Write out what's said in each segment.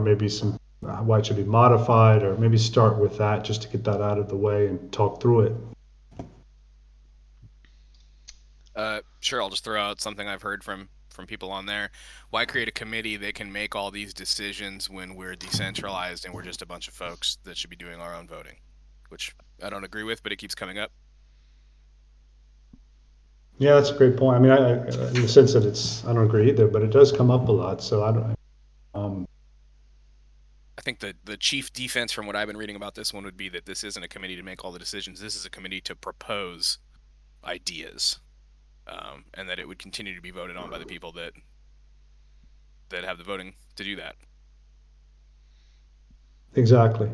maybe some why it should be modified, or maybe start with that just to get that out of the way and talk through it. Sure, I'll just throw out something I've heard from people on there. Why create a committee that can make all these decisions when we're decentralized and we're just a bunch of folks that should be doing our own voting? Which I don't agree with, but it keeps coming up. Yeah, that's a great point. I mean, in the sense that I don't agree either, but it does come up a lot. So I don't. Um, I think the chief defense from what I've been reading about this one would be that this isn't a committee to make all the decisions. This is a committee to propose ideas, and that it would continue to be voted on by the people that have the voting to do that. exactly.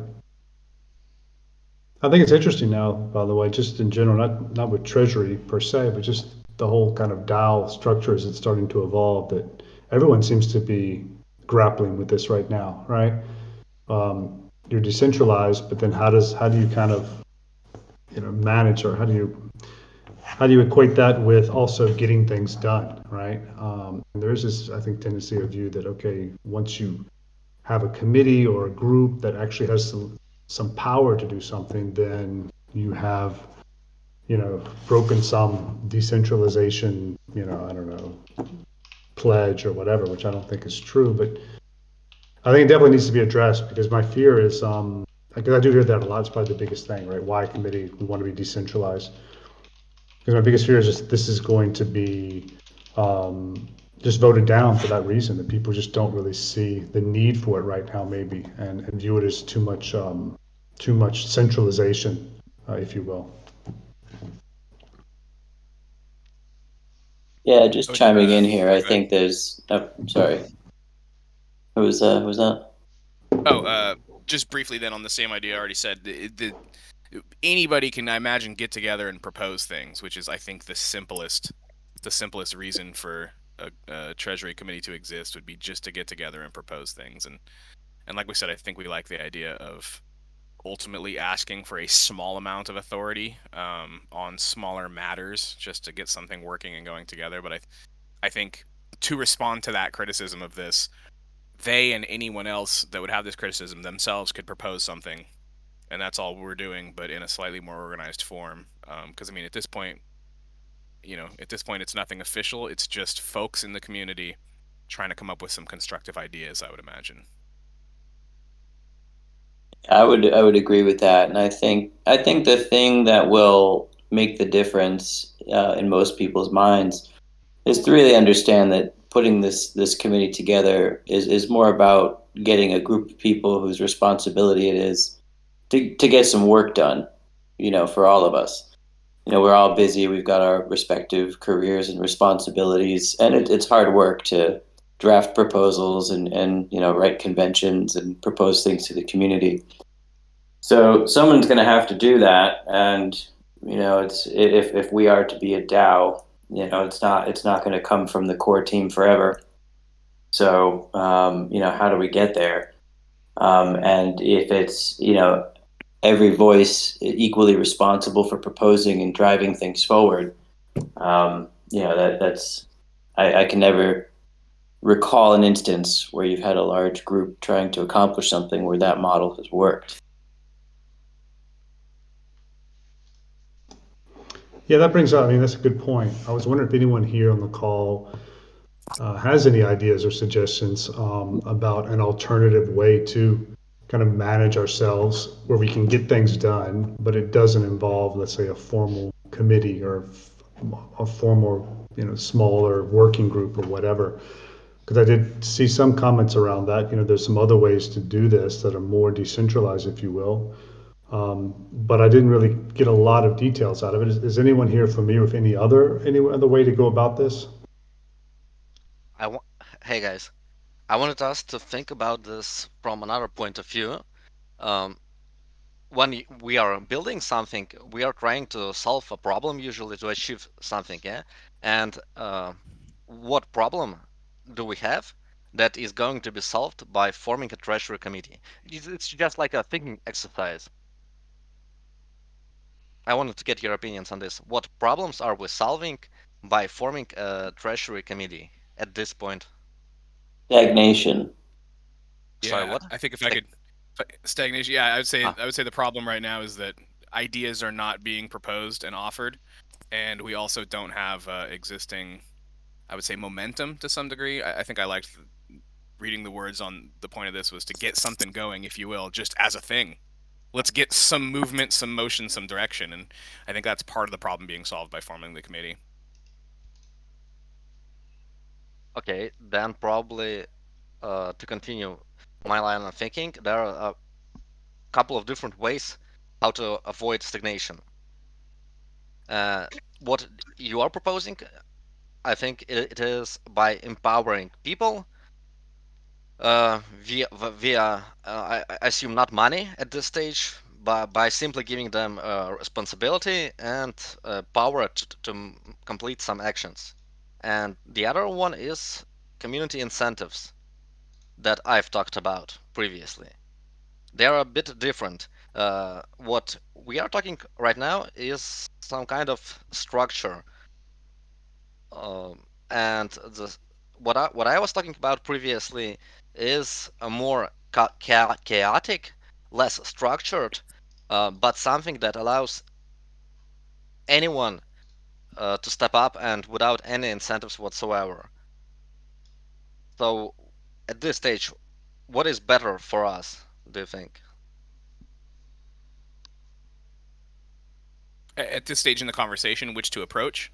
I think it's interesting now, by the way, just in general, not with Treasury per se, but just the whole kind of DAO structure as it's starting to evolve. That everyone seems to be grappling with this right now, right? You're decentralized, but then how do you kind of manage, or how do you equate that with also getting things done, right? And there is this, I think, tendency of view that okay, once you have a committee or a group that actually has some power to do something, then you have broken some decentralization, I don't know, pledge or whatever, which I don't think is true, but I think it definitely needs to be addressed because my fear is, because I do hear that a lot. It's probably the biggest thing, right? Why committee? We want to be decentralized. Because my biggest fear is just this is going to be just voted down for that reason, that people just don't really see the need for it right now, maybe, and view it as too much centralization, if you will. Yeah, just chiming in here. I Sorry, go ahead. think there's. Oh, sorry. Who's that? Oh, just briefly then on the same idea I already said. Anybody can, I imagine, get together and propose things, which is, I think, the simplest reason for a Treasury committee to exist would be just to get together and propose things. And like we said, I think we like the idea of ultimately asking for a small amount of authority on smaller matters just to get something working and going together. But I think to respond to that criticism of this, they and anyone else that would have this criticism themselves could propose something, and that's all we're doing, but in a slightly more organized form. Because I mean, at this point, it's nothing official. It's just folks in the community trying to come up with some constructive ideas, I would imagine. I would agree with that, and I think the thing that will make the difference in most people's minds is to really understand that putting this committee together is more about getting a group of people whose responsibility it is to get some work done, for all of us. We're all busy. We've got our respective careers and responsibilities, and it's hard work to draft proposals and write conventions and propose things to the community. So someone's going to have to do that, and it's if we are to be a DAO, it's not going to come from the core team forever. So how do we get there? And if it's every voice equally responsible for proposing and driving things forward, that's I can never recall an instance where you've had a large group trying to accomplish something where that model has worked. Yeah, that brings up. I mean, that's a good point. I was wondering if anyone here on the call has any ideas or suggestions about an alternative way to kind of manage ourselves where we can get things done, but it doesn't involve, let's say, a formal committee or a formal, smaller working group or whatever. Because I did see some comments around that. There's some other ways to do this that are more decentralized, if you will. But I didn't really get a lot of details out of it. Is anyone here familiar with any other way to go about this? I want, hey guys, I wanted us to think about this from another point of view. Um, when we are building something, we are trying to solve a problem usually to achieve something, yeah. And what problem do we have that is going to be solved by forming a treasury committee? It's just like a thinking exercise. I wanted to get your opinions on this. What problems are we solving by forming a treasury committee at this point? Stagnation. Sorry, what? I think if I could stagnation. Yeah, I would say the problem right now is that ideas are not being proposed and offered, and we also don't have existing, I would say, momentum to some degree. I think I liked reading the words on the point of this was to get something going, if you will, just as a thing. Let's get some movement, some motion, some direction, and I think that's part of the problem being solved by forming the committee. Okay, then probably to continue my line of thinking, there are a couple of different ways how to avoid stagnation. What you are proposing, I think it is by empowering people via I assume not money at this stage, but by simply giving them responsibility and power to complete some actions. And the other one is community incentives that I've talked about previously. They are a bit different. What we are talking right now is some kind of structure, and what I was talking about previously is a more chaotic, less structured, but something that allows anyone to step up and without any incentives whatsoever. So, at this stage, what is better for us, do you think? At this stage in the conversation, which to approach?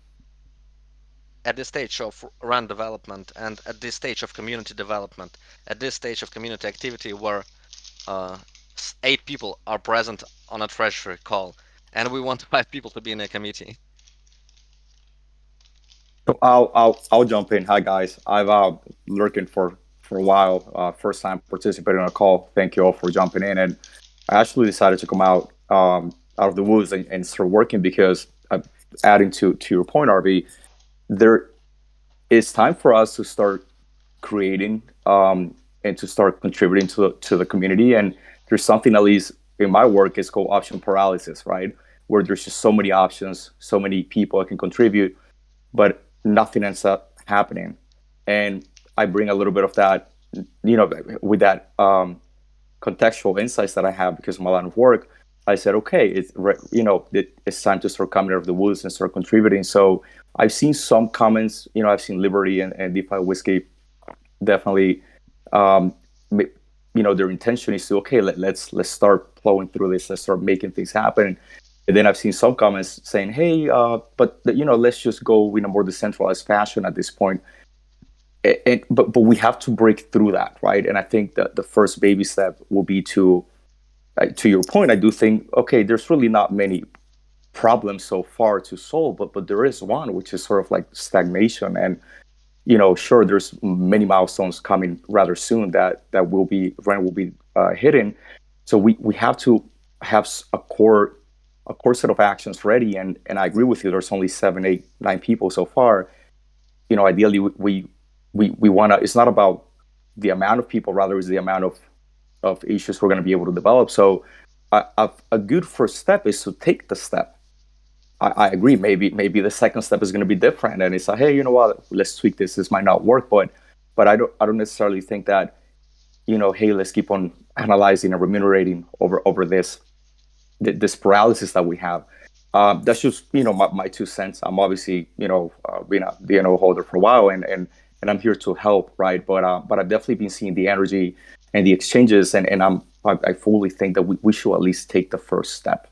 At this stage of run development and at this stage of community development, at this stage of community activity where uh, 8 people are present on a treasury call, and we want 5 people to be in a committee. So I'll jump in. Hi guys, I've lurking for a while. First time participating on a call. Thank you all for jumping in. And I actually decided to come out of the woods and start working because adding to your point, RB, there is time for us to start creating and to start contributing to the community. And there's something, at least in my work, is called option paralysis, right? Where there's just so many options, so many people that can contribute, but nothing ends up happening. And I bring a little bit of that, with that contextual insights that I have because of my line of work. I said, okay, it's time to start coming out of the woods and start contributing. So I've seen some comments, I've seen Liberty and DeFi Whiskey definitely, their intention is to, okay, let's start plowing through this, let's start making things happen. And then I've seen some comments saying, hey, but let's just go in a more decentralized fashion at this point. But we have to break through that, right? And I think that the first baby step will be to your point. I do think, okay, there's really not many problems so far to solve, but there is one, which is sort of like stagnation. And sure, there's many milestones coming rather soon that Ren will be hitting. So we have to have a core set of actions ready. And I agree with you. There's only 7, 8, 9 people so far. Ideally, we want to. It's not about the amount of people, rather is the amount of issues we're going to be able to develop. So a good first step is to take the step. I agree. Maybe the second step is going to be different, and it's like, hey, you know what? Let's tweak this. This might not work, but I don't necessarily think that, hey, let's keep on analyzing and remunerating over this paralysis that we have. That's just my 2 cents. I'm obviously being a DNO holder for a while, and I'm here to help, right? But I've definitely been seeing the energy and the exchanges, and I fully think that we should at least take the first step.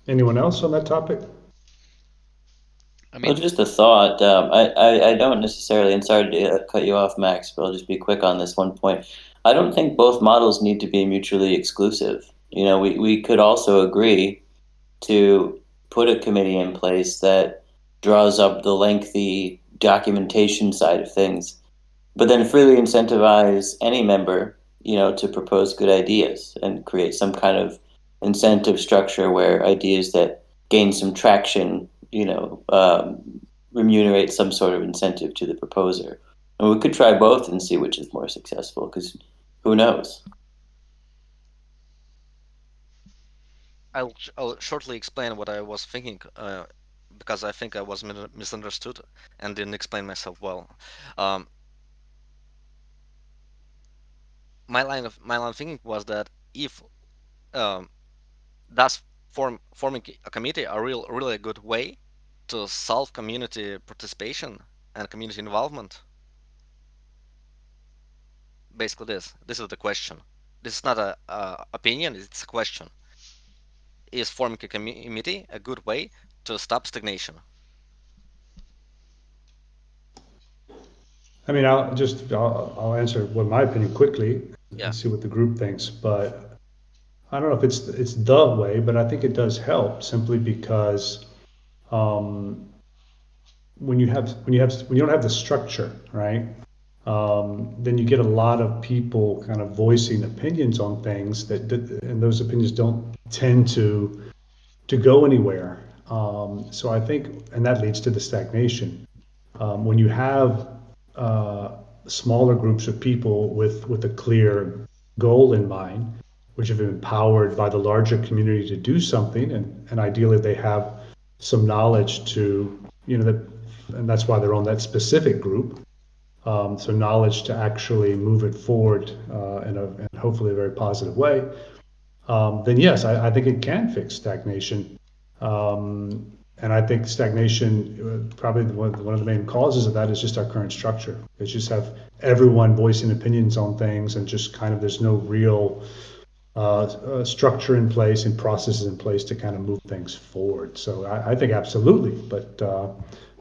Anyone else on that topic? Well, just a thought. I don't necessarily, and sorry to cut you off, Max, but I'll just be quick on this one point. I don't think both models need to be mutually exclusive. We could also agree to put a committee in place that draws up the lengthy documentation side of things, but then freely incentivize any member, to propose good ideas and create some kind of incentive structure where ideas that gain some traction, remunerate some sort of incentive to the proposer. And we could try both and see which is more successful, because who knows? I'll shortly explain what I was thinking because I think I was misunderstood and didn't explain myself well. Um, my line of thinking was that if um, does forming a committee a really good way to solve community participation and community involvement? Basically, this is the question. This is not a opinion; it's a question. Is forming a committee a good way to stop stagnation? I mean, I'll answer what my opinion quickly Yeah. and see what the group thinks. But I don't know if it's the way, but I think it does help simply because um, when you don't have the structure, right? Then you get a lot of people kind of voicing opinions on things and those opinions don't tend to go anywhere. So I think, and that leads to the stagnation. When you have smaller groups of people with a clear goal in mind, which have been empowered by the larger community to do something, and ideally they have some knowledge to, that, and that's why they're on that specific group. So knowledge to actually move it forward in hopefully a very positive way. Then yes, I think it can fix stagnation. And I think stagnation, probably one of the main causes of that is just our current structure. It's just have everyone voicing opinions on things and just kind of there's no real structure in place and processes in place to kind of move things forward. So I think absolutely, but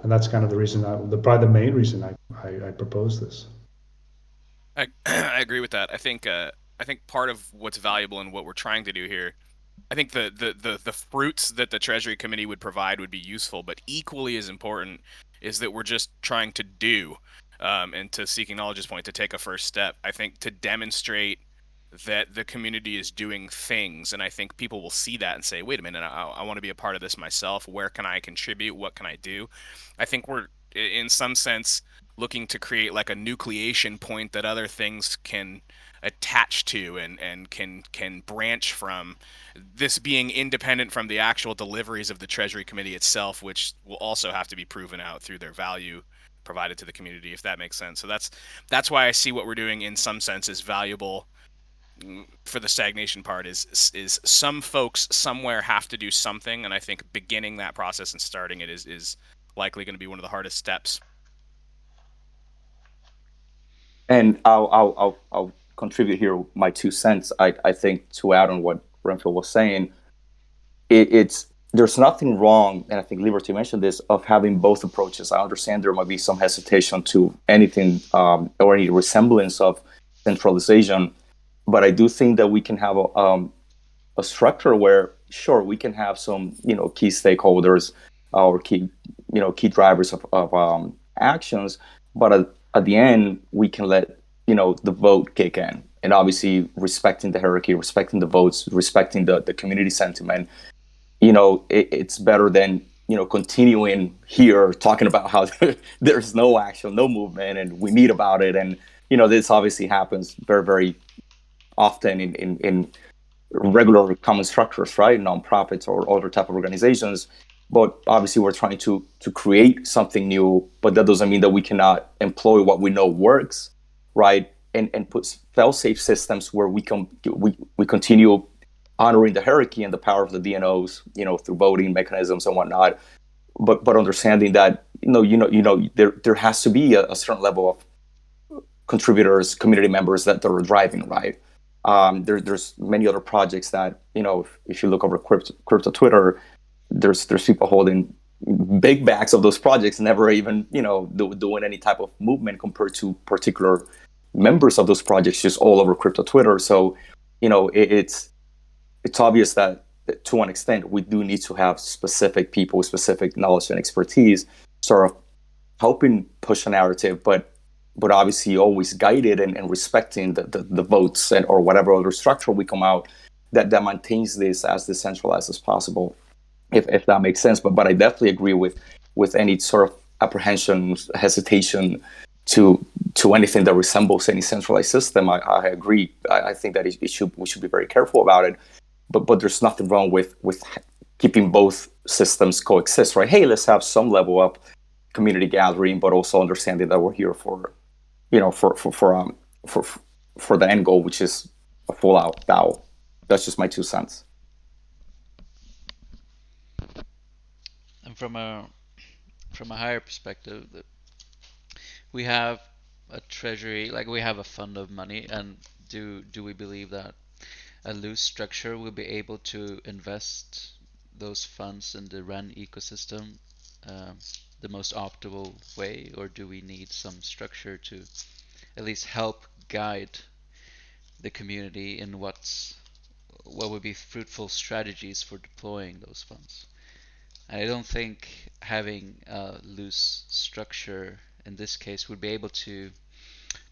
and that's kind of the reason, probably the main reason I propose this. I agree with that. I think part of what's valuable in what we're trying to do here, I think the fruits that the Treasury Committee would provide would be useful, but equally as important is that we're just trying to do, and to Seeking Knowledge's point, to take a first step. I think to demonstrate that the community is doing things, and I think people will see that and say, wait a minute, I want to be a part of this myself. Where can I contribute? What can I do? I think we're, in some sense, looking to create like a nucleation point that other things can attach to and can branch from, this being independent from the actual deliveries of the Treasury Committee itself, which will also have to be proven out through their value provided to the community, if that makes sense. So that's why I see what we're doing in some sense as valuable. For the stagnation part is some folks somewhere have to do something, and I think beginning that process and starting it is likely going to be one of the hardest steps. And I'll contribute here my 2 cents. I think to add on what Renfield was saying, it's there's nothing wrong, and I think Liberty mentioned this, of having both approaches. I understand there might be some hesitation to anything or any resemblance of centralization, but I do think that we can have a structure where, sure, we can have some key stakeholders or key drivers of actions, but at the end we can let the vote kick in, and obviously respecting the hierarchy, respecting the votes, respecting the community sentiment. It's better than continuing here talking about how there's no action, no movement, and we meet about it, and this obviously happens very, very often in regular common structures, right? Nonprofits or other type of organizations. But obviously we're trying to create something new, but that doesn't mean that we cannot employ what we know works, right? And put fail-safe systems where we continue honoring the hierarchy and the power of the DNOs, through voting mechanisms and whatnot. But understanding that there has to be a certain level of contributors, community members that are driving, right? There's many other projects that if you look over crypto Twitter, there's people holding big bags of those projects, never even doing any type of movement compared to particular members of those projects just all over crypto Twitter. So it's obvious that to an extent we do need to have specific people with specific knowledge and expertise sort of helping push a narrative, but obviously always guided and respecting the votes or whatever other structure we come out that maintains this as decentralized as possible, if that makes sense. But I definitely agree with any sort of apprehension, hesitation to anything that resembles any centralized system. I agree. I think that we should be very careful about it. But there's nothing wrong with keeping both systems coexist, right? Hey, let's have some level of community gathering, but also understanding that we're here for, for the end goal, which is a full out DAO. That's just my 2 cents. And from a higher perspective, we have a treasury, like we have a fund of money, and do we believe that a loose structure will be able to invest those funds in the Ren ecosystem the most optimal way, or do we need some structure to at least help guide the community in what would be fruitful strategies for deploying those funds? I don't think having a loose structure in this case would be able to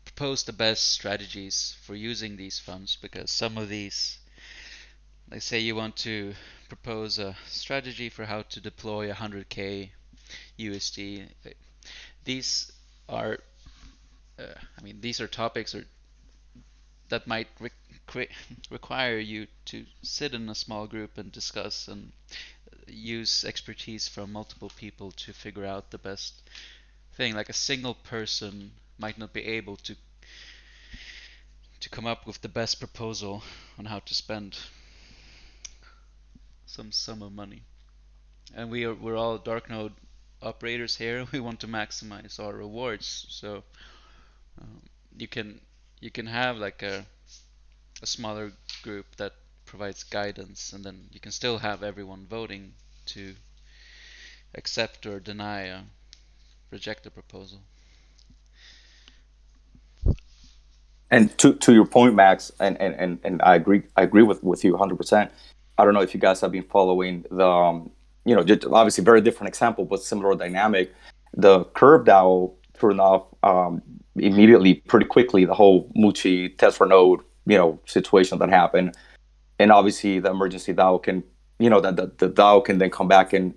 propose the best strategies for using these funds, because some of these, like say you want to propose a strategy for how to deploy 100k USD, these are these are topics that might require you to sit in a small group and discuss and use expertise from multiple people to figure out the best thing. Like a single person might not be able to come up with the best proposal on how to spend some sum of money. And we're all dark node operators here. We want to maximize our rewards, so you can have like a smaller group that provides guidance, and then you can still have everyone voting to accept or deny reject a proposal. And to your point, Max, and I agree with you 100%. I don't know if you guys have been following the just obviously very different example, but similar dynamic. The Curve DAO turned off immediately, pretty quickly, the whole Muchi Tesla node situation that happened, and obviously the emergency DAO can that the DAO can then come back and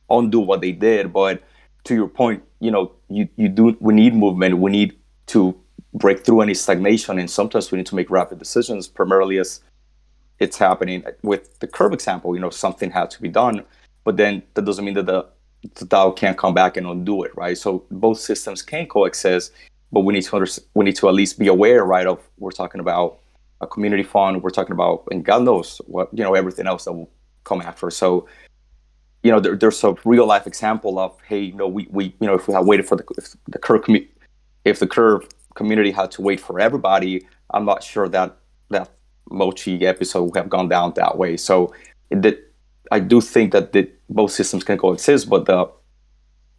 undo what they did. But to your point, we need movement. We need to break through any stagnation, and sometimes we need to make rapid decisions, primarily as it's happening with the Curve example. Something had to be done, but then that doesn't mean that the DAO can't come back and undo it, right? So both systems can coexist, but we need to at least be aware, right? Of we're talking about a community fund, we're talking about, and God knows what everything else that will come after. So there's a real life example of, hey, we if we had waited for the Curve if the Curve community had to wait for everybody, I'm not sure that Mochi episode would have gone down that way. So I do think that both systems can coexist, but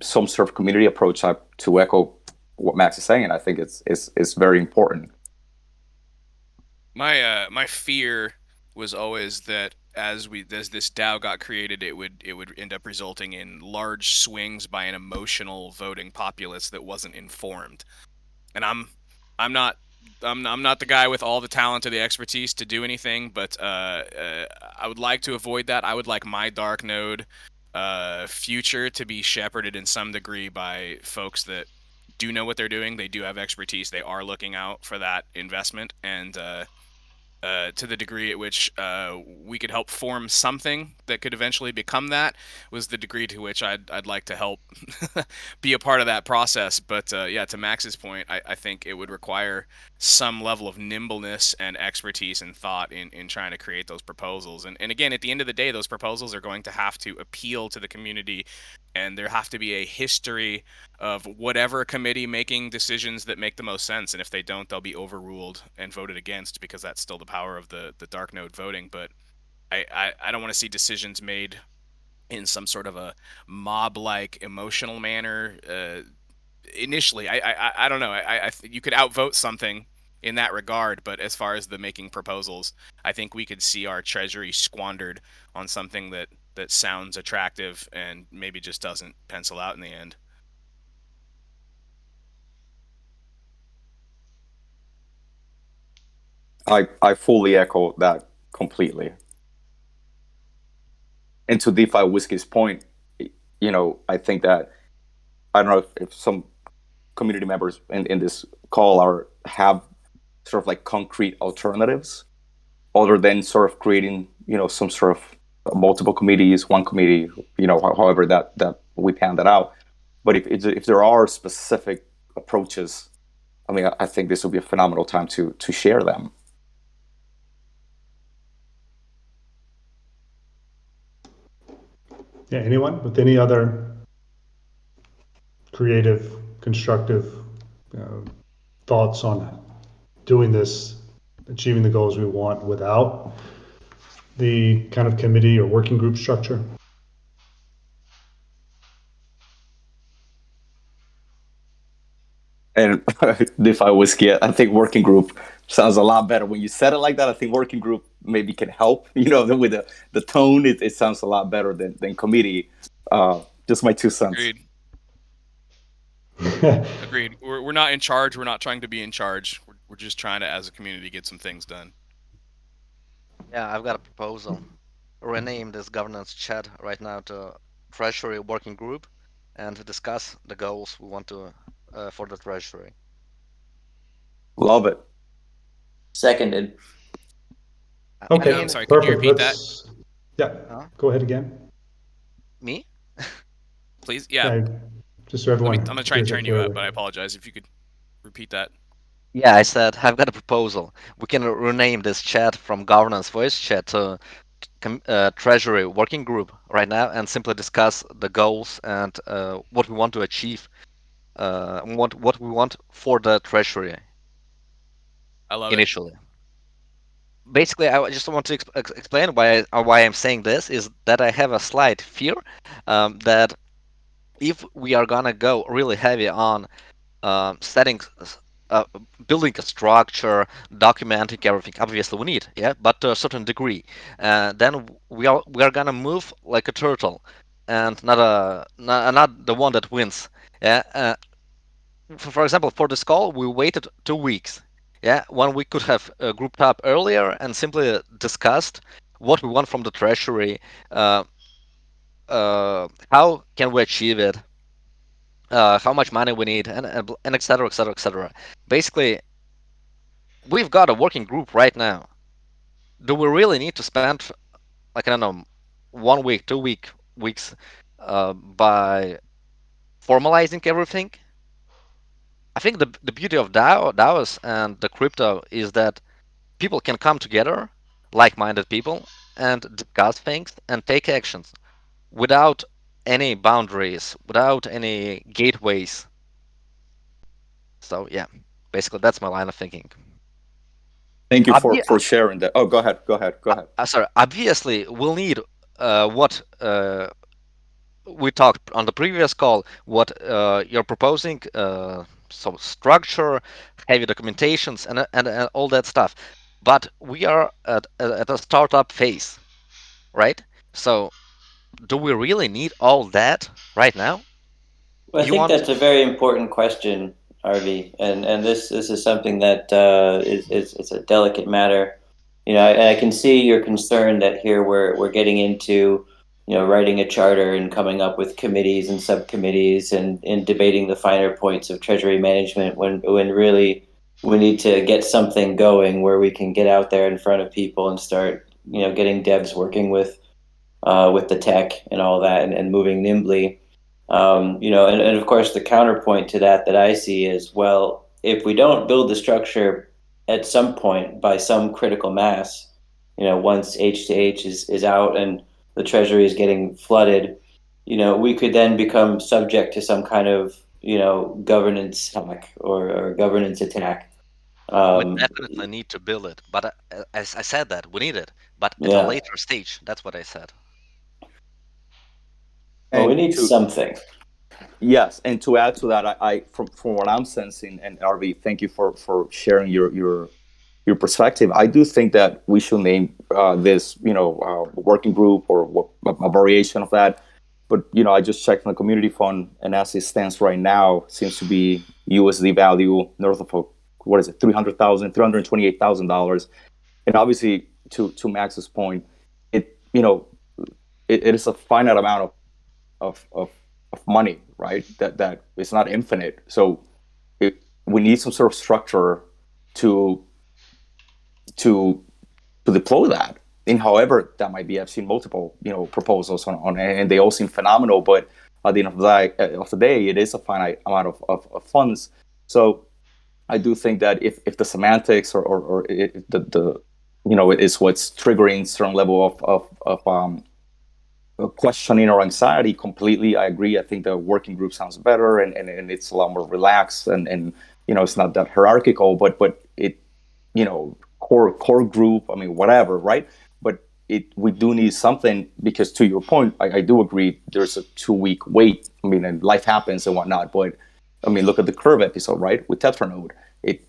some sort of community approach, to echo what Max is saying, I think it's very important. My fear was always that as this DAO got created, it would end up resulting in large swings by an emotional voting populace that wasn't informed. And I'm not the guy with all the talent or the expertise to do anything, but I would like to avoid that. I would like my dark node future to be shepherded in some degree by folks that do know what they're doing. They do have expertise. They are looking out for that investment, and to the degree at which we could help form something that could eventually become that was the degree to which I'd like to help be a part of that process. But yeah, to Max's point, I think it would require some level of nimbleness and expertise and thought in trying to create those proposals. And again, at the end of the day, those proposals are going to have to appeal to the community, and there have to be a history of whatever committee making decisions that make the most sense. And if they don't, they'll be overruled and voted against, because that's still the power of the dark node voting. But I don't want to see decisions made in some sort of a mob-like emotional manner. Initially, I don't know. You could outvote something in that regard, but as far as the making proposals, I think we could see our treasury squandered on something that sounds attractive and maybe just doesn't pencil out in the end. I fully echo that completely. And to DeFi Whiskey's point, I think that, I don't know if some community members in this call have sort of like concrete alternatives other than sort of creating, some sort of multiple committees, one committee, however that we pan that out. But if there are specific approaches, I mean, I think this would be a phenomenal time to share them. Yeah, anyone with any other creative, constructive thoughts on doing this, achieving the goals we want without the kind of committee or working group structure? And if I was I think working group sounds a lot better when you said it like that. I think working group maybe can help. With the tone, it sounds a lot better than committee. Just my 2 cents. Agreed. We're not in charge. We're not trying to be in charge. We're just trying to, as a community, get some things done. Yeah, I've got a proposal. Rename this governance chat right now to Treasury Working Group and to discuss the goals we want to for the Treasury. Love it. Seconded. Okay, I'm sorry, could you perfect. repeat Yeah, go ahead again. Me? Please? Yeah. Just so everyone. I'm going to try and turn you up, but I apologize if you could repeat that. Yeah, I said I've got a proposal. We can rename this chat from governance voice chat to Treasury Working Group right now and simply discuss the goals and what we want to achieve, what we want for the Treasury. I love initially. Basically, I just want to explain why I'm saying this is that I have a slight fear that if we are gonna go really heavy on setting, building a structure, documenting everything, obviously we need, yeah, but to a certain degree, then we are gonna move like a turtle, and not the one that wins. Yeah. For example, for this call, we waited 2 weeks. Yeah, when we could have grouped up earlier and simply discussed what we want from the treasury, how can we achieve it, how much money we need, and et cetera, et cetera, et cetera. Basically, we've got a working group right now. Do we really need to spend, like, I don't know, 1 week, 2 weeks by formalizing everything? I think the beauty of DAOs and the crypto is that people can come together, like-minded people, and discuss things and take actions without any boundaries, without any gateways. So yeah, basically that's my line of thinking. Thank you for sharing that. Oh, go ahead. Sorry. Obviously, we'll need what we talked on the previous call. What you're proposing. So structure, heavy documentations, and all that stuff. But we are at a startup phase, right? So do we really need all that right now? Well, I think that's a very important question, Harvey, and this is something that is a delicate matter. I can see your concern that here we're getting into, writing a charter and coming up with committees and subcommittees and debating the finer points of treasury management when really we need to get something going where we can get out there in front of people and start, getting devs working with the tech and all that and moving nimbly. And of course the counterpoint to that I see is, well, if we don't build the structure at some point by some critical mass, once H2H is out and the treasury is getting flooded, we could then become subject to some kind of, governance hack or governance attack. We definitely need to build it, but as I said that we need it, but at a later stage. That's what I said. Well, we need something. Yes, and to add to that, I from what I'm sensing, and RV, thank you for sharing your perspective. I do think that we should name this, working group or a variation of that. But I just checked on the community fund, and as it stands right now, seems to be USD value north of what is it, $328,000. And obviously, to Max's point, it is a finite amount of money, right? That it's not infinite. So we need some sort of structure to deploy that. And however that might be, I've seen multiple proposals on and they all seem phenomenal, but at the end of the day, it is a finite amount of funds. So I do think that if the semantics or the it is what's triggering certain level of questioning or anxiety, completely I agree. I think the working group sounds better, and it's a lot more relaxed, and it's not that hierarchical, but it core group, I mean, whatever, right? But we do need something, because to your point, I do agree there's a 2 week wait. I mean, and life happens and whatnot, but I mean, look at the Curve episode, right, with Tetranode.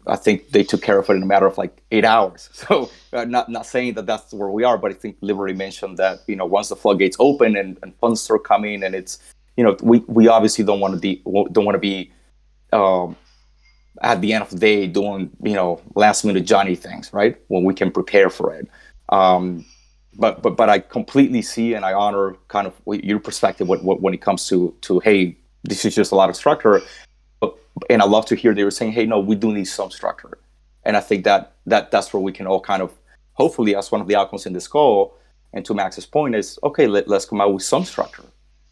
I think they took care of it in a matter of like 8 hours. So not saying that that's where we are, but I think Liberty mentioned that once the floodgates open and funds start coming, and it's we obviously don't want to be at the end of the day doing last minute Johnny things, right? When we can prepare for it. But I completely see and I honor kind of your perspective when it comes to hey, this is just a lot of structure. And I love to hear they were saying, hey, no, we do need some structure. And I think that's where we can all kind of, hopefully, as one of the outcomes in this call, and to Max's point, is okay, let's come out with some structure.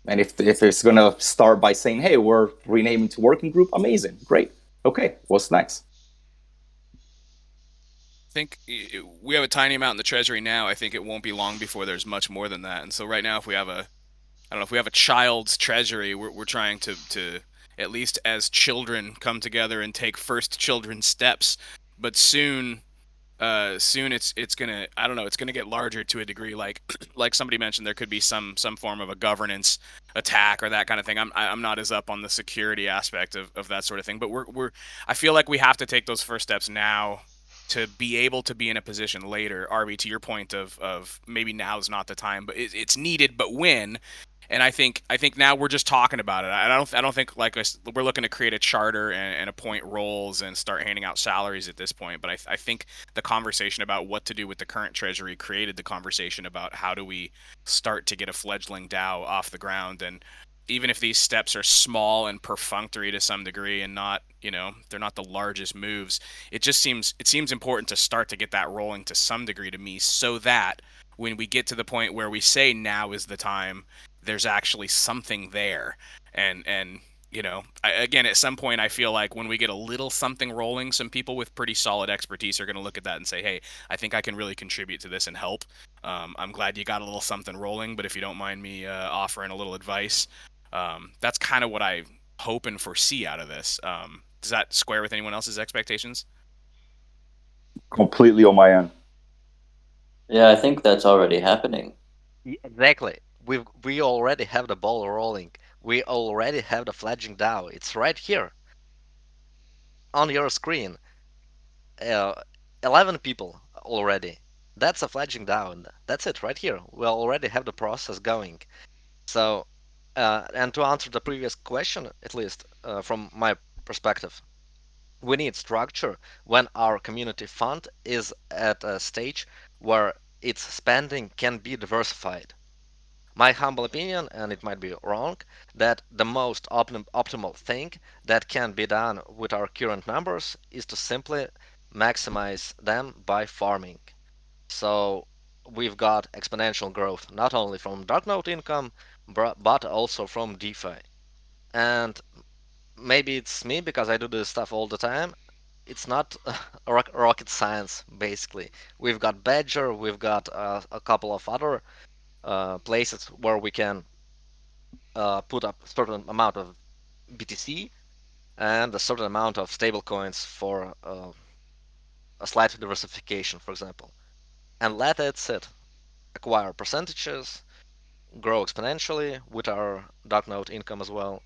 And if it's going to start by saying, hey, we're renaming to working group, amazing, great. Okay, what's next? I think we have a tiny amount in the Treasury now. I think it won't be long before there's much more than that. And so right now, if we have a child's Treasury, we're trying to at least as children come together and take first children's steps. But soon it's gonna, I don't know, it's gonna get larger to a degree. Like like somebody mentioned, there could be some form of a governance attack or that kind of thing. I'm not as up on the security aspect of that sort of thing, but I feel like we have to take those first steps now to be able to be in a position later. RB, to your point of maybe now's not the time, but it's needed, but when. And I think now we're just talking about it. I don't think like we're looking to create a charter and appoint roles and start handing out salaries at this point. But I think the conversation about what to do with the current Treasury created the conversation about how do we start to get a fledgling DAO off the ground. And even if these steps are small and perfunctory to some degree and not, they're not the largest moves, it seems important to start to get that rolling to some degree to me, so that when we get to the point where we say now is the time, there's actually something there. And again, at some point, I feel like when we get a little something rolling, some people with pretty solid expertise are going to look at that and say, hey, I think I can really contribute to this and help. I'm glad you got a little something rolling, but if you don't mind me offering a little advice, that's kind of what I hope and foresee out of this. Does that square with anyone else's expectations? Completely on my end. Yeah, I think that's already happening. Exactly. We already have the ball rolling. We already have the fledgling DAO. It's right here on your screen. 11 people already. That's a fledgling DAO, and that's it right here. We already have the process going. So, and to answer the previous question, at least from my perspective, we need structure when our community fund is at a stage where its spending can be diversified. My humble opinion, and it might be wrong, that the most optimal thing that can be done with our current numbers is to simply maximize them by farming. So we've got exponential growth not only from dark node income but also from DeFi. And maybe it's me because I do this stuff all the time. It's not rocket science, basically. We've got Badger, we've got a couple of other places where we can put up a certain amount of BTC and a certain amount of stablecoins for a slight diversification, for example. And let it sit. Acquire percentages, grow exponentially with our dark node income as well.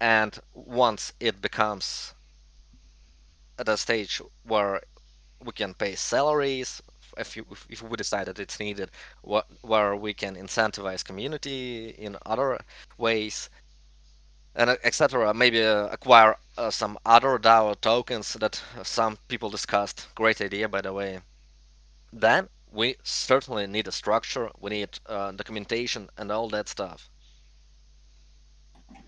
And once it becomes at a stage where we can pay salaries, if we decide that it's needed, where we can incentivize community in other ways, and etc. Maybe acquire some other DAO tokens that some people discussed. Great idea, by the way. Then we certainly need a structure. We need documentation and all that stuff.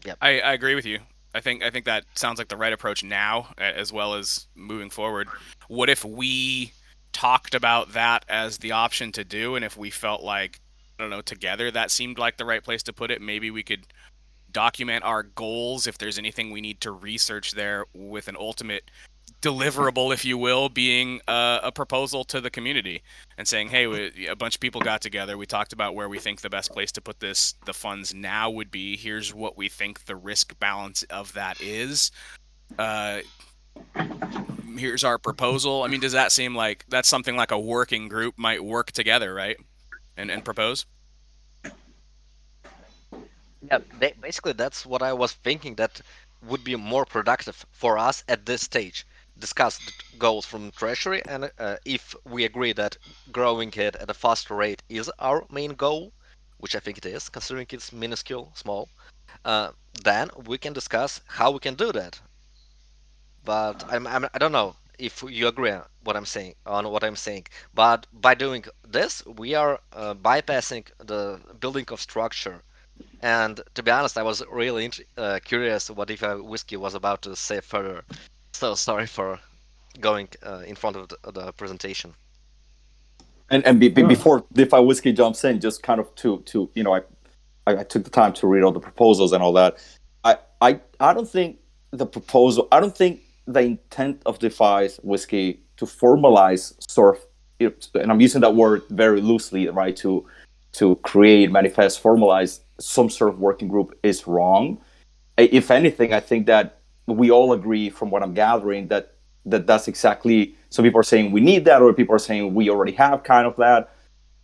Yep. I agree with you. I think that sounds like the right approach now, as well as moving forward. What if we talked about that as the option to do, and if we felt like, I don't know, together that seemed like the right place to put it, maybe we could document our goals if there's anything we need to research there, with an ultimate deliverable, if you will, being a proposal to the community and saying, hey, a bunch of people got together, we talked about where we think the best place to put the funds now would be, here's what we think the risk balance of that is, here's our proposal. I mean, does that seem like that's something like a working group might work together, right, and propose? Yeah, basically that's what I was thinking. That would be more productive for us at this stage. Discuss the goals from Treasury, and if we agree that growing it at a faster rate is our main goal, which I think it is, considering it's minuscule, small, uh, then we can discuss how we can do that. But I don't know if you agree on what I'm saying. But by doing this, we are bypassing the building of structure. And to be honest, I was really curious what if Whiskey was about to say further. So sorry for going in front of the presentation. Before DeFi Whiskey jumps in, just kind of to I took the time to read all the proposals and all that. I don't think the proposal. I don't think the intent of DeFi Whiskey to formalize sort of, and I'm using that word very loosely, right? To create, manifest, formalize some sort of working group is wrong. If anything, I think that we all agree, from what I'm gathering, that's exactly. Some people are saying we need that, or people are saying we already have kind of that.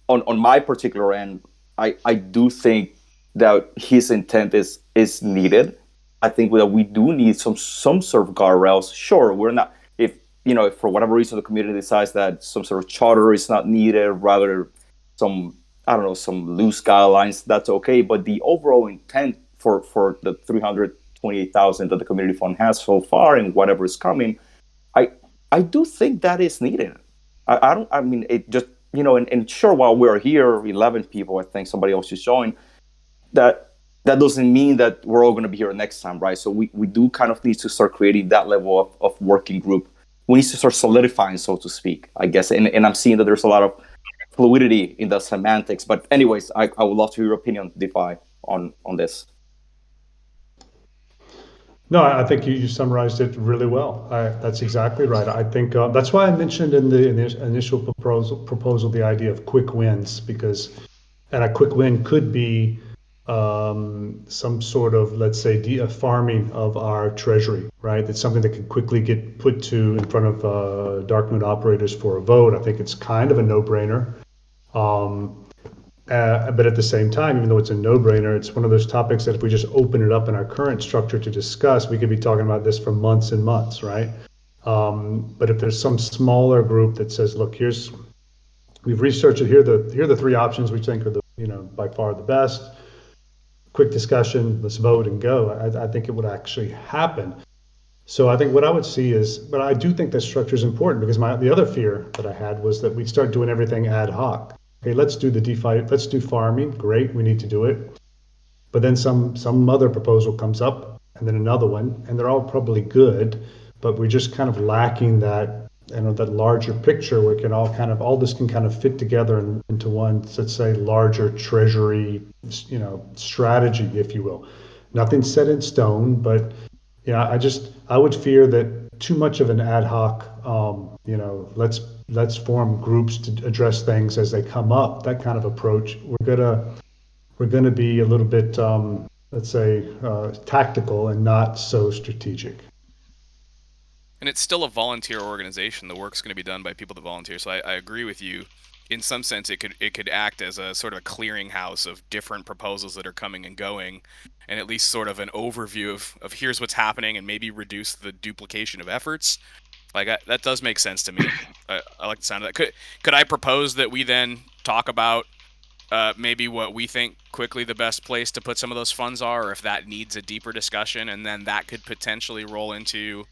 On my particular end, I do think that his intent is needed. I think that we do need some sort of guardrails. Sure, we're not, if for whatever reason the community decides that some sort of charter is not needed, rather some, I don't know, some loose guidelines, that's okay. But the overall intent for the 328,000 that the community fund has so far and whatever is coming, I do think that is needed. I mean, it just, and sure, while we're here, 11 people, I think somebody else just joined, that doesn't mean that we're all going to be here next time, right? So we do kind of need to start creating that level of working group. We need to start solidifying, so to speak, I guess. And I'm seeing that there's a lot of fluidity in the semantics. But anyways, I would love to hear your opinion, DeFi, on this. No, I think you summarized it really well. That's exactly right. I think that's why I mentioned in the initial proposal the idea of quick wins, and a quick win could be some sort of, let's say, farming of our treasury, right? It's something that can quickly get put to in front of dark mode operators for a vote. I think it's kind of a no-brainer. But at the same time, even though it's a no-brainer, it's one of those topics that if we just open it up in our current structure to discuss, we could be talking about this for months and months, right? But if there's some smaller group that says, look, we've researched it, here are the three options we think are by far the best. Quick discussion, let's vote and go. I think it would actually happen. So I think what I would see is, but I do think that structure is important, because the other fear that I had was that we'd start doing everything ad hoc. Okay, let's do the DeFi, let's do farming. Great, we need to do it. But then some other proposal comes up, and then another one, and they're all probably good, but we're just kind of lacking that, that larger picture where all this can kind of fit together into one, let's say, larger treasury, strategy, if you will. Nothing's set in stone, but I would fear that too much of an ad hoc, let's form groups to address things as they come up. That kind of approach, we're gonna be a little bit, let's say, tactical and not so strategic. And it's still a volunteer organization. The work's going to be done by people that volunteer. So I agree with you. In some sense, it could act as a sort of a clearinghouse of different proposals that are coming and going, and at least sort of an overview of here's what's happening, and maybe reduce the duplication of efforts. Like that does make sense to me. I like the sound of that. Could I propose that we then talk about maybe what we think quickly the best place to put some of those funds are, or if that needs a deeper discussion, and then that could potentially roll into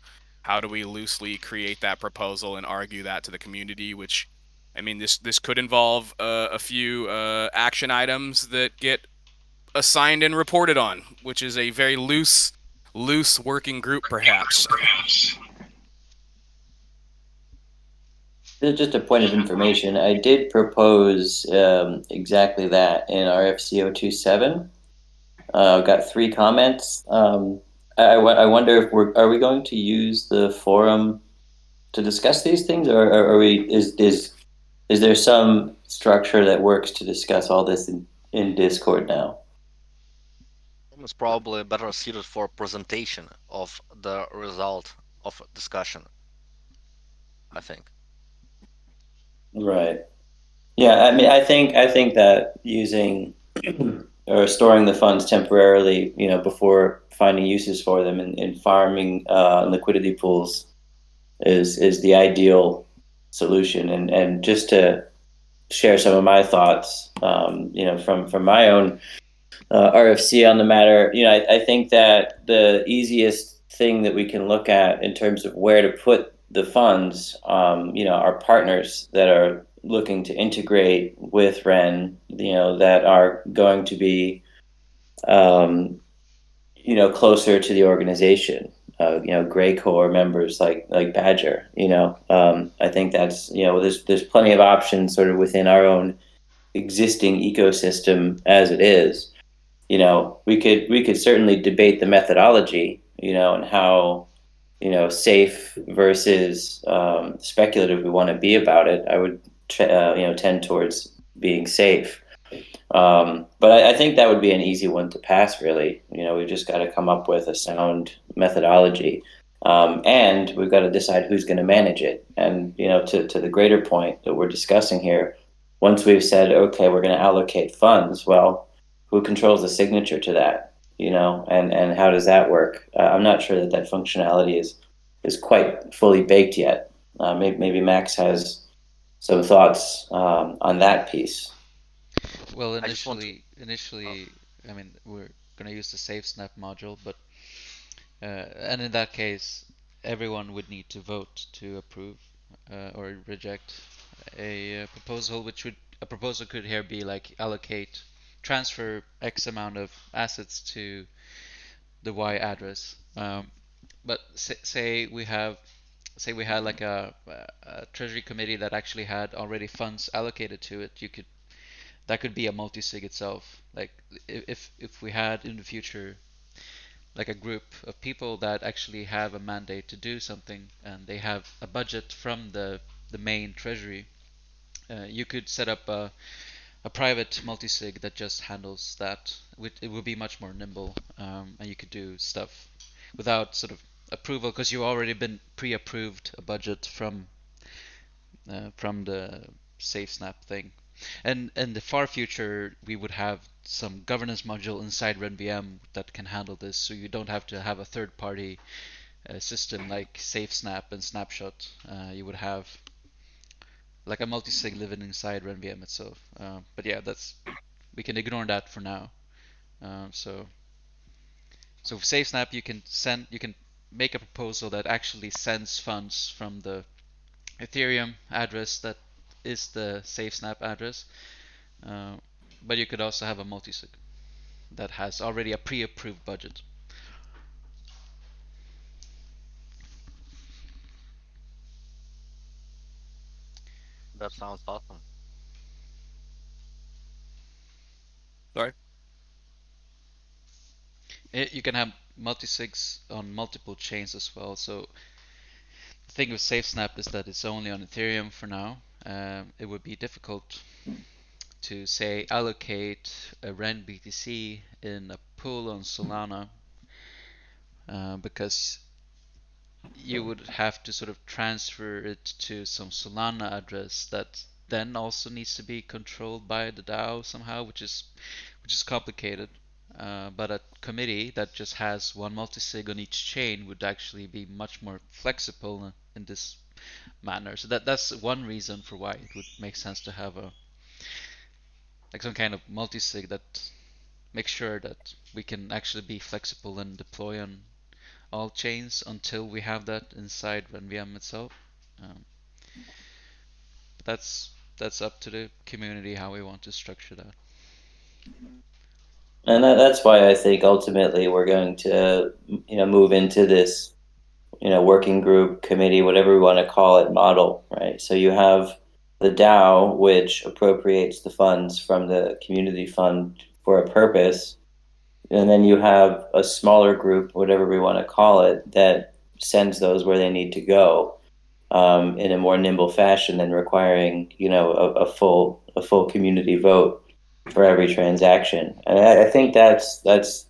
how do we loosely create that proposal and argue that to the community, which, I mean, this could involve a few action items that get assigned and reported on, which is a very loose working group, perhaps. Just a point of information. I did propose exactly that in RFC 027. Got 3 comments. I wonder if are we going to use the forum to discuss these things, or are we is there some structure that works to discuss all this in Discord now? It's probably better suited for presentation of the result of discussion, I think. Right. Yeah, I mean, I think that using or storing the funds temporarily, before finding uses for them in farming liquidity pools is the ideal solution. And just to share some of my thoughts, from my own RFC on the matter, I think that the easiest thing that we can look at in terms of where to put the funds, are partners that are looking to integrate with Ren, that are going to be, closer to the organization. Gray Core members like Badger. I think that's there's plenty of options sort of within our own existing ecosystem as it is. We could certainly debate the methodology, and how safe versus speculative we want to be about it. I would tend towards being safe. But I think that would be an easy one to pass, really. We've just got to come up with a sound methodology. And we've got to decide who's going to manage it. And, to the greater point that we're discussing here, once we've said, okay, we're going to allocate funds, well, who controls the signature to that? And how does that work? I'm not sure that functionality is quite fully baked yet. Maybe Max has some thoughts on that piece. Well, initially, I mean, we're gonna use the SafeSnap module, but and in that case, everyone would need to vote to approve or reject a proposal, which would a proposal could here be like transfer X amount of assets to the Y address. But say we had like a treasury committee that actually had already funds allocated to it. That could be a multi-sig itself. Like if we had in the future like a group of people that actually have a mandate to do something and they have a budget from the main treasury, you could set up a private multi-sig that just handles that. It would be much more nimble, and you could do stuff without sort of approval because you already been pre-approved a budget from the SafeSnap thing. And in the far future, we would have some governance module inside RenVM that can handle this, so you don't have to have a third-party system like SafeSnap and Snapshot. You would have like a multi-sig living inside RenVM itself. But yeah, we can ignore that for now. So for SafeSnap, you can make a proposal that actually sends funds from the Ethereum address that is the SafeSnap address. But you could also have a multi-sig that has already a pre-approved budget. That sounds awesome. Sorry. You can have multi-sigs on multiple chains as well. So the thing with SafeSnap is that it's only on Ethereum for now. It would be difficult to say allocate a Ren BTC in a pool on Solana because you would have to sort of transfer it to some Solana address that then also needs to be controlled by the DAO somehow, which is complicated. But a committee that just has one multisig on each chain would actually be much more flexible in this manner. So that's one reason for why it would make sense to have some kind of multisig that makes sure that we can actually be flexible and deploy on all chains until we have that inside RenVM itself. But that's up to the community how we want to structure that. And that's why I think ultimately we're going to move into this working group, committee, whatever we want to call it, model, right? So you have the DAO, which appropriates the funds from the community fund for a purpose, and then you have a smaller group, whatever we want to call it, that sends those where they need to go, in a more nimble fashion than requiring, a full community vote for every transaction. And I think that's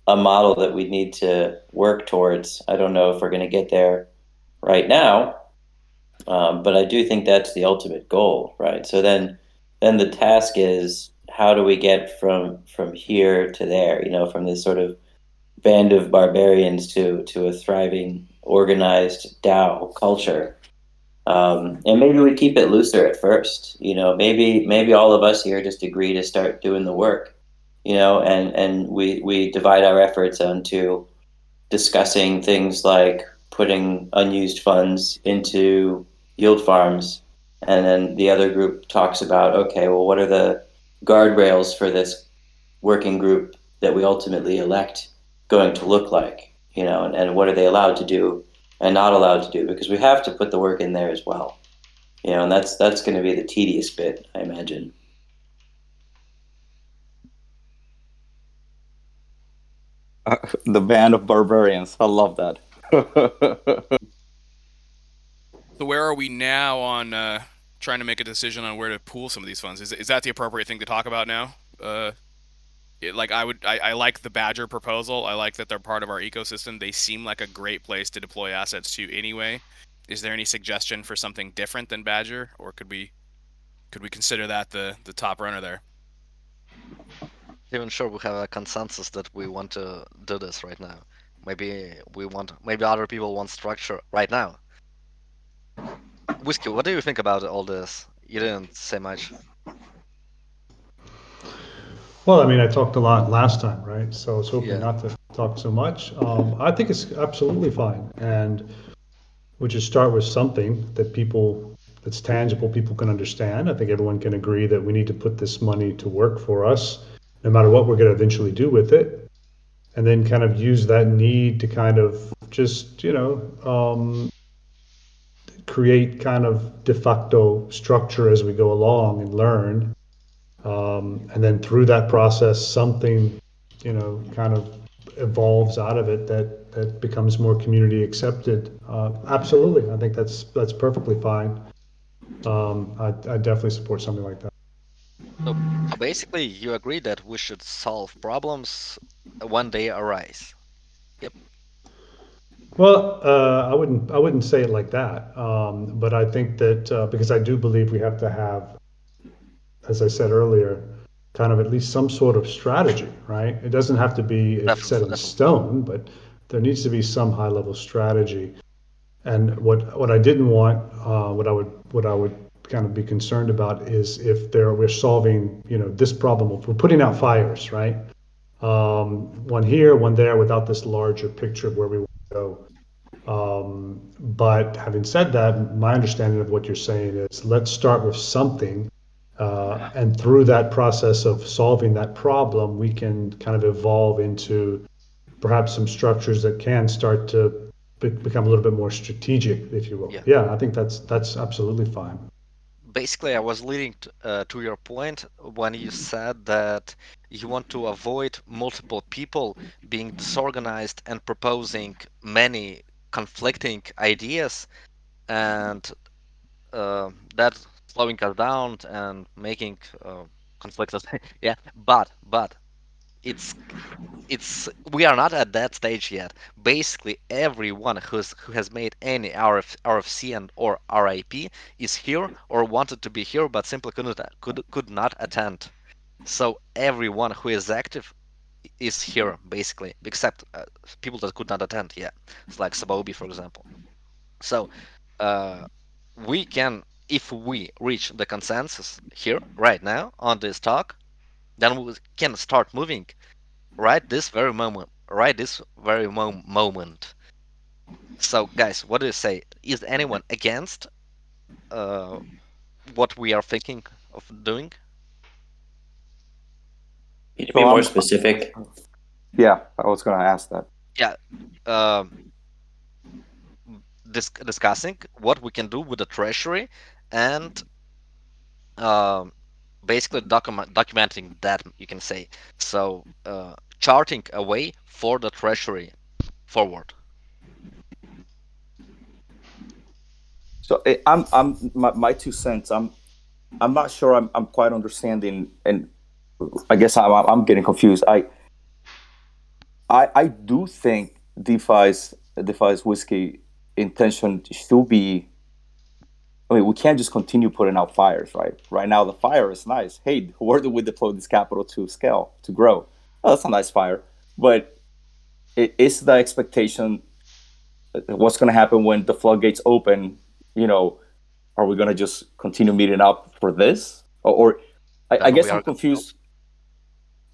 a model that we need to work towards. I don't know if we're going to get there right now, but I do think that's the ultimate goal, right? So then the task is, how do we get from here to there? From this sort of band of barbarians to a thriving, organized DAO culture. And maybe we keep it looser at first. Maybe all of us here just agree to start doing the work. And we divide our efforts onto discussing things like putting unused funds into yield farms, and then the other group talks about, okay, well, what are the guardrails for this working group that we ultimately elect going to look like, and what are they allowed to do and not allowed to do, because we have to put the work in there as well, and that's going to be the tedious bit, I imagine. The band of barbarians. I love that. So where are we now on trying to make a decision on where to pool some of these funds? Is that the appropriate thing to talk about now? I like the Badger proposal. I like that they're part of our ecosystem. They seem like a great place to deploy assets to anyway. Is there any suggestion for something different than Badger, or could we consider that the top runner there? Even sure we have a consensus that we want to do this right now. Maybe other people want structure right now. Whiskey, what do you think about all this? You didn't say much. Well, I mean, I talked a lot last time, right? So I was hoping Yeah. not to talk so much. I think it's absolutely fine. And we just start with something that's tangible, people can understand. I think everyone can agree that we need to put this money to work for us, no matter what we're going to eventually do with it. And then kind of use that need to kind of just, create kind of de facto structure as we go along and learn. And then through that process, something, kind of evolves out of it that becomes more community accepted. Absolutely, I think that's perfectly fine. I definitely support something like that. So basically, you agree that we should solve problems when they arise. Yep. Well, I wouldn't say it like that, but I think that because I do believe we have to have, as I said earlier, kind of at least some sort of strategy, right? It doesn't have to be set in Definitely. stone, but there needs to be some high level strategy. And what I didn't want, what I would kind of be concerned about is if we're solving, this problem. We're putting out fires, right? One here, one there, without this larger picture of where we want to go. But having said that, my understanding of what you're saying is, let's start with something, and through that process of solving that problem, we can kind of evolve into perhaps some structures that can start to become a little bit more strategic, if you will. Yeah. Yeah, I think that's absolutely fine. Basically, I was leading to your point when you said that you want to avoid multiple people being disorganized and proposing many conflicting ideas, and that slowing us down and making conflicted. Yeah, but it's we are not at that stage yet. Basically, everyone who has made any RFC and or RIP is here or wanted to be here, but simply could not attend. So everyone who is active is here basically, except people that could not attend. Yeah, it's like Sabaobi, for example. So uh, we can, if we reach the consensus here right now on this talk, then we can start moving right this very moment. So guys, what do you say? Is anyone against uh, what we are thinking of doing? Can you be So more specific? yeah, I was gonna ask that. Yeah. um discussing what we can do with the treasury, and basically documenting that, you can say. So charting a way for the treasury forward. So I'm my 2 cents. I'm not sure I'm quite understanding, and I guess I'm getting confused. I do think DeFi's whiskey intention should be. I mean, we can't just continue putting out fires, right? Right now, the fire is nice. Hey, where do we deploy this capital to scale, to grow? Oh, that's a nice fire. But it is the expectation what's going to happen when the floodgates open? You know, are we going to just continue meeting up for this? Or I guess I'm confused.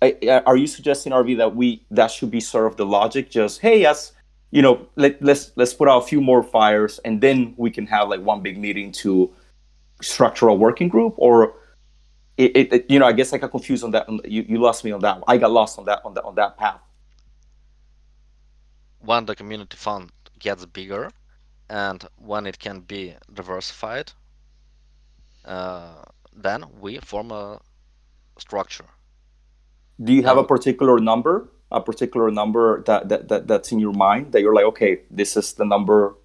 Are you suggesting, RV, that that should be sort of the logic? Just, hey, yes, let's put out a few more fires, and then we can have like one big meeting to structure a working group, or I guess I got confused on that. You lost me on that. I got lost on that path. When the community fund gets bigger, and when it can be diversified, then we form a structure. Do you have a particular number? A particular number that's in your mind that you're like, okay, this is the number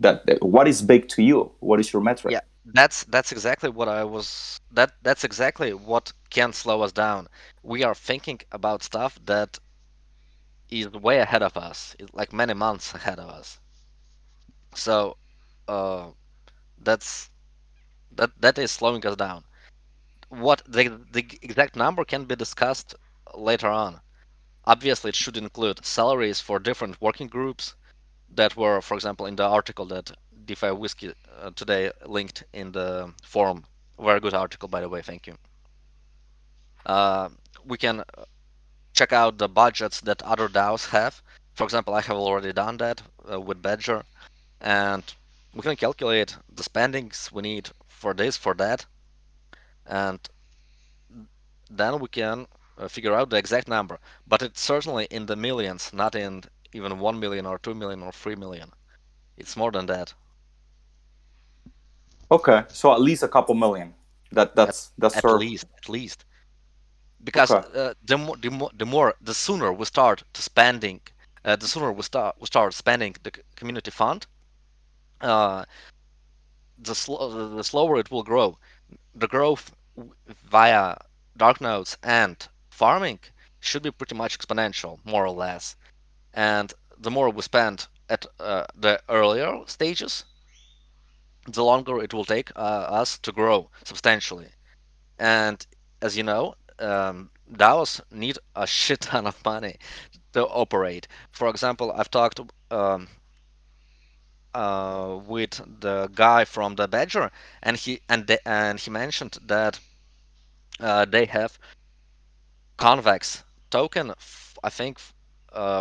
that what is big to you? What is your metric? Yeah, that's exactly what I was. That's exactly what can slow us down. We are thinking about stuff that is way ahead of us, like many months ahead of us. So, that's that is slowing us down. What the exact number can be discussed later on. Obviously, it should include salaries for different working groups that were, for example, in the article that DeFi Whiskey today linked in the forum. Very good article, by the way. Thank you. We can check out the budgets that other DAOs have. For example, I have already done that with Badger, and we can calculate the spendings we need for this, for that, and then we can figure out the exact number. But it's certainly in the millions, not in even 1 million or 2 million or 3 million. It's more than that. Okay, so at least a couple million. That's at least. Because the sooner we start to spending, the sooner we start spending the community fund, the slower it will grow. The growth via dark nodes and farming should be pretty much exponential, more or less. And the more we spend at the earlier stages, the longer it will take us to grow substantially. And as you know, DAOs need a shit ton of money to operate. For example, I've talked with the guy from the Badger, and he mentioned that they have Convex token, I think,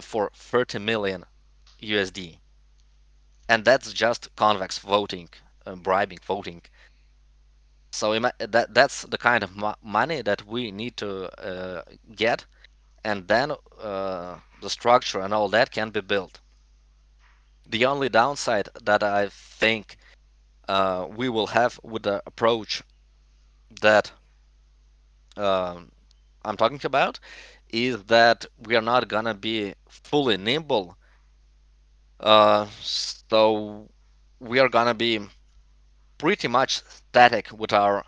for 30 million USD, and that's just Convex voting, bribing voting. So that's the kind of money that we need to get, and then the structure and all that can be built. The only downside that I think we will have with the approach that I'm talking about is that we are not gonna be fully nimble. So we are gonna be pretty much static with our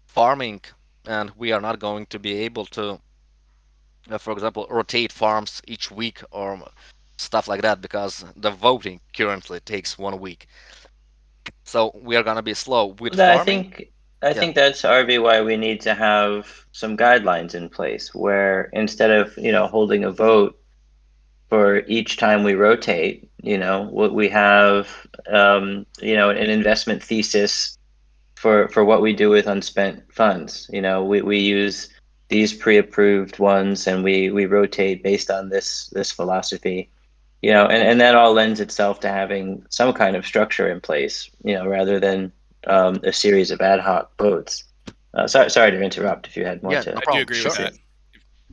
farming, and we are not going to be able to, for example, rotate farms each week or stuff like that, because the voting currently takes 1 week. So we are gonna be slow with farming. I think that's, RV, why we need to have some guidelines in place where instead of holding a vote for each time we rotate, what we have, an investment thesis for what we do with unspent funds. We use these pre-approved ones, and we rotate based on this philosophy. And that all lends itself to having some kind of structure in place, rather than a series of ad hoc votes. Sorry to interrupt. If you had more to, I do agree with that.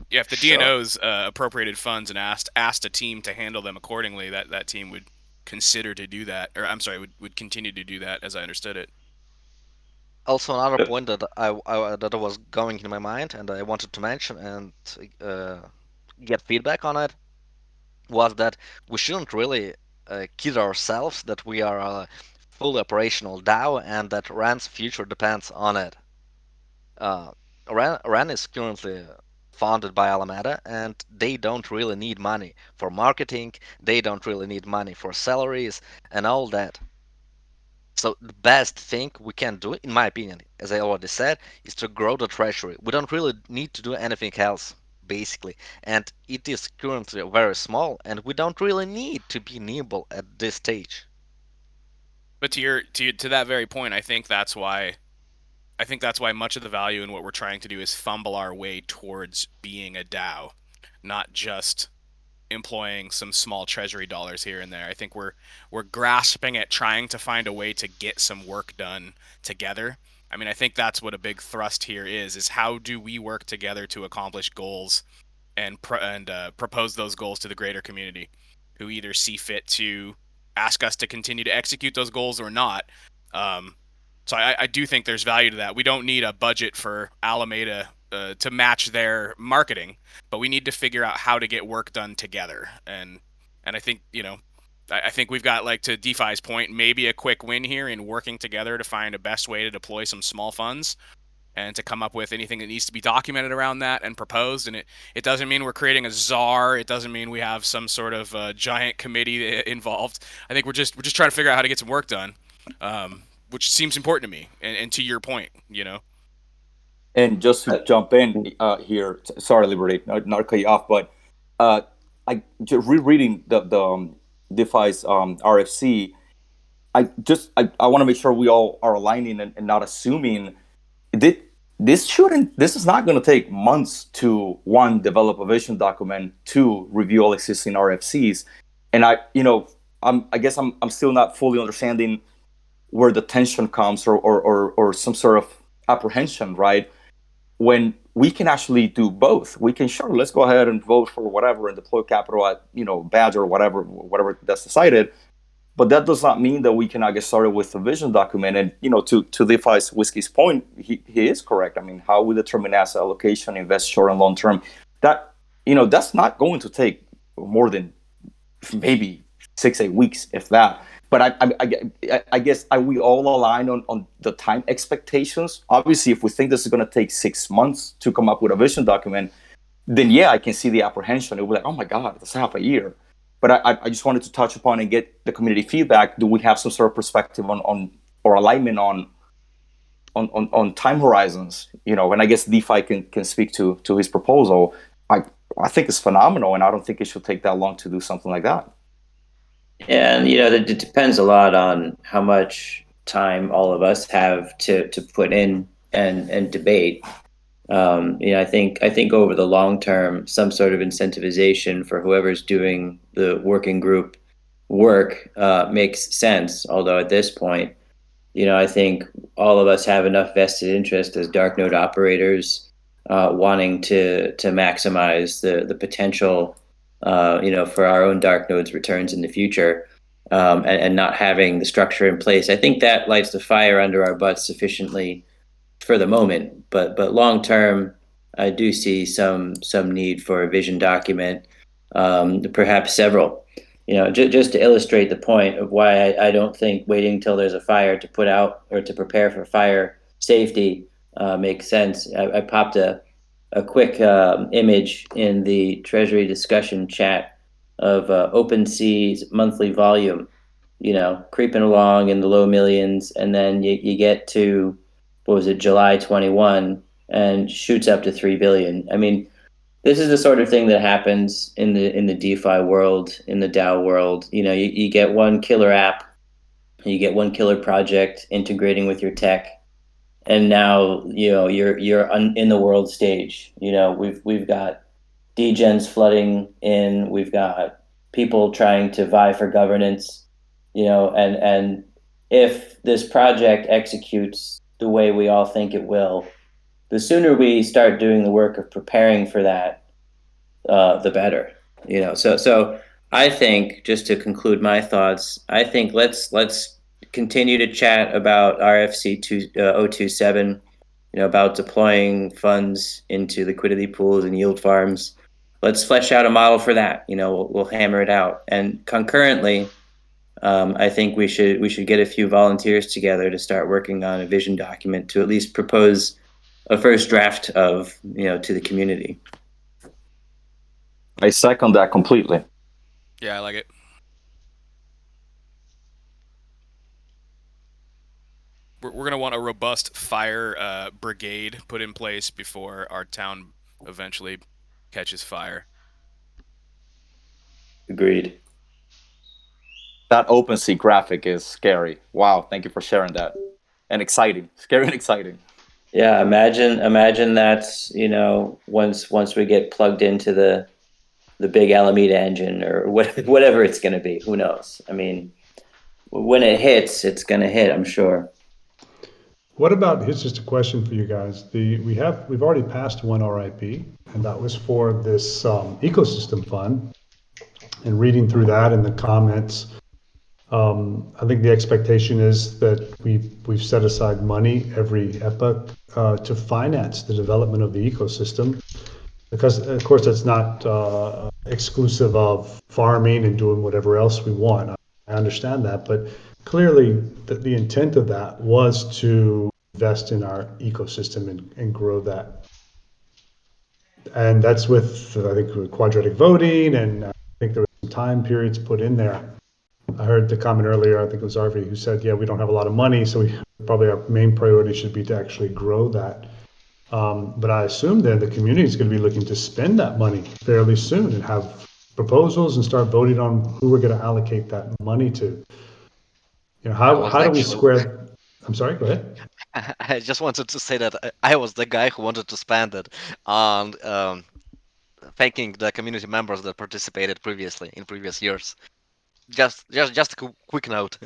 Yeah, if the DNOs appropriated funds and asked a team to handle them accordingly, that team would consider to do that, or I'm sorry, would continue to do that, as I understood it. Also, another point that that was going in my mind, and I wanted to mention and get feedback on it, was that we shouldn't really kid ourselves that we are a fully operational DAO and that Ren's future depends on it. Ren is currently funded by Alameda, and they don't really need money for marketing. They don't really need money for salaries and all that. So the best thing we can do, in my opinion, as I already said, is to grow the treasury. We don't really need to do anything else, basically. And it is currently very small, and we don't really need to be nimble at this stage. But to that very point, I think that's why much of the value in what we're trying to do is fumble our way towards being a DAO, not just employing some small treasury dollars here and there. I think we're grasping at trying to find a way to get some work done together. I mean, I think that's what a big thrust here is how do we work together to accomplish goals and propose those goals to the greater community, who either see fit to ask us to continue to execute those goals or not. So I do think there's value to that. We don't need a budget for Alameda to match their marketing, but we need to figure out how to get work done together. And I think, I think we've got, like, to DeFi's point, maybe a quick win here in working together to find a best way to deploy some small funds and to come up with anything that needs to be documented around that and proposed. And it doesn't mean we're creating a czar. It doesn't mean we have some sort of giant committee involved. I think we're just trying to figure out how to get some work done, which seems important to me. And to your point, And just to jump in here, sorry, Liberty, not cut you off, but I just rereading the DeFi's RFC. I want to make sure we all are aligning and not assuming that this is not going to take months to, one, develop a vision document, two, review all existing RFCs. And I guess I'm still not fully understanding where the tension comes or some sort of apprehension, right? When we can actually do both. We can, sure, let's go ahead and vote for whatever and deploy capital at, badge or whatever that's decided. But that does not mean that we cannot get started with a vision document. And, to DeFi's Whiskey's point, he is correct. I mean, how we determine asset allocation, invest short and long term, that, that's not going to take more than maybe 6-8 weeks, if that. But I guess we all align on the time expectations. Obviously, if we think this is going to take 6 months to come up with a vision document, then yeah, I can see the apprehension. It will be like, oh my God, that's half a year. But I just wanted to touch upon and get the community feedback. Do we have some sort of perspective on or alignment on time horizons? And I guess DeFi can speak to his proposal. I think it's phenomenal, and I don't think it should take that long to do something like that. And it depends a lot on how much time all of us have to put in and debate. I think over the long term, some sort of incentivization for whoever's doing the working group work makes sense. Although at this point, I think all of us have enough vested interest as dark node operators wanting to maximize the potential, for our own dark nodes returns in the future, and not having the structure in place. I think that lights the fire under our butts sufficiently for the moment, but long term, I do see some need for a vision document, perhaps several. Just to illustrate the point of why I don't think waiting until there's a fire to put out or to prepare for fire safety makes sense. I popped a quick image in the Treasury discussion chat of OpenSea's monthly volume, creeping along in the low millions, and then you get to, what was it, July 21, and shoots up to 3 billion. I mean, this is the sort of thing that happens in the DeFi world, in the DAO world. You get one killer app, you get one killer project integrating with your tech, and now you're in the world stage. We've got degens flooding in, we've got people trying to vie for governance, and if this project executes the way we all think it will, the sooner we start doing the work of preparing for that, the better. So I think, just to conclude my thoughts, I think let's continue to chat about RFC 027, about deploying funds into liquidity pools and yield farms. Let's flesh out a model for that. We'll hammer it out, and concurrently, I think we should get a few volunteers together to start working on a vision document to at least propose a first draft of to the community. I second that completely. Yeah, I like it. We're going to want a robust fire brigade put in place before our town eventually catches fire. Agreed. That OpenSea graphic is scary. Wow, thank you for sharing that. And exciting, scary and exciting. Yeah, imagine that's once we get plugged into the big Alameda engine or whatever it's going to be. Who knows? I mean, when it hits, it's going to hit, I'm sure. What about, here's just a question for you guys. We've already passed one RIP, and that was for this ecosystem fund. And reading through that in the comments, I think the expectation is that we've set aside money every epoch to finance the development of the ecosystem. Because of course that's not exclusive of farming and doing whatever else we want. I understand that, but clearly the intent of that was to invest in our ecosystem and grow that. And that's with, I think, with quadratic voting, and I think there were some time periods put in there. I heard the comment earlier, I think it was Arvi, who said, yeah, we don't have a lot of money, so probably our main priority should be to actually grow that. But I assume then the community is going to be looking to spend that money fairly soon and have proposals and start voting on who we're going to allocate that money to. How do we square? I'm sorry, go ahead. I just wanted to say that I was the guy who wanted to spend it on thanking the community members that participated previously in previous years. Just a quick note.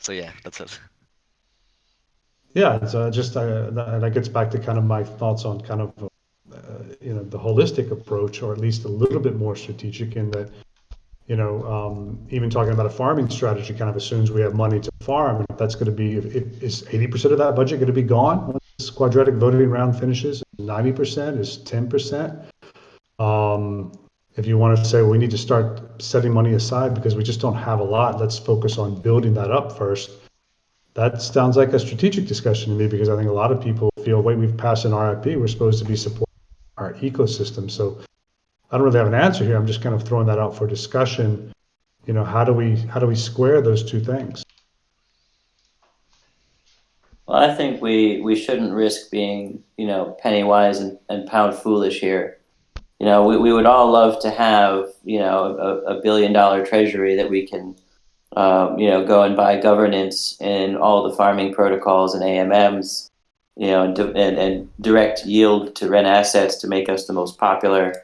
So yeah, that's it. Yeah, it's that gets back to kind of my thoughts on kind of the holistic approach, or at least a little bit more strategic in that. Even talking about a farming strategy kind of assumes we have money to farm. And if that's going to be, is 80% of that budget going to be gone when this quadratic voting round finishes? 90%? Is 10%? If you want to say, well, we need to start setting money aside because we just don't have a lot, let's focus on building that up first. That sounds like a strategic discussion to me, because I think a lot of people feel, wait, we've passed an RIP, we're supposed to be supporting our ecosystem. So I don't really have an answer here. I'm just kind of throwing that out for discussion. How do we square those two things? Well, I think we shouldn't risk being, penny wise and pound foolish here. We would all love to have, a $1 billion treasury that we can, go and buy governance in all the farming protocols and AMMs, and direct yield to rent assets to make us the most popular,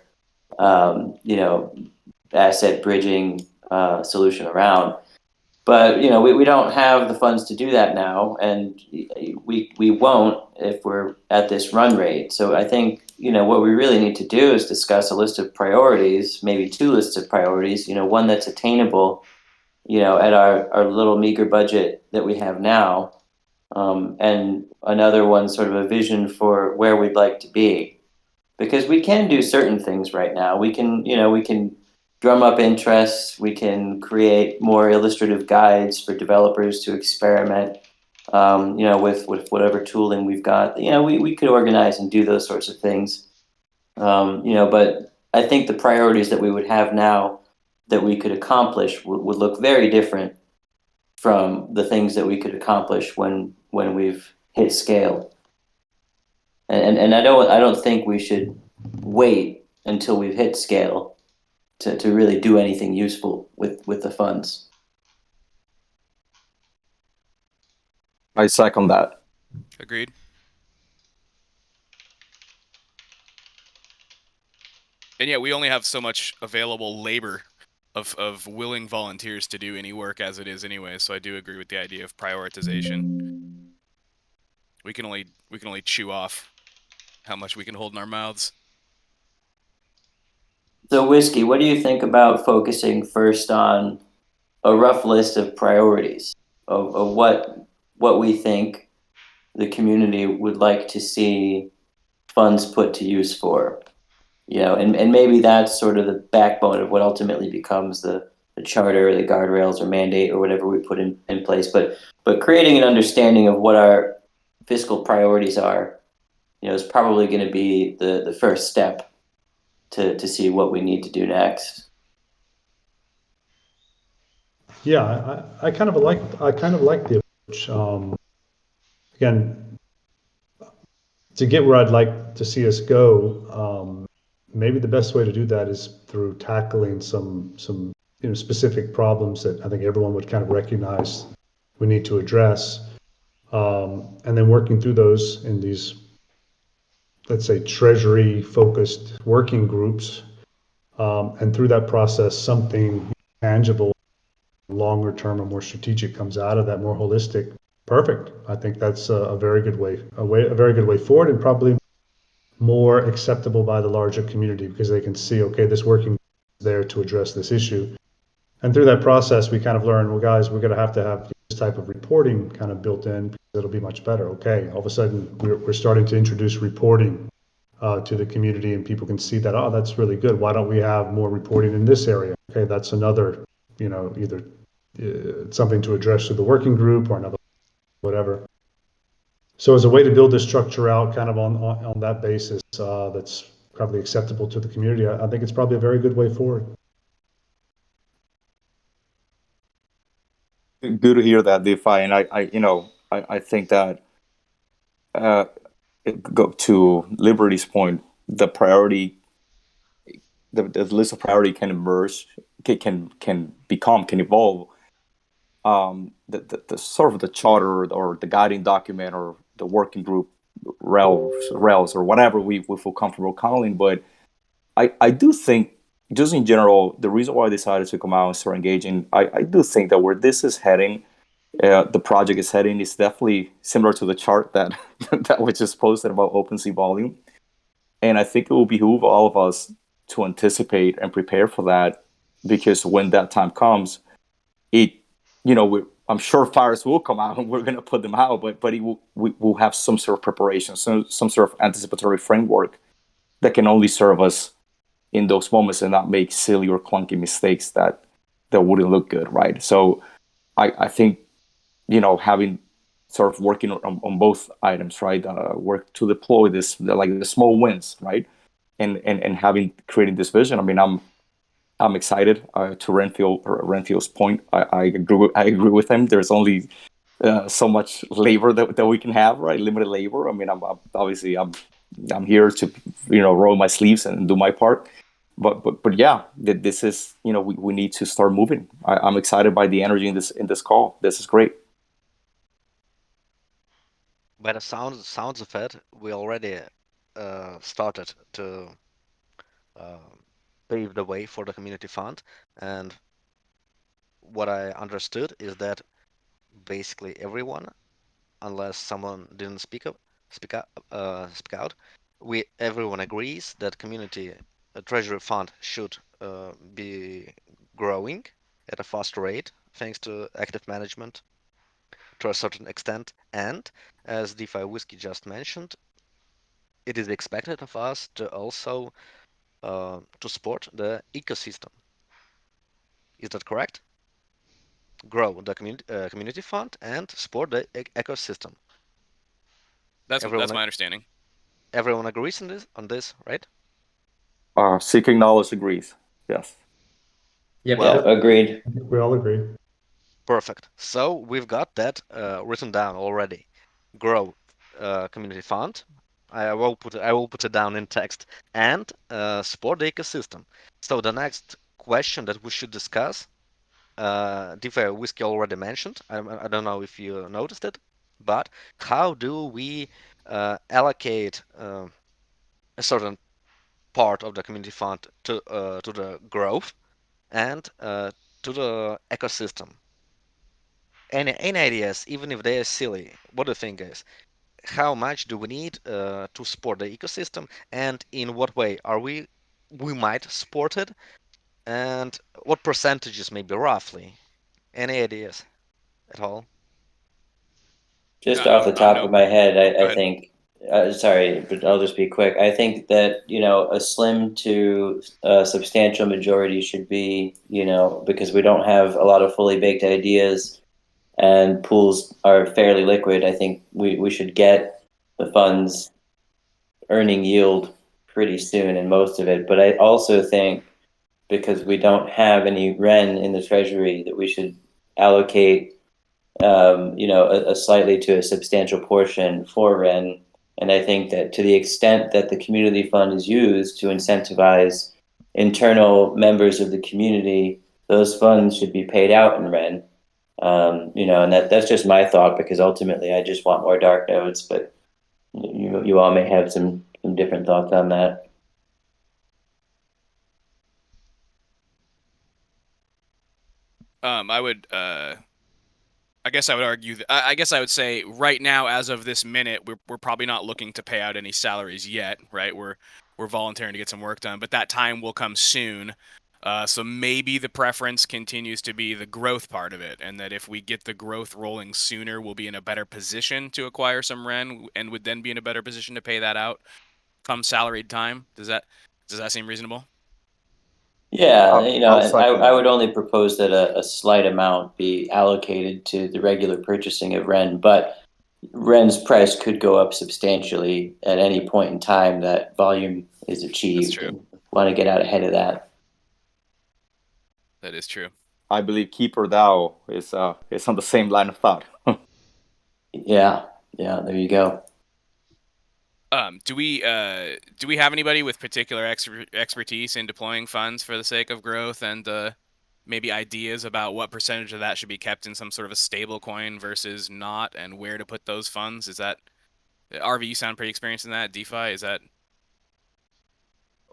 asset bridging solution around. But we don't have the funds to do that now, and we won't if we're at this run rate. So I think what we really need to do is discuss a list of priorities, maybe two lists of priorities. One that's attainable, at our little meager budget that we have now, and another one sort of a vision for where we'd like to be, because we can do certain things right now. We can drum up interest. We can create more illustrative guides for developers to experiment, with whatever tooling we've got. We could organize and do those sorts of things. But I think the priorities that we would have now that we could accomplish would look very different from the things that we could accomplish when we've hit scale. And I don't think we should wait until we've hit scale to really do anything useful with the funds. I second that. Agreed. And yeah, we only have so much available labor of willing volunteers to do any work as it is anyway. So I do agree with the idea of prioritization. We can only chew off how much we can hold in our mouths. So, Whiskey, what do you think about focusing first on a rough list of priorities of what we think the community would like to see funds put to use for? And maybe that's sort of the backbone of what ultimately becomes the charter, or the guardrails, or mandate, or whatever we put in place. But creating an understanding of what our fiscal priorities are, is probably going to be the first step to see what we need to do next. Yeah, I kind of like the approach. Again, to get where I'd like to see us go, maybe the best way to do that is through tackling some specific problems that I think everyone would kind of recognize we need to address, and then working through those in these, let's say, treasury focused working groups, and through that process something tangible, longer term and more strategic comes out of that, more holistic. Perfect. I think that's a very good way, a very good way forward, and probably more acceptable by the larger community because they can see, okay, this working is there to address this issue. And through that process, we kind of learn, well, guys, we're going to have this type of reporting kind of built in because it'll be much better. Okay, all of a sudden, we're starting to introduce reporting to the community, and people can see that, oh, that's really good. Why don't we have more reporting in this area? Okay, that's another, either something to address through the working group or another, whatever. So as a way to build this structure out kind of on that basis, that's probably acceptable to the community, I think it's probably a very good way forward. Good to hear that, DeFi, and I think that uh, go to Liberty's point, the priority, the list of priority can emerge, can become, can evolve. The sort of the charter or the guiding document or the working group rails or whatever we feel comfortable calling. But I do think, just in general, the reason why I decided to come out and start engaging, I do think that where this is heading, the project is heading, is definitely similar to the chart that that was just posted about OpenSea volume. And I think it will behoove all of us to anticipate and prepare for that, because when that time comes, it, I'm sure fires will come out and we're going to put them out, but we'll have some sort of preparation, some sort of anticipatory framework that can only serve us in those moments and not make silly or clunky mistakes that wouldn't look good, right? So I think, having sort of working on both items, right? Work to deploy this, like the small wins, right? And having creating this vision. I mean, I'm excited. To Renfield's point, I agree with him. There's only so much labor that we can have, right? Limited labor. I mean, I'm here to roll my sleeves and do my part. But yeah, this is, we need to start moving. I'm excited by the energy in this call. This is great. By the sounds of it, we already started to pave the way for the community fund. And what I understood is that basically everyone, unless someone didn't speak out, everyone agrees that community treasury fund should be growing at a faster rate thanks to active management to a certain extent. And as DeFi Whiskey just mentioned, it is expected of us to also to support the ecosystem. Is that correct? Grow the community fund and support the ecosystem. That's Everyone, my understanding. everyone agrees on this, right? Seeking knowledge agrees. Yes. Yeah, Well, agreed. We all agree. perfect. So we've got that written down already. Grow community fund. I will put it down in text, and support the ecosystem. So the next question that we should discuss, DeFi Whiskey already mentioned. I don't know if you noticed it, but how do we allocate a certain part of the community fund to the growth and to the ecosystem? Any ideas, even if they are silly? What do you think, guys? How much do we need to support the ecosystem, and in what way are we we might support it, and what percentages, maybe roughly? Any ideas at all? Just off the top No. of my head, Go I ahead. think. Sorry, but I'll just be quick. I think that a slim to substantial majority should be because we don't have a lot of fully baked ideas, and pools are fairly liquid. I think we should get the funds earning yield pretty soon and most of it. But I also think because we don't have any Ren in the treasury that we should allocate a slightly to a substantial portion for Ren. And I think that to the extent that the community fund is used to incentivize internal members of the community, those funds should be paid out in Ren. And that's just my thought because ultimately I just want more dark nodes, but you all may have some different thoughts on that. I would. I guess I would argue that. I guess I would say right now, as of this minute, we're probably not looking to pay out any salaries yet. Right? We're volunteering to get some work done, but that time will come soon. So maybe the preference continues to be the growth part of it, and that if we get the growth rolling sooner, we'll be in a better position to acquire some Ren, and would then be in a better position to pay that out come salaried time. Does that seem reasonable? Yeah, I'll and second I that. would only propose that a slight amount be allocated to the regular purchasing of Ren, but Ren's price could go up substantially at any point in time that volume is That's achieved, true. and want to get out ahead of that. That is true. I believe Keeper DAO is on the same line of thought. Yeah, there you go. Do we have anybody with particular expertise in deploying funds for the sake of growth, and maybe ideas about what percentage of that should be kept in some sort of a stable coin versus not, and where to put those funds? Is that RV? You sound pretty experienced in that. DeFi, is that?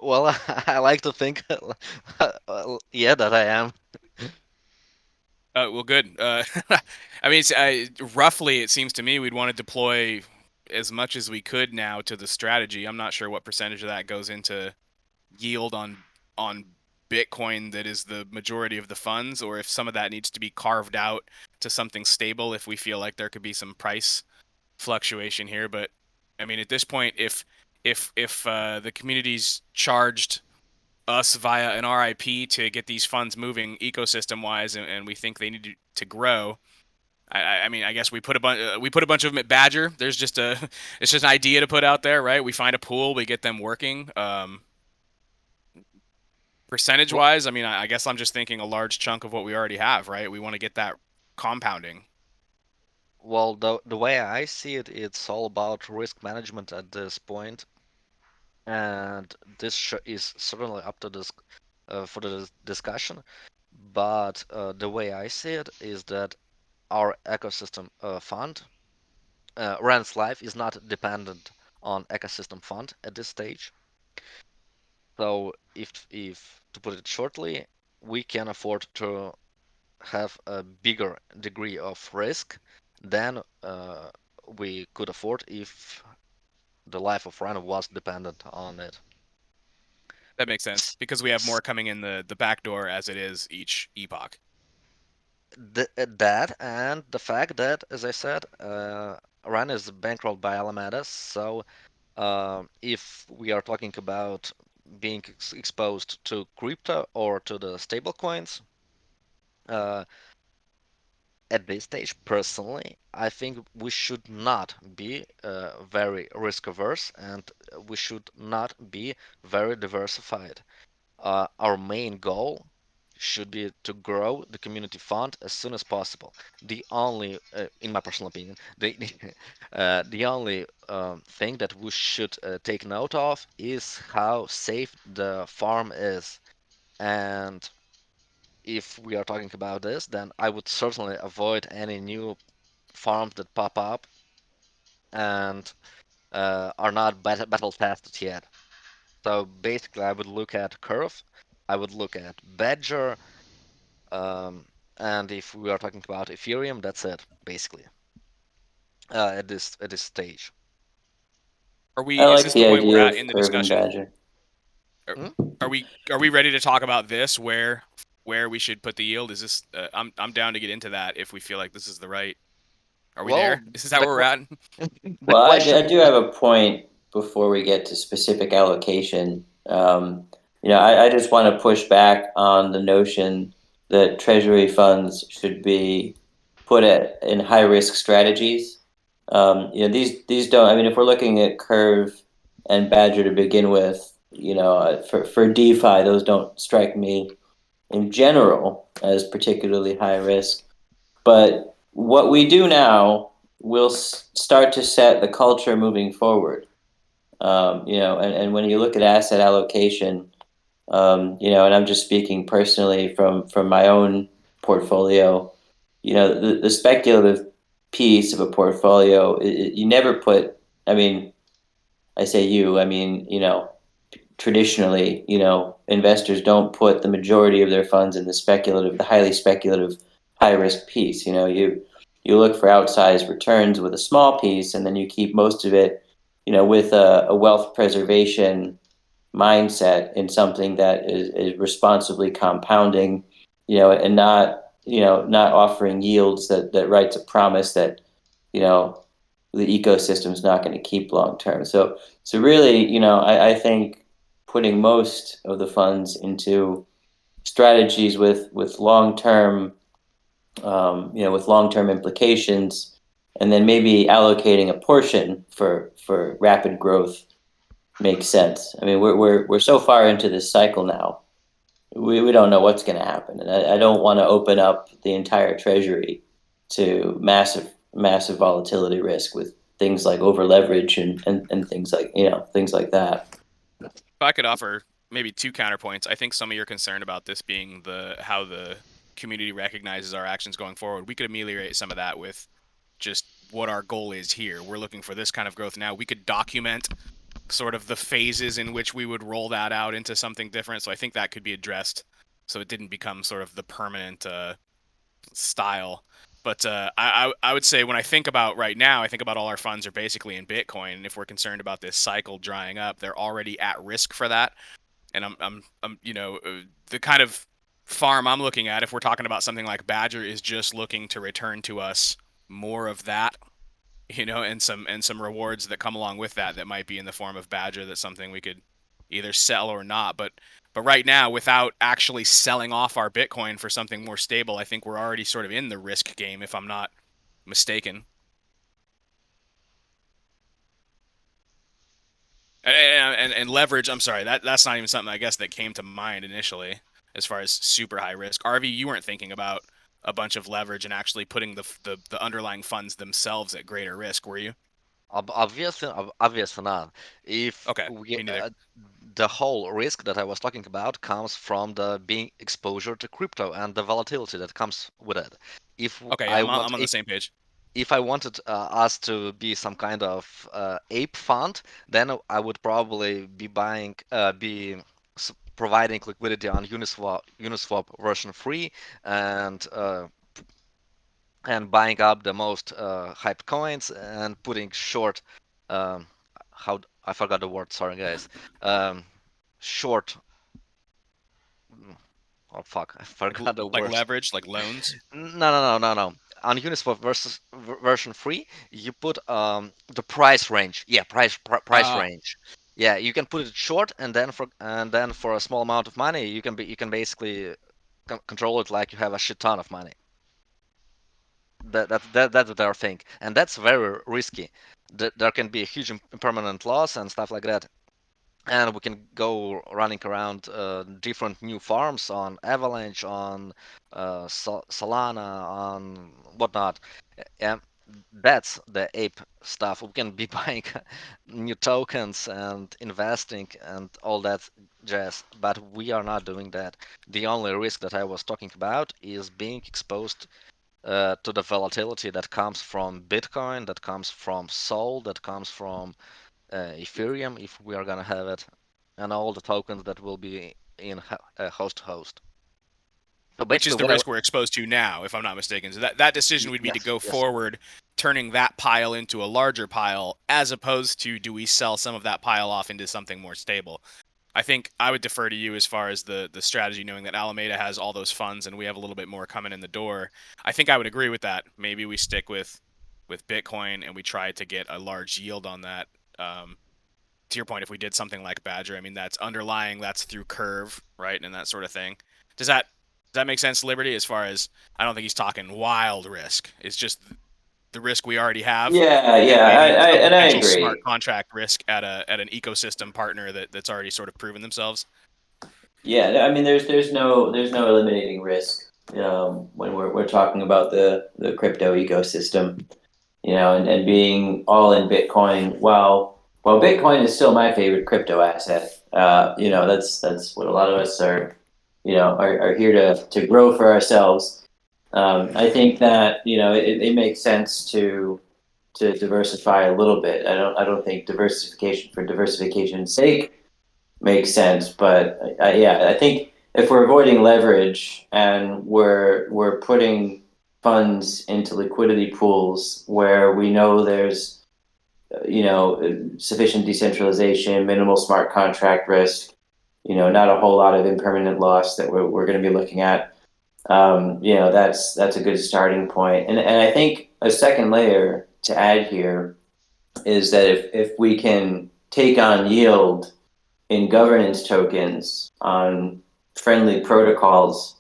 Well, I like to think, yeah, that I am. Well, good. I mean, roughly, it seems to me we'd want to deploy as much as we could now to the strategy. I'm not sure what percentage of that goes into yield on Bitcoin that is the majority of the funds, or if some of that needs to be carved out to something stable if we feel like there could be some price fluctuation here. But I mean, at this point, if the community's charged us via an RIP to get these funds moving ecosystem wise, and we think they need to grow. I mean, I guess we put a bunch of them at Badger. There's just it's just an idea to put out there, right? We find a pool, we get them working. Percentage wise, I mean, I guess I'm just thinking a large chunk of what we already have, right? We want to get that compounding. Well, the way I see it, it's all about risk management at this point, and this is certainly up to this for the discussion. But the way I see it is that our ecosystem fund, Rand's life, is not dependent on ecosystem fund at this stage. So if to put it shortly, we can afford to have a bigger degree of risk than we could afford if the life of Rand was dependent on it. That makes sense because we have more coming in the back door as it is each epoch. That and the fact that, as I said, Rand is bankrolled by Alameda, so if we are talking about being exposed to crypto or to the stablecoins, uh, at this stage, personally, I think we should not be very risk averse and we should not be very diversified. Our main goal should be to grow the community fund as soon as possible. The only, in my personal opinion, the only thing that we should take note of is how safe the farm is. And if we are talking about this, then I would certainly avoid any new farms that pop up and are not battle tested yet. So basically, I would look at Curve, I would look at Badger, and if we are talking about Ethereum, that's it basically at this stage. Are I we? Is like this the the point we're idea at of in the Curve and discussion? Badger. Are, Hmm? Are we ready to talk about this? Where we should put the yield? Is this? I'm down to get into that if we feel like this is the right. Are we Well, there? Is that the where we're que- at? the Well, I question. do have a point before we get to specific allocation. I just want to push back on the notion that Treasury funds should be put in high risk strategies. These don't. I mean, if we're looking at Curve and Badger to begin with, for DeFi, those don't strike me in general as particularly high risk. But what we do now will start to set the culture moving forward. And when you look at asset allocation, and I'm just speaking personally from my own portfolio, the speculative piece of a portfolio, you never put, I mean, I say you, I mean, traditionally, investors don't put the majority of their funds in the highly speculative, high risk piece. You look for outsized returns with a small piece, and then you keep most of it, with a wealth preservation mindset in something that is responsibly compounding, and not offering yields that writes a promise that, the ecosystem is not going to keep long term. So really, I think putting most of the funds into strategies with long term, with long term implications, and then maybe allocating a portion for rapid growth makes sense. I mean, we're so far into this cycle now. We don't know what's going to happen, and I don't want to open up the entire treasury to massive volatility risk with things like over leverage and things like that. If I could offer maybe two counterpoints, I think some of your concern about this being how the community recognizes our actions going forward, we could ameliorate some of that with just what our goal is here. We're looking for this kind of growth now. We could document sort of the phases in which we would roll that out into something different. So I think that could be addressed so it didn't become sort of the permanent style. But I would say when I think about right now, I think about all our funds are basically in Bitcoin. And if we're concerned about this cycle drying up, they're already at risk for that. And I'm the kind of farm I'm looking at, if we're talking about something like Badger, is just looking to return to us more of that, and some rewards that come along with that might be in the form of Badger. That's something we could either sell or not. But right now, without actually selling off our Bitcoin for something more stable, I think we're already sort of in the risk game, if I'm not mistaken. And leverage, I'm sorry, that's not even something I guess that came to mind initially as far as super high risk. RV, you weren't thinking about a bunch of leverage and actually putting the underlying funds themselves at greater risk, were you? Obviously not. If Okay, we, me neither. the whole risk that I was talking about comes from the being exposure to crypto and the volatility that comes with it. If Okay, yeah, I I'm want, on the same page. if I wanted us to be some kind of ape fund, then I would probably be providing liquidity on Uniswap version 3 and buying up the most hyped coins and putting short. How I forgot the word. Sorry, guys. Short. Oh fuck! I forgot the Like word. leverage, like loans. No. On Uniswap version 3, you put the price range. Yeah, price Ah, range. Yeah, you can put it short, and then for a small amount of money, you can basically control it like you have a shit ton of money. That's their thing, and that's very risky. There can be a huge impermanent loss and stuff like that. And we can go running around different new farms on Avalanche, on Solana, on whatnot. And that's the ape stuff. We can be buying new tokens and investing and all that jazz, but we are not doing that. The only risk that I was talking about is being exposed to the volatility that comes from Bitcoin, that comes from Sol, that comes from Ethereum, if we are gonna have it, and all the tokens that will be in host to host. So which is basically, the risk we're exposed to now, if I'm not mistaken. So that decision would be to go yes, forward, turning that pile into a larger pile, as opposed to do we sell some of that pile off into something more stable? I think I would defer to you as far as the strategy, knowing that Alameda has all those funds and we have a little bit more coming in the door. I think I would agree with that. Maybe we stick with Bitcoin and we try to get a large yield on that. To your point, if we did something like Badger, I mean, that's underlying, that's through Curve, right, and that sort of thing. Does that make sense, Liberty? As far as, I don't think he's talking wild risk. It's just the risk we already have. Yeah, And yeah, maybe some and I potential agree. smart contract risk at an ecosystem partner that's already sort of proven themselves. Yeah, I mean, there's no eliminating risk when we're talking about the crypto ecosystem, and being all in Bitcoin. Well, Bitcoin is still my favorite crypto asset. That's what a lot of us are, are here to grow for ourselves. I think that it makes sense to diversify a little bit. I don't think diversification for diversification's sake makes sense. But yeah, I think if we're avoiding leverage and we're putting funds into liquidity pools where we know there's sufficient decentralization, minimal smart contract risk, not a whole lot of impermanent loss that we're going to be looking at. That's a good starting point. And I think a second layer to add here is that if we can take on yield in governance tokens on friendly protocols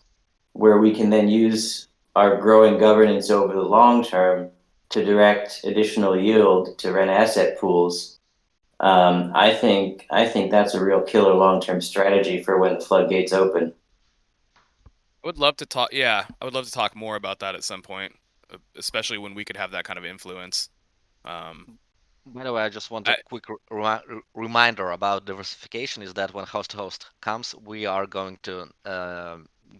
where we can then use our growing governance over the long term to direct additional yield to rent asset pools. I think that's a real killer long-term strategy for when the floodgates open. I would love to talk. Yeah, I would love to talk more about that at some point, especially when we could have that kind of influence. By the way, I just want a quick reminder about diversification is that when host to host comes, we are going to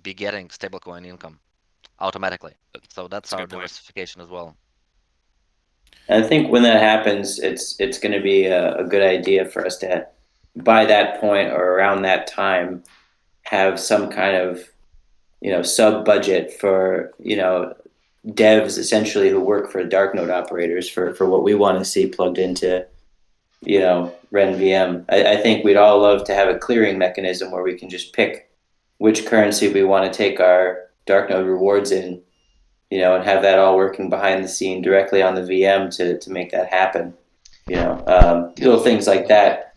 be getting stablecoin income automatically. So that's our diversification as well. And I think when that happens, it's going to be a good idea for us to, by that point or around that time, have some kind of sub budget for devs essentially who work for dark node operators for what we want to see plugged into Ren VM. I think we'd all love to have a clearing mechanism where we can just pick which currency we want to take our dark node rewards in, and have that all working behind the scene directly on the VM to make that happen. Little things like that.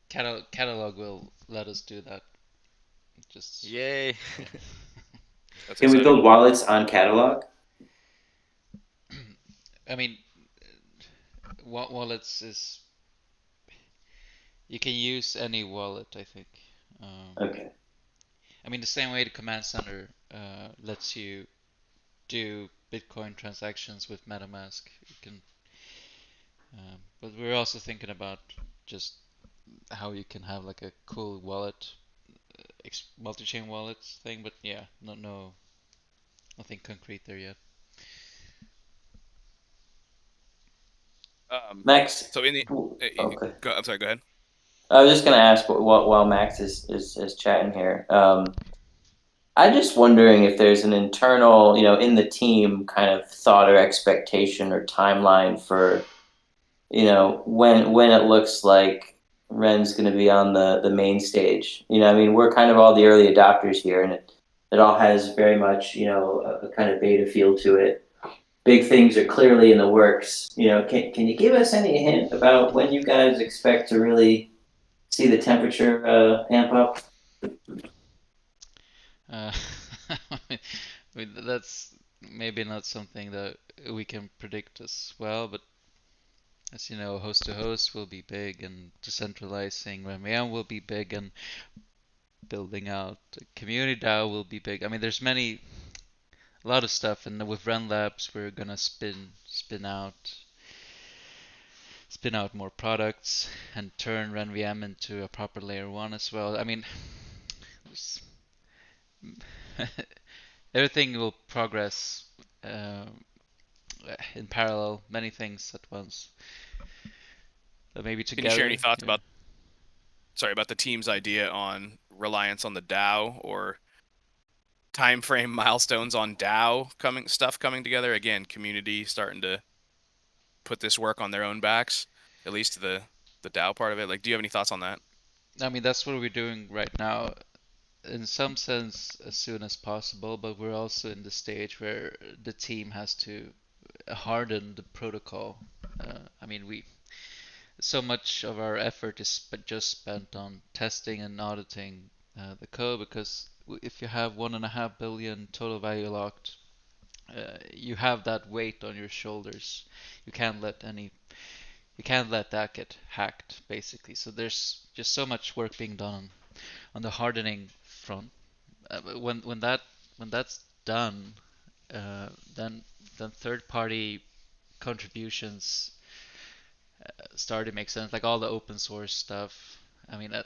Catalog will let us do that. Just yay! Can we build wallets on Catalog? I mean, wallets is you can use any wallet, I think. Okay. I mean, the same way the command center lets you do Bitcoin transactions with MetaMask. You can, but we're also thinking about just how you can have like a cool wallet, multi-chain wallets thing. But yeah, nothing concrete there yet. Max. So in the, okay. I'm sorry. Go ahead. I was just gonna ask while Max is chatting here. I'm just wondering if there's an internal, in the team kind of thought or expectation or timeline for, when it looks like Ren's going to be on the main stage. I mean, we're kind of all the early adopters here, and it all has very much, a kind of beta feel to it. Big things are clearly in the works. Can you give us any hint about when you guys expect to really see the temperature amp up? I mean, that's maybe not something that we can predict as well, but as you know, host to host will be big, and decentralizing Ren-VM will be big, and building out a community DAO will be big. I mean, there's a lot of stuff, and with Ren Labs, we're gonna spin out more products and turn Ren-VM into a proper layer 1 as well. I mean, everything will progress in parallel, many things at once. But maybe together. Can you share any thoughts about the team's idea on reliance on the DAO or time frame milestones on DAO coming together? Again, community starting to put this work on their own backs, at least the the DAO part of it? Like, do you have any thoughts on that? I mean, that's what we're doing right now. In some sense, as soon as possible, but we're also in the stage where the team has to harden the protocol. I mean, so much of our effort is just spent on testing and auditing the code, because if you have 1.5 billion total value locked, you have that weight on your shoulders. You can't let that get hacked, basically. So there's just so much work being done on the hardening front. When that's done, then third party contributions start to make sense. Like all the open source stuff. I mean, we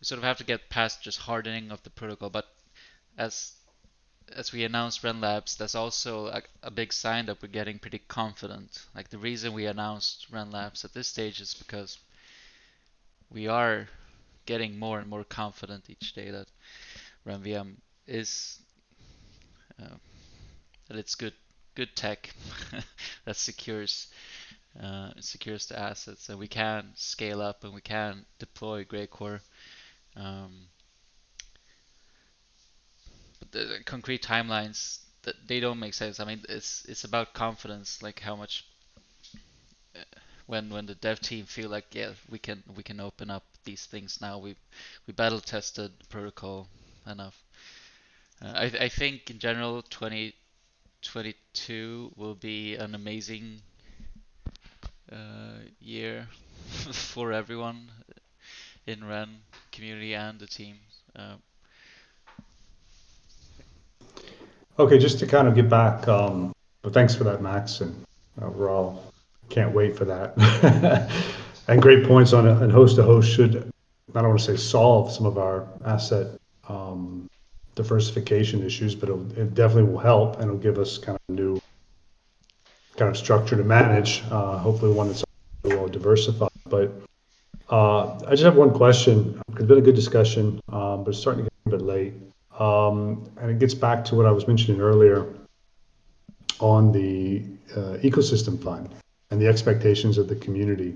sort of have to get past just hardening of the protocol. But as we announced Ren Labs, that's also a big sign that we're getting pretty confident. Like the reason we announced Ren Labs at this stage is because we are getting more and more confident each day that RenVM is that it's good tech that secures the assets, and we can scale up and we can deploy Grey Core. But the concrete timelines, that they don't make sense. I mean, it's about confidence, like how much when the dev team feel like, yeah, we can open up these things now. We battle tested the protocol enough. I think in general 2022 will be an amazing year for everyone in Ren community and the team. Okay, just to kind of get back, but thanks for that, Max, and we're all can't wait for that. And great points on it. And host to host should, I don't want to say solve some of our asset diversification issues, but it definitely will help, and it'll give us kind of a new kind of structure to manage. Hopefully, one that's well diversified. But I just have one question. It's been a good discussion, but it's starting to get a bit late. And it gets back to what I was mentioning earlier on the ecosystem fund and the expectations of the community.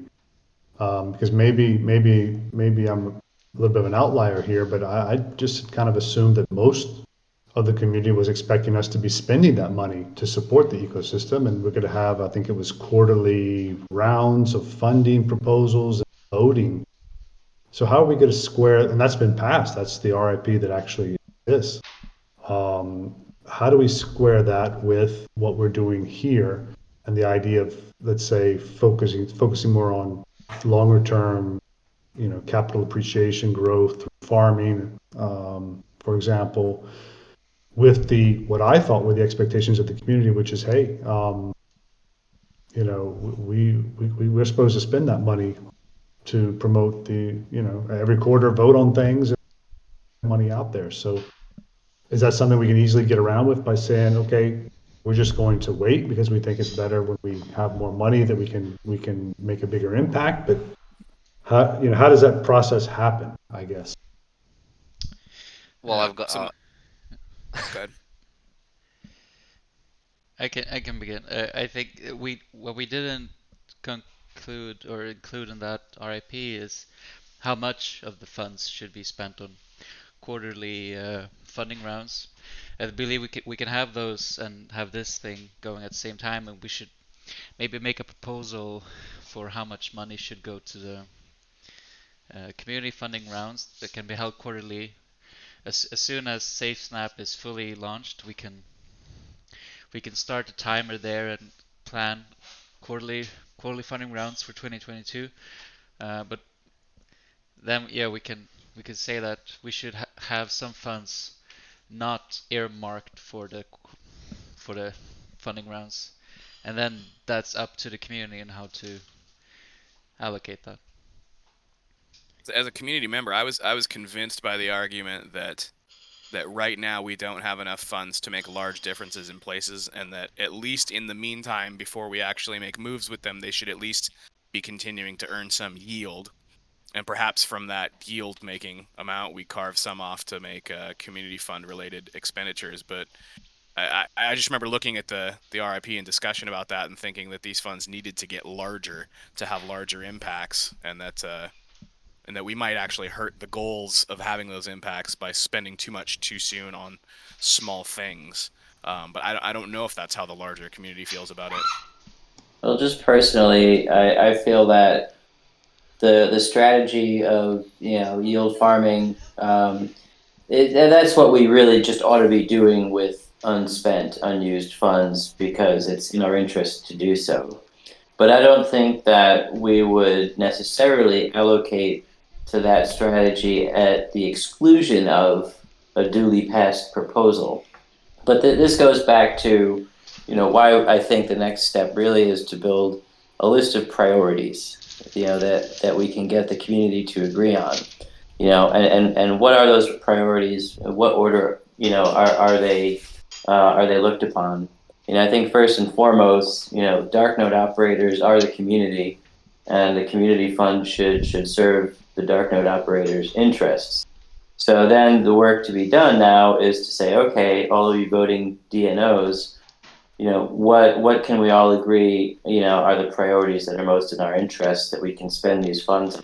Because maybe I'm a little bit of an outlier here, but I just kind of assumed that most of the community was expecting us to be spending that money to support the ecosystem, and we're going to have, I think it was quarterly rounds of funding proposals and voting. So how are we going to square? And that's been passed. That's the RIP that actually exists. How do we square that with what we're doing here and the idea of, let's say, focusing more on longer term, capital appreciation growth, farming, for example, with what I thought were the expectations of the community, which is, hey, we're supposed to spend that money to promote every quarter vote on things and money out there. So is that something we can easily get around with by saying, okay, we're just going to wait because we think it's better when we have more money that we can make a bigger impact? But how does that process happen, I guess? Well, I've got. Go ahead. I can begin. I think what we didn't conclude or include in that RIP is how much of the funds should be spent on quarterly funding rounds. I believe we can have those and have this thing going at the same time, and we should maybe make a proposal for how much money should go to the community funding rounds that can be held quarterly. As soon as SafeSnap is fully launched, we can start a timer there and plan quarterly funding rounds for 2022. But then, yeah, we can say that we should have some funds not earmarked for the funding rounds, and then that's up to the community and how to allocate that. As a community member, I was convinced by the argument that right now we don't have enough funds to make large differences in places, and that at least in the meantime, before we actually make moves with them, they should at least be continuing to earn some yield. And perhaps from that yield making amount, we carve some off to make community fund related expenditures. But I just remember looking at the RIP and discussion about that and thinking that these funds needed to get larger to have larger impacts, and that we might actually hurt the goals of having those impacts by spending too much too soon on small things. But I don't know if that's how the larger community feels about it. Well, just personally, I feel that the strategy of yield farming, that's what we really just ought to be doing with unspent, unused funds, because it's in our interest to do so. But I don't think that we would necessarily allocate to that strategy at the exclusion of a duly passed proposal. But this goes back to, why I think the next step really is to build a list of priorities, that we can get the community to agree on. And what are those priorities? What order, are they looked upon? I think first and foremost, dark node operators are the community, and the community fund should serve the dark node operators' interests. So then the work to be done now is to say, okay, all of you voting DNOs, what can we all agree, are the priorities that are most in our interest that we can spend these funds,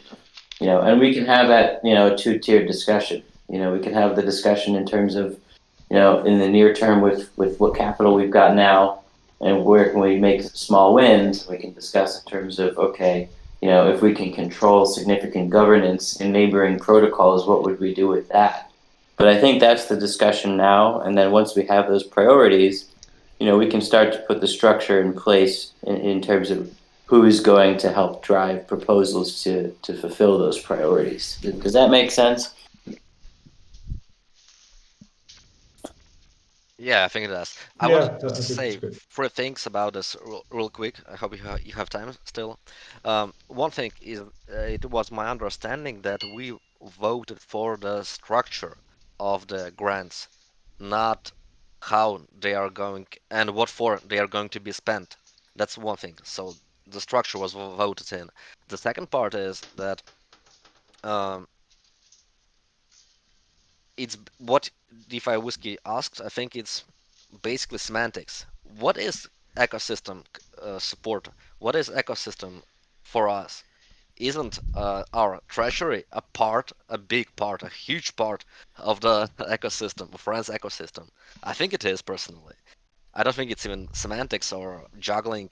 and we can have that, a two-tiered discussion. We can have the discussion in terms of, in the near term with what capital we've got now, and where can we make small wins. We can discuss in terms of, okay, if we can control significant governance in neighboring protocols, what would we do with that? But I think that's the discussion now. And then once we have those priorities, we can start to put the structure in place in terms of who is going to help drive proposals to fulfill those priorities. Does that make sense? Yeah, I think it does. I Yeah, wanted I to think that's say good. three things about this real quick. I hope you have time still. One thing is, it was my understanding that we voted for the structure of the grants, not how they are going and what for they are going to be spent. That's one thing. So the structure was voted in. The second part is that um, it's what DeFi Whiskey asks. I think it's basically semantics. What is ecosystem support? What is ecosystem for us? Isn't our treasury a big part, a huge part of the ecosystem, of Ren's ecosystem? I think it is personally. I don't think it's even semantics or juggling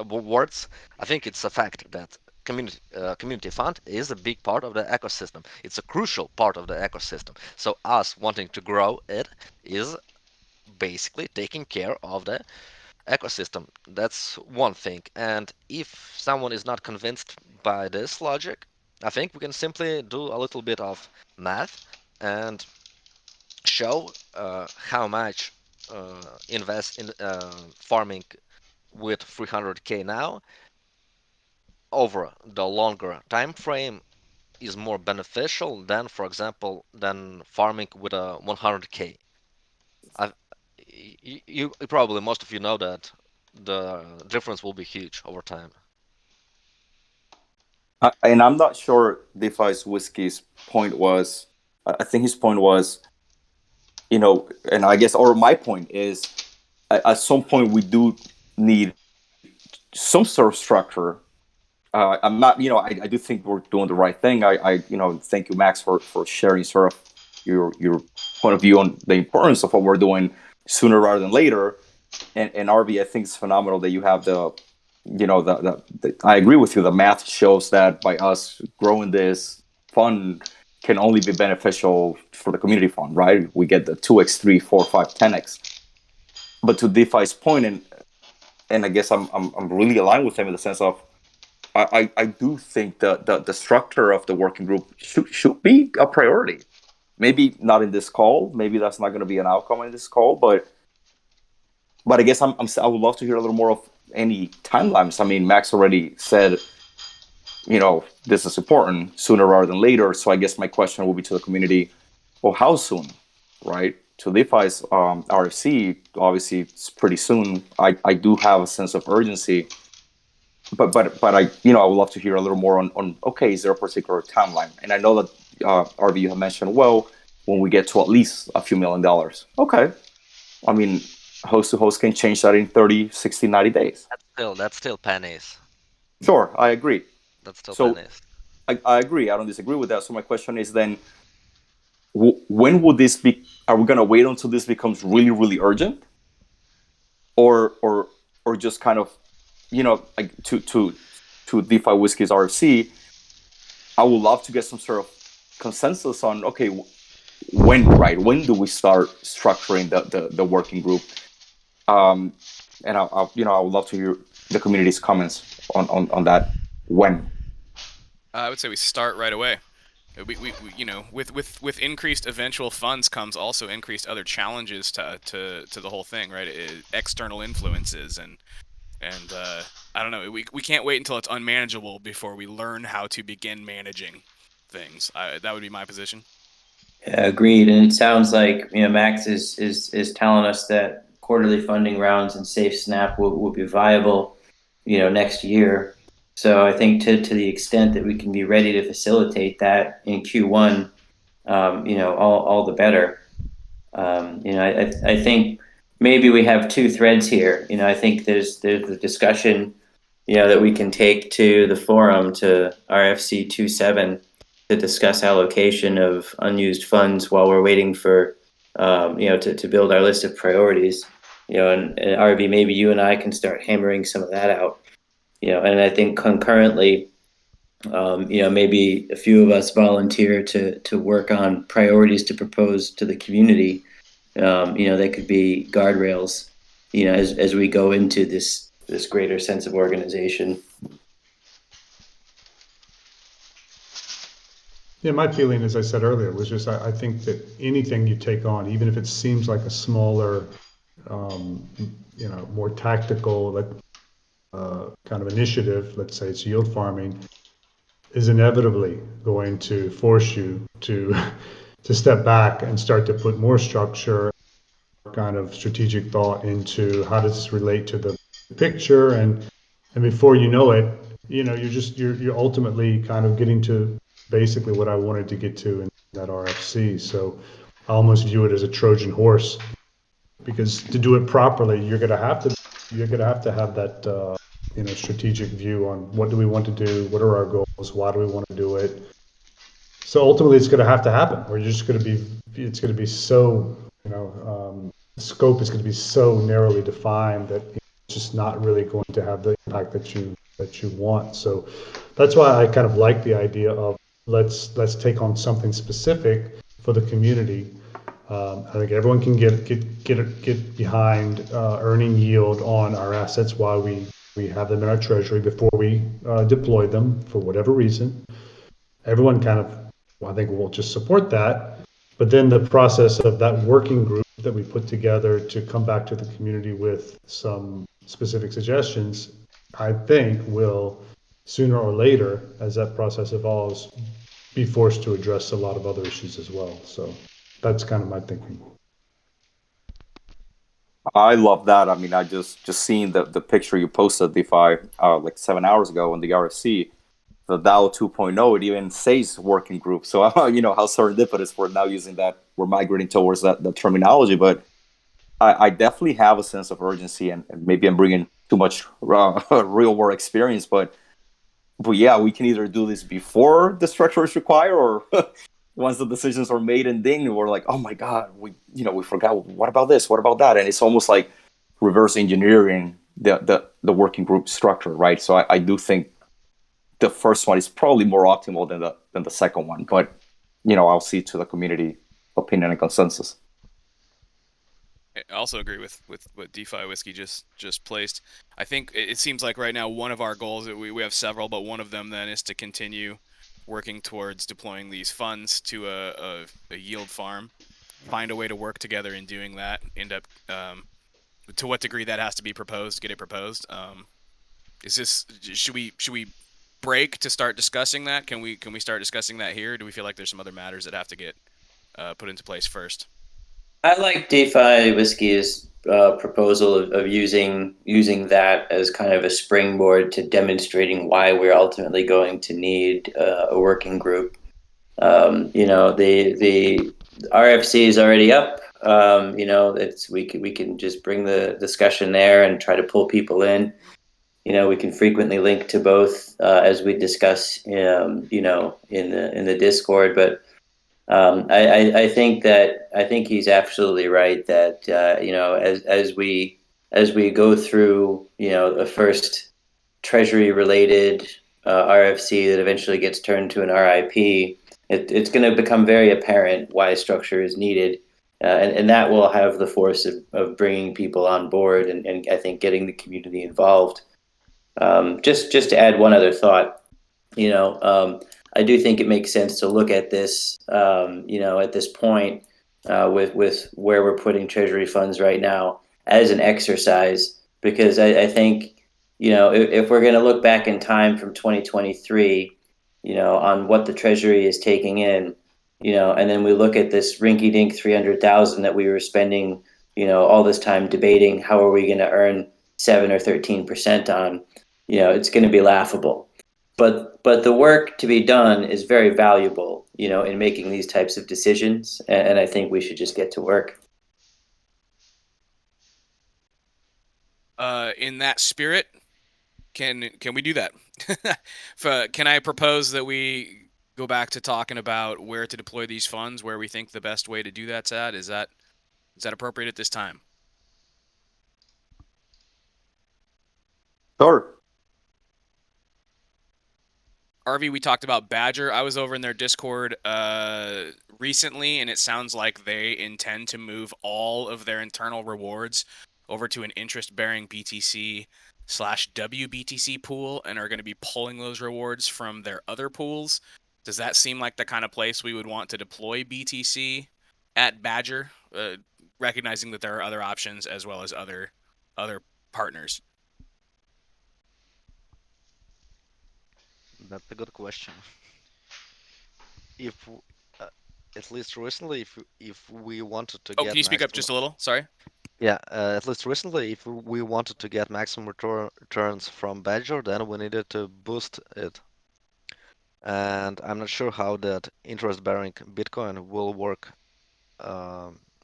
words. I think it's a fact that community fund is a big part of the ecosystem. It's a crucial part of the ecosystem. So us wanting to grow it is basically taking care of the ecosystem. That's one thing. And if someone is not convinced by this logic, I think we can simply do a little bit of math and show how much invest in farming with 300k now over the longer time frame is more beneficial than, for example, than farming with a 100k. I, you probably most of you know that the difference will be huge over time. And I'm not sure DeFi's Whiskey's point was. I think his point was, and I guess, or my point is, at some point we do need some sort of structure. I'm not, I do think we're doing the right thing. I thank you, Max, for sharing sort of your point of view on the importance of what we're doing sooner rather than later. And RB, I think it's phenomenal that you have the I agree with you. The math shows that by us growing this fund can only be beneficial for the community fund, right? We get the 2x, 3, 4, 5, 10x. But to DeFi's point, and I guess I'm really aligned with him in the sense of I do think that the structure of the working group should be a priority. Maybe not in this call. Maybe that's not going to be an outcome in this call. But I guess I would love to hear a little more of any timelines. I mean, Max already said, this is important sooner rather than later. So I guess my question will be to the community, well, how soon, right? To DeFi's RFC, obviously it's pretty soon. I do have a sense of urgency, but I I would love to hear a little more on okay, is there a particular timeline? And I know that RV, you have mentioned, well, when we get to at least a few $1 million. Okay. I mean, host to host can change that in 30, 60, 90 days. That's still pennies. Sure, I agree. That's still So pennies. I agree. I don't disagree with that. So my question is then, when would this be? Are we going to wait until this becomes really, really urgent, or just kind of, like to DeFi Whiskey's RFC? I would love to get some sort of consensus on, okay, when do we start structuring the working group? And I would love to hear the community's comments on that. When? I would say we start right away. We with increased eventual funds comes also increased other challenges to the whole thing, right? External influences and I don't know. We can't wait until it's unmanageable before we learn how to begin managing things. That would be my position. Yeah, agreed. And it sounds like Max is telling us that quarterly funding rounds and Safe Snap will be viable, next year. So I think to the extent that we can be ready to facilitate that in Q1, all the better. I think maybe we have two threads here. I think there's the discussion, that we can take to the forum, to RFC 27, to discuss allocation of unused funds while we're waiting for, to build our list of priorities. And RB, maybe you and I can start hammering some of that out. And I think concurrently, maybe a few of us volunteer to work on priorities to propose to the community. They could be guardrails, as we go into this greater sense of organization. Yeah, my feeling, as I said earlier, was just I think that anything you take on, even if it seems like a smaller, more tactical, kind of initiative, let's say it's yield farming, is inevitably going to force you to step back and start to put more structure, kind of strategic thought into how does this relate to the picture, and before you know it, you're ultimately kind of getting to basically what I wanted to get to in that RFC. So I almost view it as a Trojan horse, because to do it properly, you're gonna have to have that strategic view on what do we want to do, what are our goals, why do we want to do it. So ultimately, it's going to have to happen. We're just going to be, it's going to be so, the scope is going to be so narrowly defined that it's just not really going to have the impact that you want. So that's why I kind of like the idea of let's take on something specific for the community. I think everyone can get behind earning yield on our assets while we have them in our treasury before we deploy them for whatever reason. Everyone kind of, I think, will just support that. But then the process of that working group that we put together to come back to the community with some specific suggestions, I think will sooner or later, as that process evolves, be forced to address a lot of other issues as well. So that's kind of my thinking. I love that. I mean, I just seeing the picture you posted, DeFi, like 7 hours ago on the RFC, the DAO 2.0, it even says working group. So, how serendipitous we're now using that. We're migrating towards that terminology. But I definitely have a sense of urgency, and maybe I'm bringing too much real world experience. But yeah, we can either do this before the structure is required, or once the decisions are made and dinged, we're like, oh my God, we forgot. What about this? What about that? And it's almost like reverse engineering the working group structure, right? So I do think the first one is probably more optimal than the second one, but I'll see to the community opinion and consensus. I also agree with what DeFi Whiskey just placed. I think it seems like right now one of our goals, we have several, but one of them then is to continue working towards deploying these funds to a yield farm, find a way to work together in doing that, end up to what degree that has to be proposed, get it proposed. Should we break to start discussing that? Can we start discussing that here? Do we feel like there's some other matters that have to get put into place first? I like DeFi Whiskey's proposal of using that as kind of a springboard to demonstrating why we're ultimately going to need a working group. The RFC is already up. We can just bring the discussion there and try to pull people in. We can frequently link to both as we discuss, in the Discord. But I think he's absolutely right that as we go through the first Treasury related RFC that eventually gets turned to an RIP, it's going to become very apparent why structure is needed. And that will have the force of bringing people on board and I think getting the community involved. Just to add one other thought, I do think it makes sense to look at this, at this point, with where we're putting Treasury funds right now as an exercise, because I think, if we're going to look back in time from 2023, on what the Treasury is taking in, and then we look at this rinky-dink 300,000 that we were spending, all this time debating how are we going to earn 7 or 13% on, it's going to be laughable. But the work to be done is very valuable, in making these types of decisions, and I think we should just get to work. In that spirit, can we do that? Can I propose that we go back to talking about where to deploy these funds, where we think the best way to do that's at? Is that appropriate at this time? Sure. RV, we talked about Badger. I was over in their Discord recently, and it sounds like they intend to move all of their internal rewards over to an interest-bearing BTC/WBTC pool and are going to be pulling those rewards from their other pools. Does that seem like the kind of place we would want to deploy BTC at Badger, recognizing that there are other options as well as other partners? That's a good question. If at least recently, if we wanted to Oh, get can you speak up maximum, just a little? Sorry. yeah, at least recently, if we wanted to get maximum returns from Badger, then we needed to boost it. And I'm not sure how that interest-bearing Bitcoin will work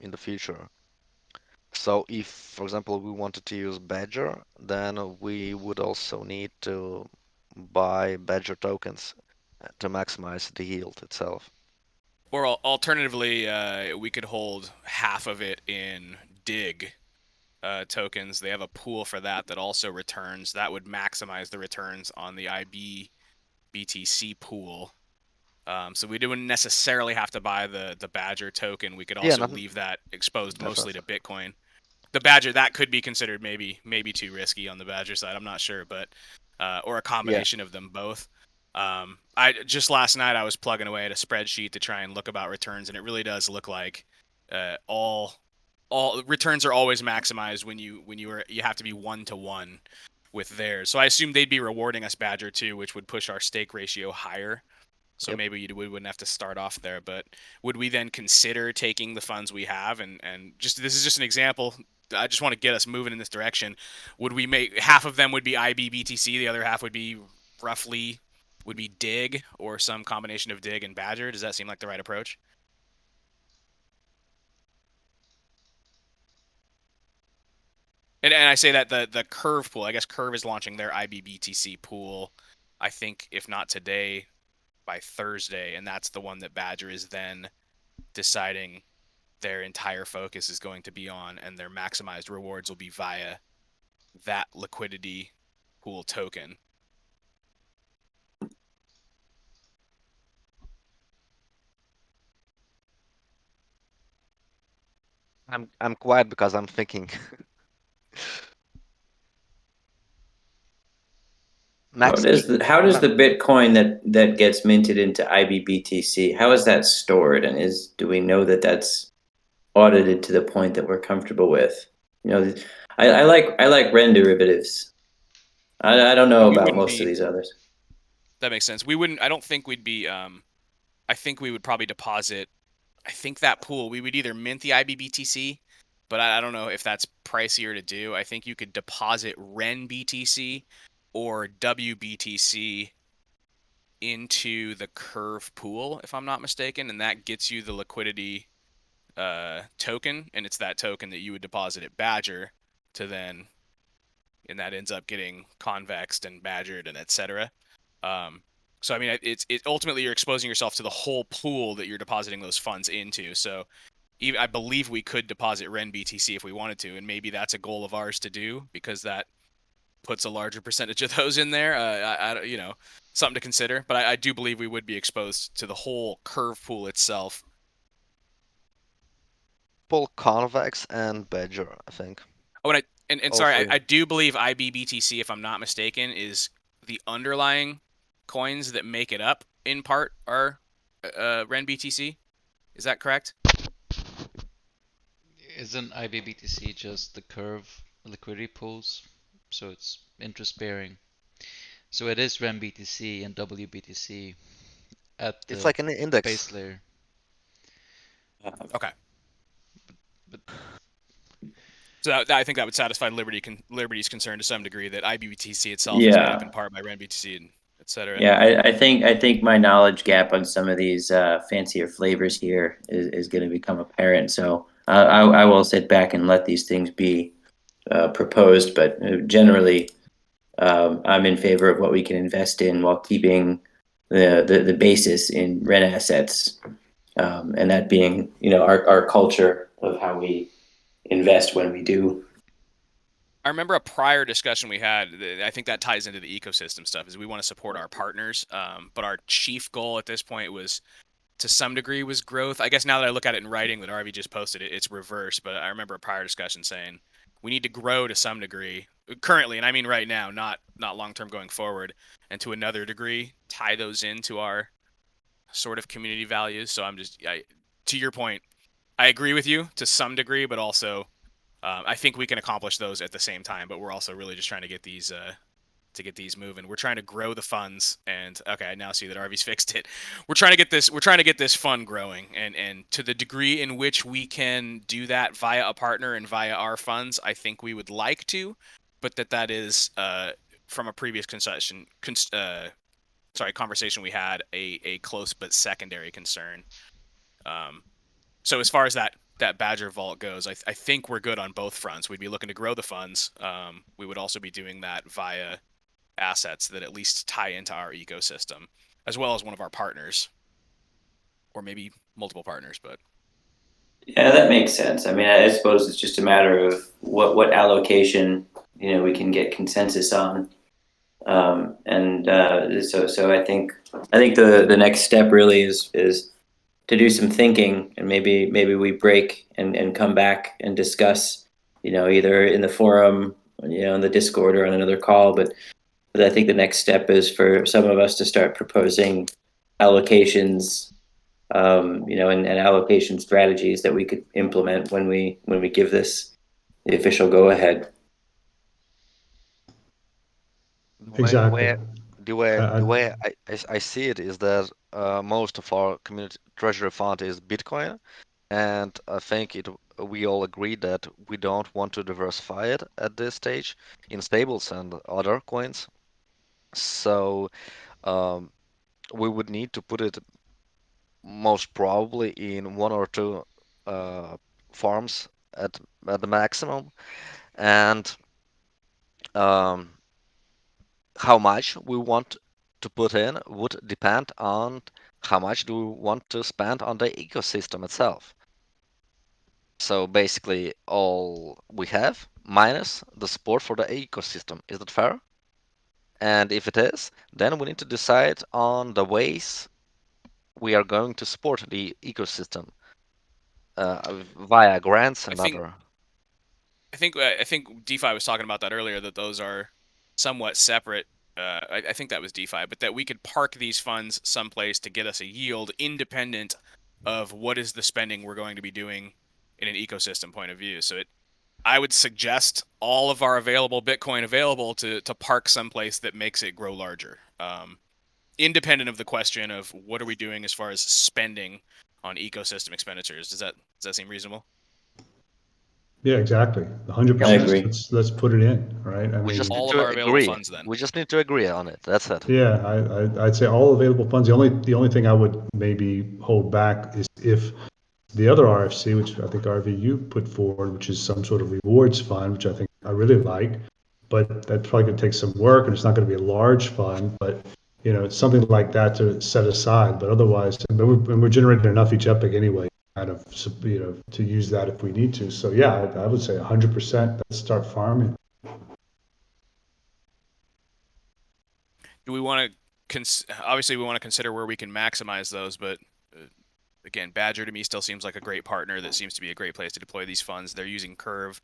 in the future. So if, for example, we wanted to use Badger, then we would also need to buy Badger tokens to maximize the yield itself. Or alternatively, we could hold half of it in DIG tokens. They have a pool for that also returns. That would maximize the returns on the IBBTC pool. So we wouldn't necessarily have to buy the Badger token. We could also leave that exposed mostly to Bitcoin. The Badger, that could be considered maybe too risky on the Badger side. I'm not sure, but or a combination of them both. I just last night I was plugging away at a spreadsheet to try and look about returns, and it really does look like all returns are always maximized when you have to be 1-to-1 with theirs. So I assume they'd be rewarding us Badger too, which would push our stake ratio higher. So maybe we wouldn't have to start off there, but would we then consider taking the funds we have and just, this is just an example. I just want to get us moving in this direction. Would we make half of them would be IBBTC, the other half would be roughly DIG or some combination of DIG and Badger? Does that seem like the right approach? And I say that the Curve pool, I guess Curve is launching their IBBTC pool, I think if not today, by Thursday, and that's the one that Badger is then deciding their entire focus is going to be on, and their maximized rewards will be via that liquidity pool token. I'm quiet because I'm thinking. How does the Bitcoin that gets minted into IBBTC, how is that stored, and do we know that that's audited to the point that we're comfortable with? I like Ren derivatives. I don't know about most of these others. That makes sense. We wouldn't. I don't think we'd be. I think we would probably deposit. I think that pool we would either mint the IBBTC, but I don't know if that's pricier to do. I think you could deposit Ren BTC or WBTC into the Curve pool, if I'm not mistaken, and that gets you the liquidity token, and it's that token that you would deposit at Badger to then, and that ends up getting convexed and badgered and etc. So I mean, it ultimately you're exposing yourself to the whole pool that you're depositing those funds into. So I believe we could deposit Ren BTC if we wanted to, and maybe that's a goal of ours to do, because that puts a larger percentage of those in there. Something to consider. But I do believe we would be exposed to the whole curve pool itself. Pull convex and badger, I think. Oh, and All sorry, three. I do believe IBBTC, if I'm not mistaken, is the underlying coins that make it up in part are Ren BTC. Is that correct? Isn't IBBTC just the curve liquidity pools? So it's interest bearing. So it is Ren BTC and WBTC at It's the like an index. base layer. Okay. But So I think that would satisfy Liberty's concern to some degree, that IBBTC itself is made up in part by Ren BTC and et cetera. Yeah, I think my knowledge gap on some of these fancier flavors here is going to become apparent. So I will sit back and let these things be proposed, but generally, I'm in favor of what we can invest in while keeping the basis in Ren assets, and that being our culture of how we invest when we do. I remember a prior discussion we had. I think that ties into the ecosystem stuff. Is we want to support our partners, but our chief goal at this point was, to some degree, was growth. I guess now that I look at it in writing that RV just posted, it's reversed. But I remember a prior discussion saying we need to grow to some degree currently, and I mean right now, not long term going forward, and to another degree tie those into our sort of community values. So to your point, I agree with you to some degree, but also I think we can accomplish those at the same time. But we're also really just trying to get these moving. We're trying to grow the funds, and okay, I now see that RV's fixed it. We're trying to get this fund growing, and to the degree in which we can do that via a partner and via our funds, I think we would like to, but that is from a previous conversation we had, a close but secondary concern. So as far as that Badger vault goes, I think we're good on both fronts. We'd be looking to grow the funds. We would also be doing that via assets that at least tie into our ecosystem, as well as one of our partners, or maybe multiple partners. But yeah, that makes sense. I mean, I suppose it's just a matter of what allocation we can get consensus on, so I think the next step really is to do some thinking, and maybe we break and come back and discuss, either in the forum, in the Discord, or on another call. But I think the next step is for some of us to start proposing allocations, and allocation strategies that we could implement when we give this the official go ahead. Exactly. The way I see it is that most of our community treasury fund is Bitcoin, and I think we all agree that we don't want to diversify it at this stage in stables and other coins. So we would need to put it most probably in one or two farms at the maximum, and how much we want to put in would depend on how much do we want to spend on the ecosystem itself. So basically all we have minus the support for the ecosystem. Is that fair? And if it is, then we need to decide on the ways we are going to support the ecosystem via grants and other. I think DeFi was talking about that earlier, that those are somewhat separate. I think that was DeFi, but that we could park these funds someplace to get us a yield independent of what is the spending we're going to be doing in an ecosystem point of view. So I would suggest all of our available Bitcoin available to park someplace that makes it grow larger, independent of the question of what are we doing as far as spending on ecosystem expenditures. Does that seem reasonable? Yeah, exactly. 100%. I agree. Let's put it in, right? I We mean, just need all to of our available agree. funds then. We just need to agree on it. That's it. yeah, I'd say all available funds. The only thing I would maybe hold back is if the other RFC, which I think RVU put forward, which is some sort of rewards fund, which I think I really like. But that's probably going to take some work, and it's not going to be a large fund. But it's something like that to set aside. But otherwise, and we're generating enough each epic anyway, kind of to use that if we need to. So yeah, I would say 100%. Let's start farming. Do we want to obviously we want to consider where we can maximize those, but again, Badger to me still seems like a great partner. That seems to be a great place to deploy these funds. They're using Curve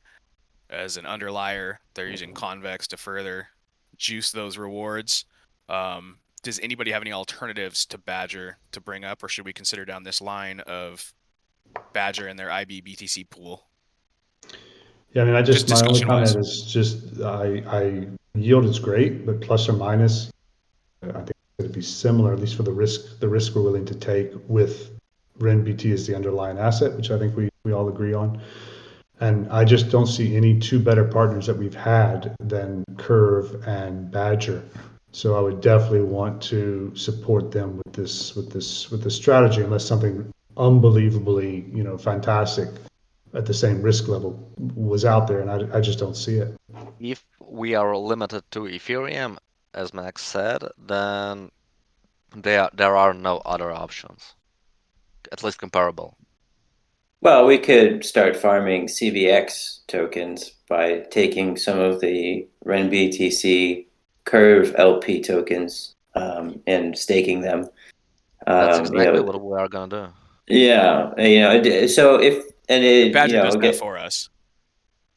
as an underlier. They're using Convex to further juice those rewards. Does anybody have any alternatives to Badger to bring up, or should we consider down this line of Badger and their IB BTC pool? Yeah, I mean, Just my only comment discussion-wise. is just yield is great, but plus or minus, I think it'd be similar, at least for the risk we're willing to take with Ren-BT as the underlying asset, which I think we all agree on. And I just don't see any two better partners that we've had than Curve and Badger. So I would definitely want to support them with this strategy, unless something unbelievably, fantastic at the same risk level was out there, and I just don't see it. If we are limited to Ethereum, as Max said, then there are no other options, at least comparable. Well, we could start farming CVX tokens by taking some of the Ren-BTC Curve LP tokens and staking them. That's exactly what we are gonna do. Yeah, so if Badger does that for us.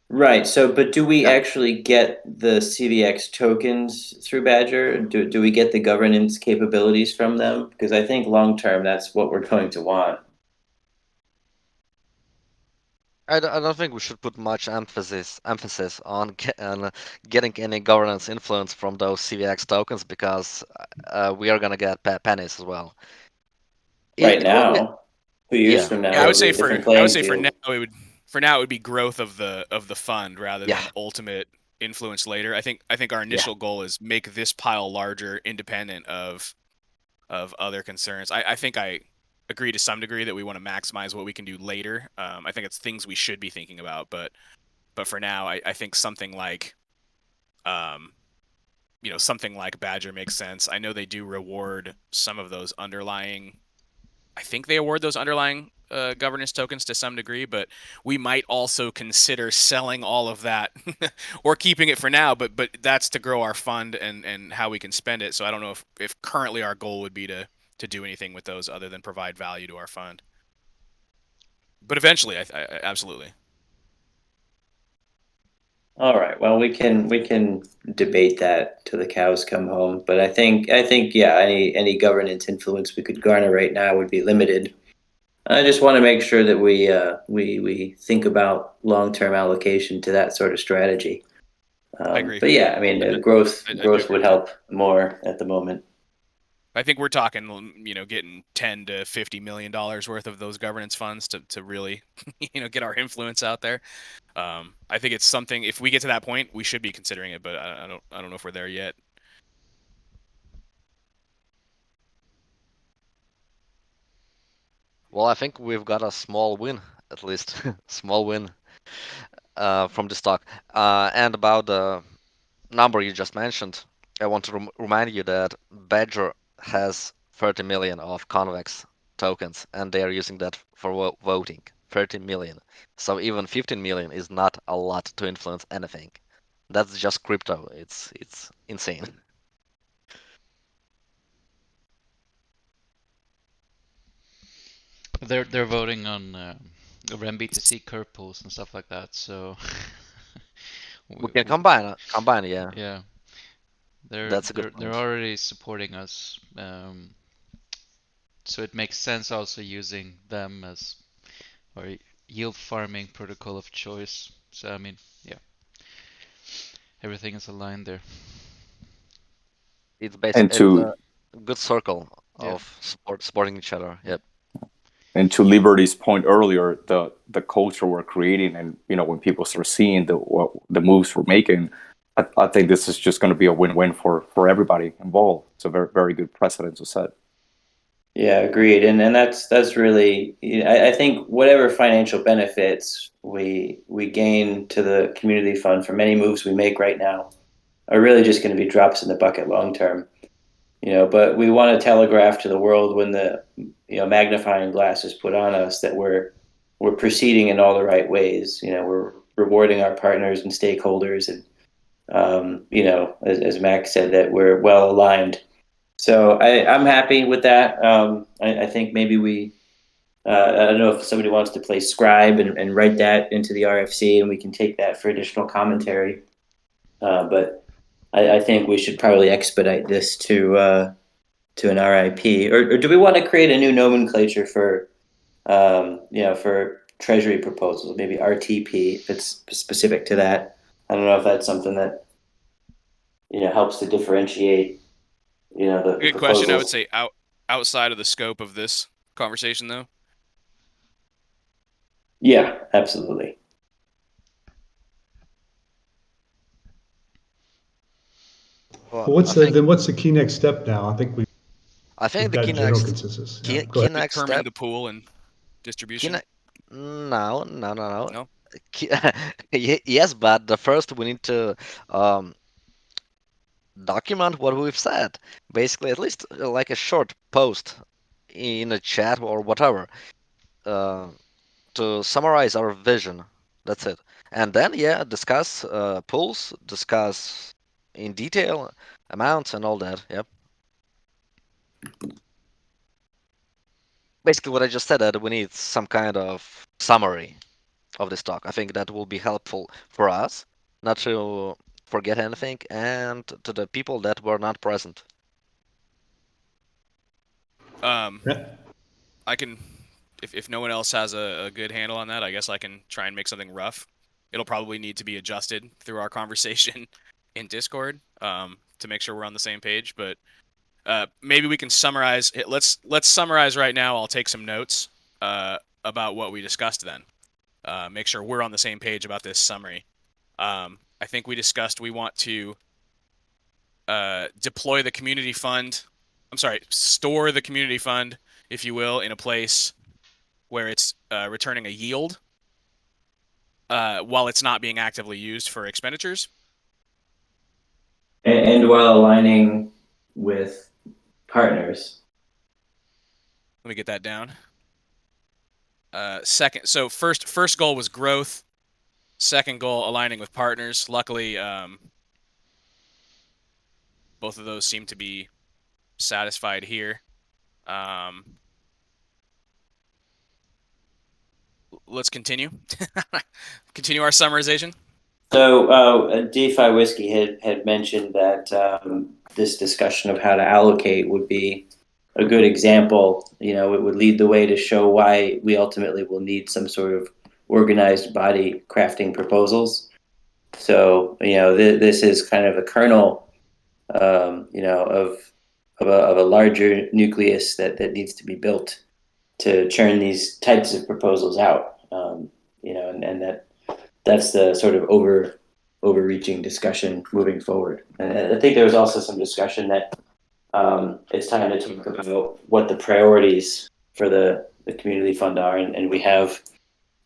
Right. So, but do we actually get the CVX tokens through Badger? Do we get the governance capabilities from them? Because I think long term, that's what we're going to want. I don't think we should put much emphasis on getting any governance influence from those CVX tokens, because we are gonna get pennies as well. Right now, 2 years from now, I would say for now it would be growth of the fund rather than ultimate influence later. I think our initial goal is make this pile larger, independent of other concerns. I think I agree to some degree that we want to maximize what we can do later. I think it's things we should be thinking about, but for now, I think something like something like Badger makes sense. I know they do reward some of those underlying. I think they award those underlying governance tokens to some degree, but we might also consider selling all of that or keeping it for now, but that's to grow our fund and how we can spend it. So I don't know if currently our goal would be to do anything with those other than provide value to our fund. But eventually, I absolutely. All right. Well, we can debate that till the cows come home. But I think yeah, any governance influence we could garner right now would be limited. I just want to make sure that we think about long-term allocation to that sort of strategy. I agree. But yeah, I mean, growth would help more at the moment. I think we're talking, getting $10 to $50 million worth of those governance funds to really, get our influence out there. I think it's something. If we get to that point, we should be considering it, but I don't know if we're there yet. Well, I think we've got a small win, at least small win from this talk. And about the number you just mentioned, I want to remind you that Badger has 30 million of Convex tokens, and they are using that for voting. 30 million. So even 15 million is not a lot to influence anything. That's just crypto. It's insane. They're voting on Ren-BTC curve pools and stuff like that. So we can combine, yeah. Yeah. That's a good point. They're already supporting us, so it makes sense also using them as our yield farming protocol of choice. So I mean, yeah, everything is aligned there. It's basically a good circle of supporting each other. Yep. And to Liberty's point earlier, the culture we're creating, and when people start seeing the moves we're making, I think this is just going to be a win-win for everybody involved. It's a very, very good precedent to set. Yeah, agreed. And that's really, I think whatever financial benefits we gain to the community fund from any moves we make right now are really just going to be drops in the bucket long term. But we want to telegraph to the world when the magnifying glass is put on us that we're proceeding in all the right ways. We're rewarding our partners and stakeholders, and as Max said, that we're well aligned. So I'm happy with that. I think maybe I don't know if somebody wants to play scribe and write that into the RFC, and we can take that for additional commentary. But I think we should probably expedite this to an RIP, or do we want to create a new nomenclature for for Treasury proposals? Maybe RTP, if it's specific to that. I don't know if that's something that helps to differentiate the Good proposals. question. I would say outside of the scope of this conversation, though. Yeah, absolutely. Well, what's the key next step now? I think we've the got key general next consensus. key, Go ahead. next Determining step. the pool and distribution. No. No. Yes, but the first we need to document what we've said. Basically, at least like a short post in a chat or whatever, to summarize our vision. That's it. And then, discuss pools, discuss in detail amounts and all that. Yep. Basically, what I just said, that we need some kind of summary of this talk. I think that will be helpful for us, not to forget anything, and to the people that were not present. I can, if no one else has a good handle on that, I guess I can try and make something rough. It'll probably need to be adjusted through our conversation in Discord to make sure we're on the same page. But maybe we can summarize. Let's summarize right now. I'll take some notes about what we discussed then. Make sure we're on the same page about this summary. I think we discussed we want to deploy the community fund. I'm sorry, store the community fund, if you will, in a place where it's returning a yield while it's not being actively used for expenditures. And while aligning with partners. Let me get that down. So first goal was growth. Second goal, aligning with partners. Luckily, both of those seem to be satisfied here. Let's continue. Continue our summarization. So DeFi Whiskey had mentioned that this discussion of how to allocate would be a good example. It would lead the way to show why we ultimately will need some sort of organized body crafting proposals. So this is kind of a kernel, of a larger nucleus that needs to be built to churn these types of proposals out. And that's the sort of overreaching discussion moving forward. And I think there was also some discussion that it's time to talk about what the priorities for the community fund are, and we have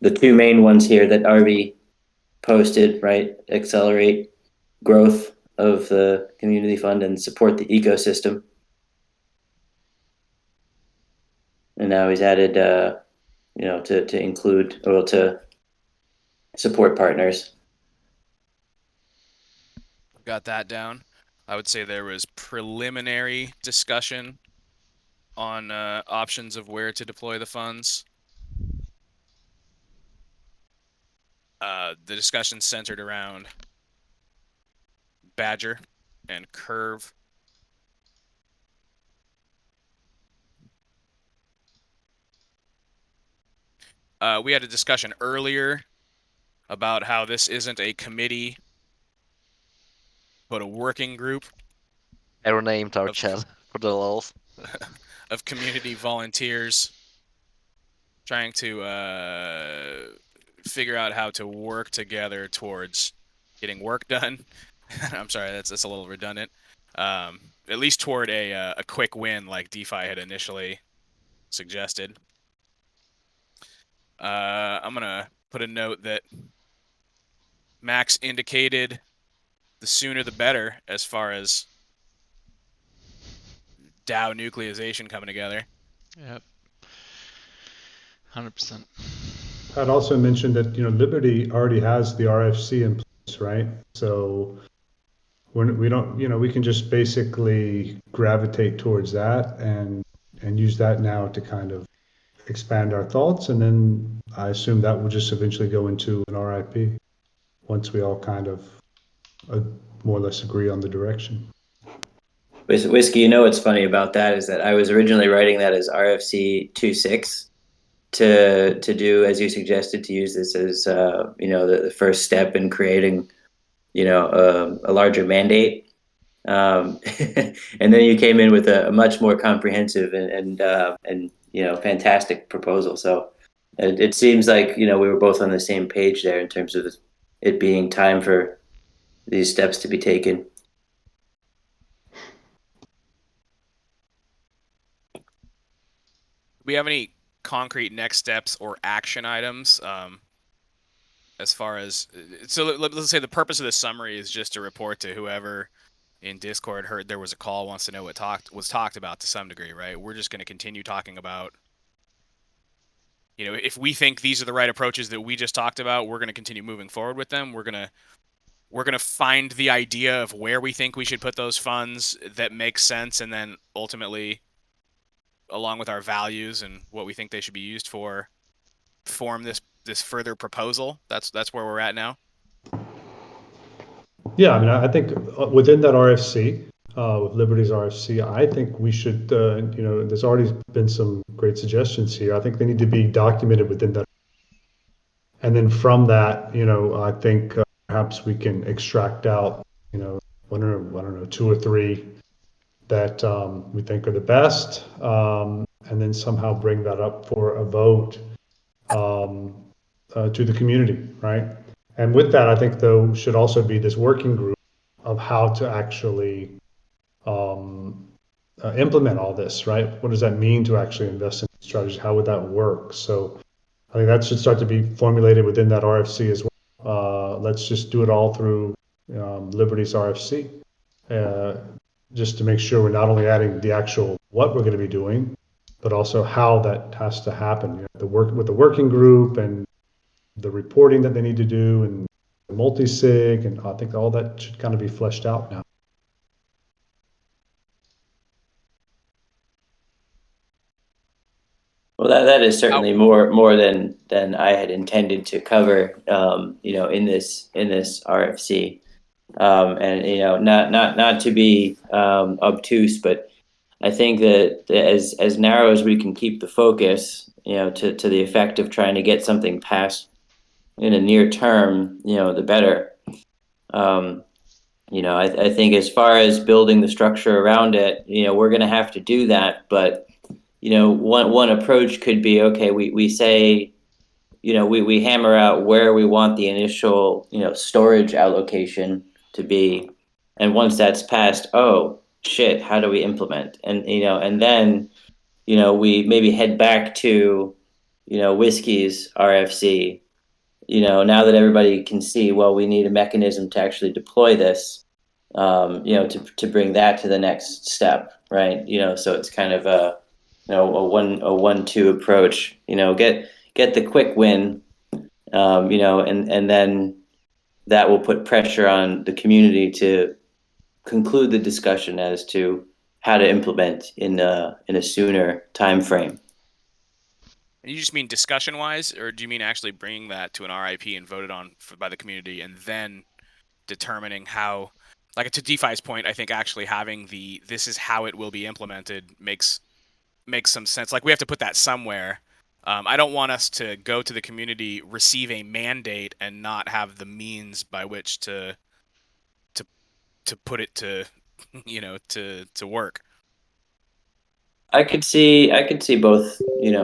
the two main ones here that Arby posted, right? Accelerate growth of the community fund and support the ecosystem. And now he's added, to include, or to support partners. Got that down. I would say there was preliminary discussion on options of where to deploy the funds. The discussion centered around Badger and Curve. We had a discussion earlier about how this isn't a committee, but a working group. I renamed our chat for the lols. Of community volunteers trying to figure out how to work together towards getting work done. I'm sorry, that's a little redundant. At least toward a quick win like DeFi had initially suggested. I'm gonna put a note that Max indicated the sooner the better as far as DAO nucleization coming together. Yep. 100%. I'd also mentioned that, Liberty already has the RFC in place, right? So we don't, we can just basically gravitate towards that and use that now to kind of expand our thoughts. And then I assume that will just eventually go into an RIP once we all kind of more or less agree on the direction. Whiskey, what's funny about that is that I was originally writing that as RFC 2.6 to do, as you suggested, to use this as the first step in creating a larger mandate. And then you came in with a much more comprehensive and fantastic proposal. So it seems like we were both on the same page there in terms of it being time for these steps to be taken. Do we have any concrete next steps or action items as far as, so let's say the purpose of this summary is just to report to whoever in Discord heard there was a call, wants to know what was talked about to some degree, right? We're just going to continue talking about, if we think these are the right approaches that we just talked about, we're going to continue moving forward with them. We're going to find the idea of where we think we should put those funds that makes sense, and then ultimately, along with our values and what we think they should be used for, form this further proposal. That's where we're at now. Yeah, I mean, I think within that RFC, with Liberty's RFC, I think we should, there's already been some great suggestions here. I think they need to be documented within that. And then from that, I think perhaps we can extract out, one or, I don't know, two or three that we think are the best, and then somehow bring that up for a vote to the community, right? And with that, I think, though, should also be this working group of how to actually implement all this, right? What does that mean to actually invest in strategies? How would that work? So I think that should start to be formulated within that RFC as well. Let's just do it all through Liberty's RFC, just to make sure we're not only adding the actual what we're going to be doing, but also how that has to happen. The work with the working group and the reporting that they need to do and the multi-sig, and I think all that should kind of be fleshed out now. Well, that is certainly more than I had intended to cover, in this RFC, and not to be obtuse, but I think that as narrow as we can keep the focus, to the effect of trying to get something passed in a near term, the better. I think as far as building the structure around it, we're going to have to do that, but one approach could be, okay, we say, we hammer out where we want the initial, storage allocation to be. And once that's passed, oh shit, how do we implement? And, and then, we maybe head back to, Whiskey's RFC, now that everybody can see, well, we need a mechanism to actually deploy this, to bring that to the next step, right? So it's kind of a 1-2 approach. Get the quick win, and then that will put pressure on the community to conclude the discussion as to how to implement in a sooner time frame. You just mean discussion-wise, or do you mean actually bringing that to an RIP and voted on by the community, and then determining how, like to DeFi's point, I think actually having this is how it will be implemented makes some sense. Like we have to put that somewhere. I don't want us to go to the community, receive a mandate, and not have the means by which to put it to, to work. I could see both,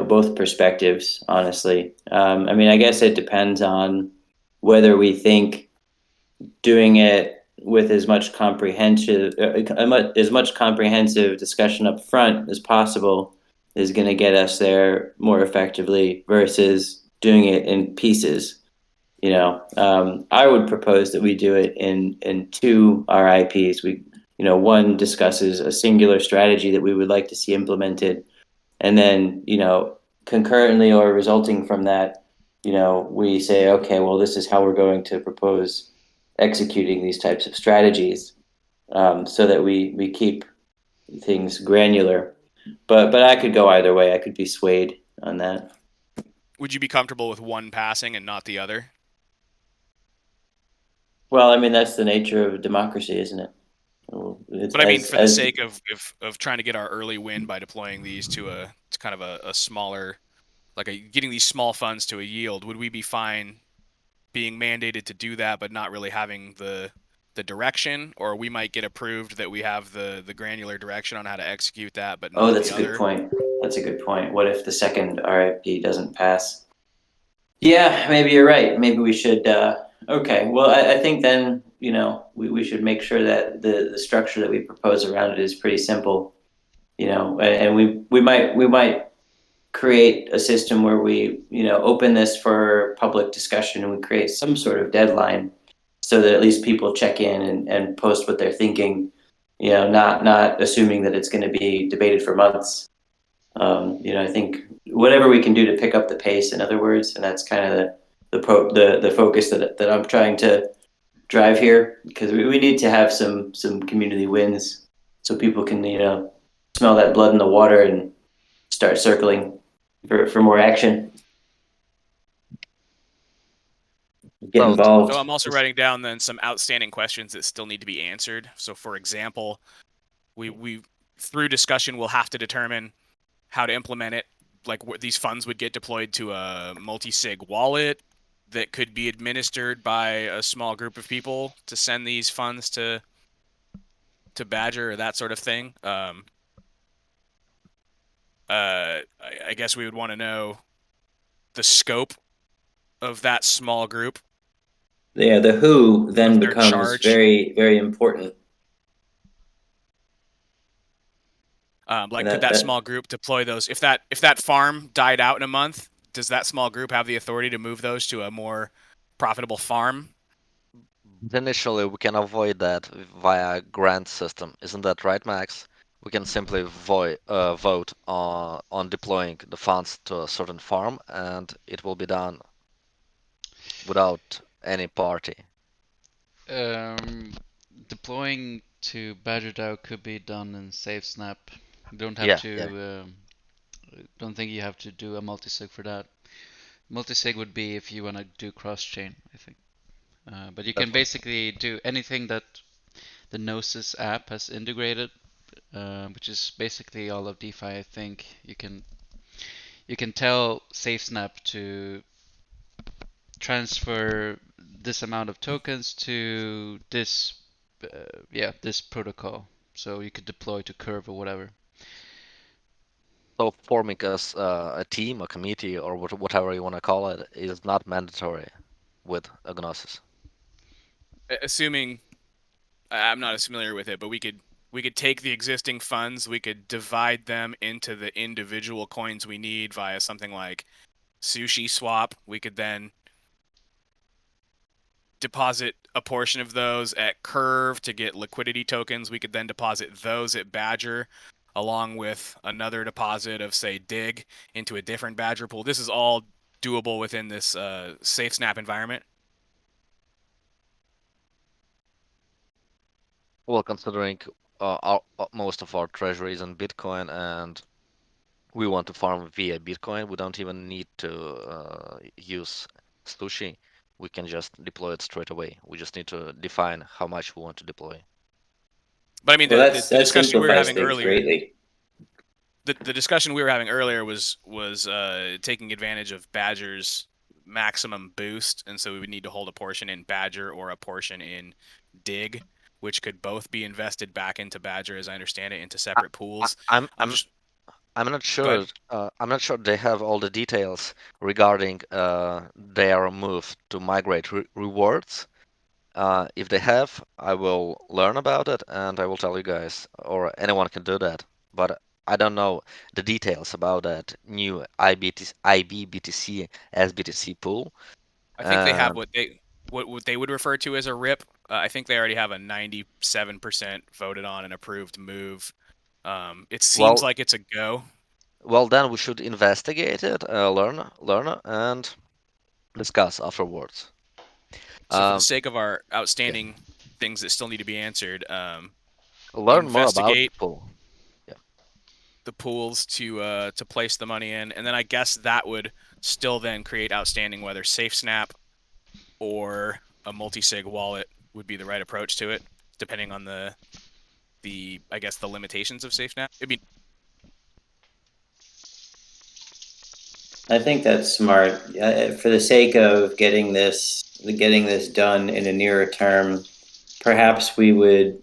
both perspectives, honestly. I guess it depends on whether we think doing it with as much comprehensive discussion up front as possible is going to get us there more effectively versus doing it in pieces. I would propose that we do it in two RIPs. One discusses a singular strategy that we would like to see implemented, and then concurrently or resulting from that, we say, okay, well, this is how we're going to propose executing these types of strategies, so that we keep things granular. But I could go either way. I could be swayed on that. Would you be comfortable with one passing and not the other? Well, I mean, that's the nature of democracy, isn't it? But I mean, for the sake of trying to get our early win by deploying these to kind of a smaller, getting these small funds to a yield, would we be fine being mandated to do that, but not really having the direction? Or we might get approved that we have the granular direction on how to execute that, but not that's the a good other. point. That's a good point. What if the second RFP doesn't pass? Yeah, maybe you're right. Maybe we should. Okay. Well, I think then we should make sure that the structure that we propose around it is pretty simple. And we might create a system where we open this for public discussion, and we create some sort of deadline so that at least people check in and post what they're thinking. Not assuming that it's going to be debated for months. I think whatever we can do to pick up the pace, in other words, and that's kind of the focus that I'm trying to drive here, because we need to have some community wins so people can smell that blood in the water and start circling for more action. Get involved. So I'm also writing down then some outstanding questions that still need to be answered. So for example, we through discussion we'll have to determine how to implement it. Like these funds would get deployed to a multi-sig wallet that could be administered by a small group of people to send these funds to Badger or that sort of thing. I guess we would want to know the scope of that small group. Yeah, the who then becomes charge. very, very important. Could that small group deploy those? If that farm died out in a month, does that small group have the authority to move those to a more profitable farm? Initially, we can avoid that via grant system. Isn't that right, Max? We can simply vote on deploying the funds to a certain farm, and it will be done without any party. Deploying to Badger DAO could be done in SafeSnap. You don't have don't think you have to do a multisig for that. Multisig would be if you want to do cross-chain, I think. But you can basically do anything that the Gnosis app has integrated, which is basically all of DeFi. I think you can tell SafeSnap to transfer this amount of tokens to this this protocol. So you could deploy to Curve or whatever. So forming a team, a committee, or whatever you want to call it, is not mandatory with Gnosis. Assuming, I'm not as familiar with it, but we could take the existing funds, we could divide them into the individual coins we need via something like Sushi Swap. We could then deposit a portion of those at Curve to get liquidity tokens. We could then deposit those at Badger, along with another deposit of, say, Dig into a different Badger pool. This is all doable within this SafeSnap environment. Well, considering most of our treasury is in Bitcoin and we want to farm via Bitcoin, we don't even need to use Sushi. We can just deploy it straight away. We just need to define how much we want to deploy. But I mean, Well, the discussion we were having earlier. Greatly. The discussion we were having earlier was taking advantage of Badger's maximum boost, and so we would need to hold a portion in Badger or a portion in Dig, which could both be invested back into Badger, as I understand it, into separate pools. I'm not sure. I'm not sure they have all the details regarding their move to migrate rewards. If they have, I will learn about it and I will tell you guys, or anyone can do that. But I don't know the details about that new IBBTC SBTC pool. I think they have Um, what they would refer to as a RIP. I think they already have a 97% voted on and approved move. It seems well, like it's a go. well, then we should investigate it, learn, and discuss afterwards. So for the Um, sake of our outstanding things that still need to be answered, Learn more about the investigate pool. the pools to place the money in, and then I guess that would still then create outstanding whether SafeSnap or a multi-sig wallet would be the right approach to it, depending on the I guess the limitations of SafeSnap. I mean, I think that's smart. For the sake of getting this done in a nearer term, perhaps we would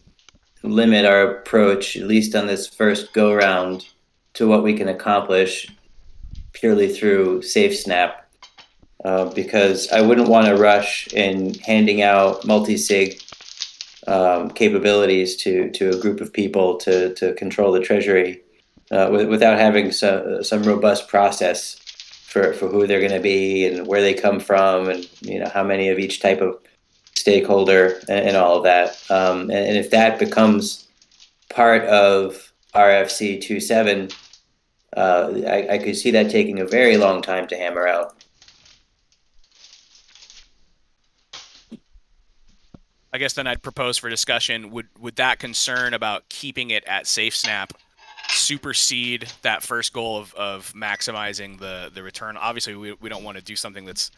limit our approach, at least on this first go round, to what we can accomplish purely through SafeSnap. Because I wouldn't want to rush in handing out multi-sig capabilities to a group of people to control the treasury without having some robust process for who they're going to be and where they come from, and how many of each type of stakeholder, and all of that. And if that becomes part of RFC 27, I could see that taking a very long time to hammer out. I guess then I'd propose for discussion, would that concern about keeping it at SafeSnap supersede that first goal of maximizing the return? Obviously, we don't want to do something that's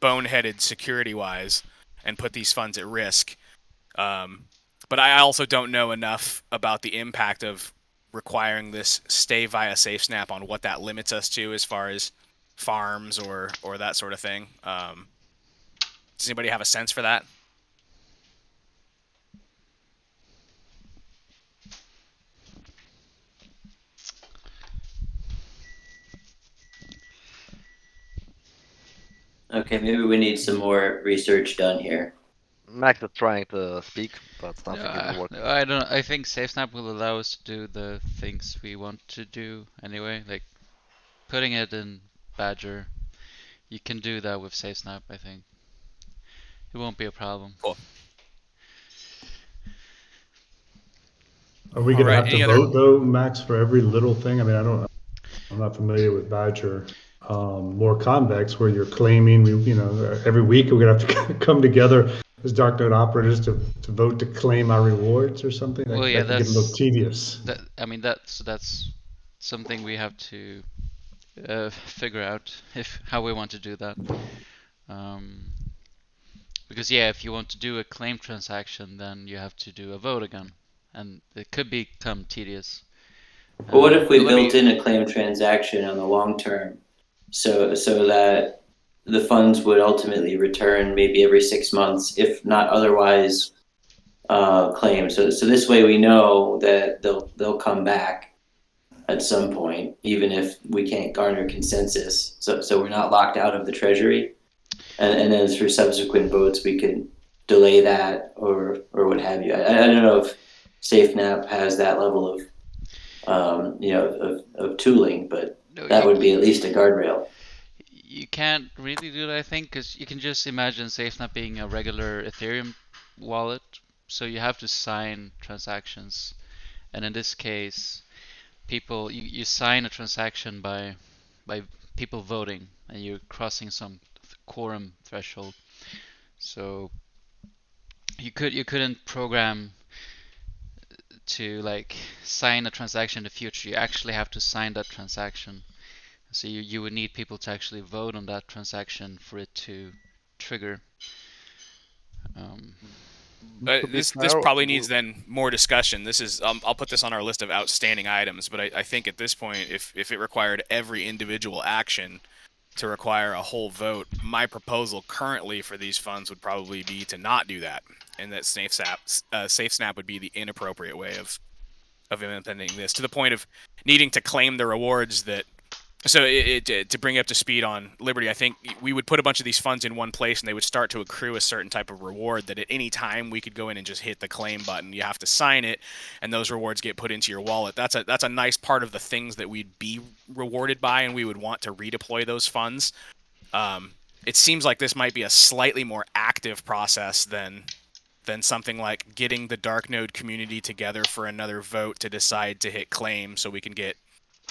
boneheaded security-wise and put these funds at risk. But I also don't know enough about the impact of requiring this stay via SafeSnap on what that limits us to as far as farms or that sort of thing. Does anybody have a sense for that? Okay, maybe we need some more research done here. Max is trying to speak, but something isn't working. I don't. I think SafeSnap will allow us to do the things we want to do anyway. Like putting it in Badger, you can do that with SafeSnap. I think it won't be a problem. Cool. Are we going to Alright, have to any other- vote though, Max, for every little thing? I mean, I'm not familiar with Badger. More convex, where you're claiming, every week we're going to have to come together as dark node operators to vote to claim our rewards or something. Well, yeah, that could get a little tedious. That's something we have to figure out how we want to do that. Because if you want to do a claim transaction, then you have to do a vote again, and it could become tedious. But what if we built in a claim transaction on the long term, so that the funds would ultimately return maybe every 6 months, if not otherwise claimed. So this way we know that they'll come back at some point, even if we can't garner consensus. So we're not locked out of the treasury, and then through subsequent votes we can delay that or what have you. I don't know if SafeSnap has that level of of tooling, but that would be at least a guardrail. You can't really do that, I think, because you can just imagine SafeSnap being a regular Ethereum wallet, so you have to sign transactions, and in this case, you sign a transaction by people voting, and you're crossing some quorum threshold. So you couldn't program to sign a transaction in the future. You actually have to sign that transaction. So you would need people to actually vote on that transaction for it to trigger. But this probably needs then more discussion. This is I'll put this on our list of outstanding items, but I think at this point, if it required every individual action to require a whole vote, my proposal currently for these funds would probably be to not do that, and that SafeSnap would be the inappropriate way of implementing this, to the point of needing to claim the rewards that So to bring you up to speed on Liberty, I think we would put a bunch of these funds in one place and they would start to accrue a certain type of reward that at any time we could go in and just hit the claim button. You have to sign it and those rewards get put into your wallet. That's a nice part of the things that we'd be rewarded by, and we would want to redeploy those funds. It seems like this might be a slightly more active process than something like getting the dark node community together for another vote to decide to hit claim so we can get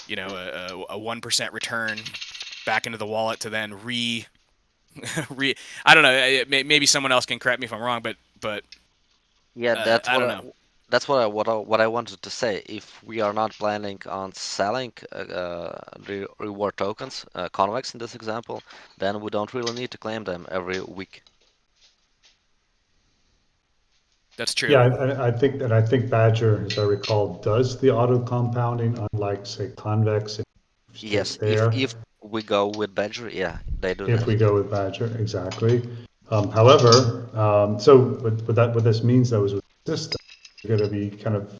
a 1% return back into the wallet to then I don't know, maybe someone else can correct me if I'm wrong, but Yeah, I don't know. that's what I wanted to say. If we are not planning on selling reward tokens, convex in this example, then we don't really need to claim them every week. That's true. Yeah, I think Badger, as I recall, does the auto compounding, unlike say Convex. It stays Yes, there. if we go with Badger, yeah, they do If that. we go with Badger, exactly. However, so what this means though is with the system, you're going to be kind of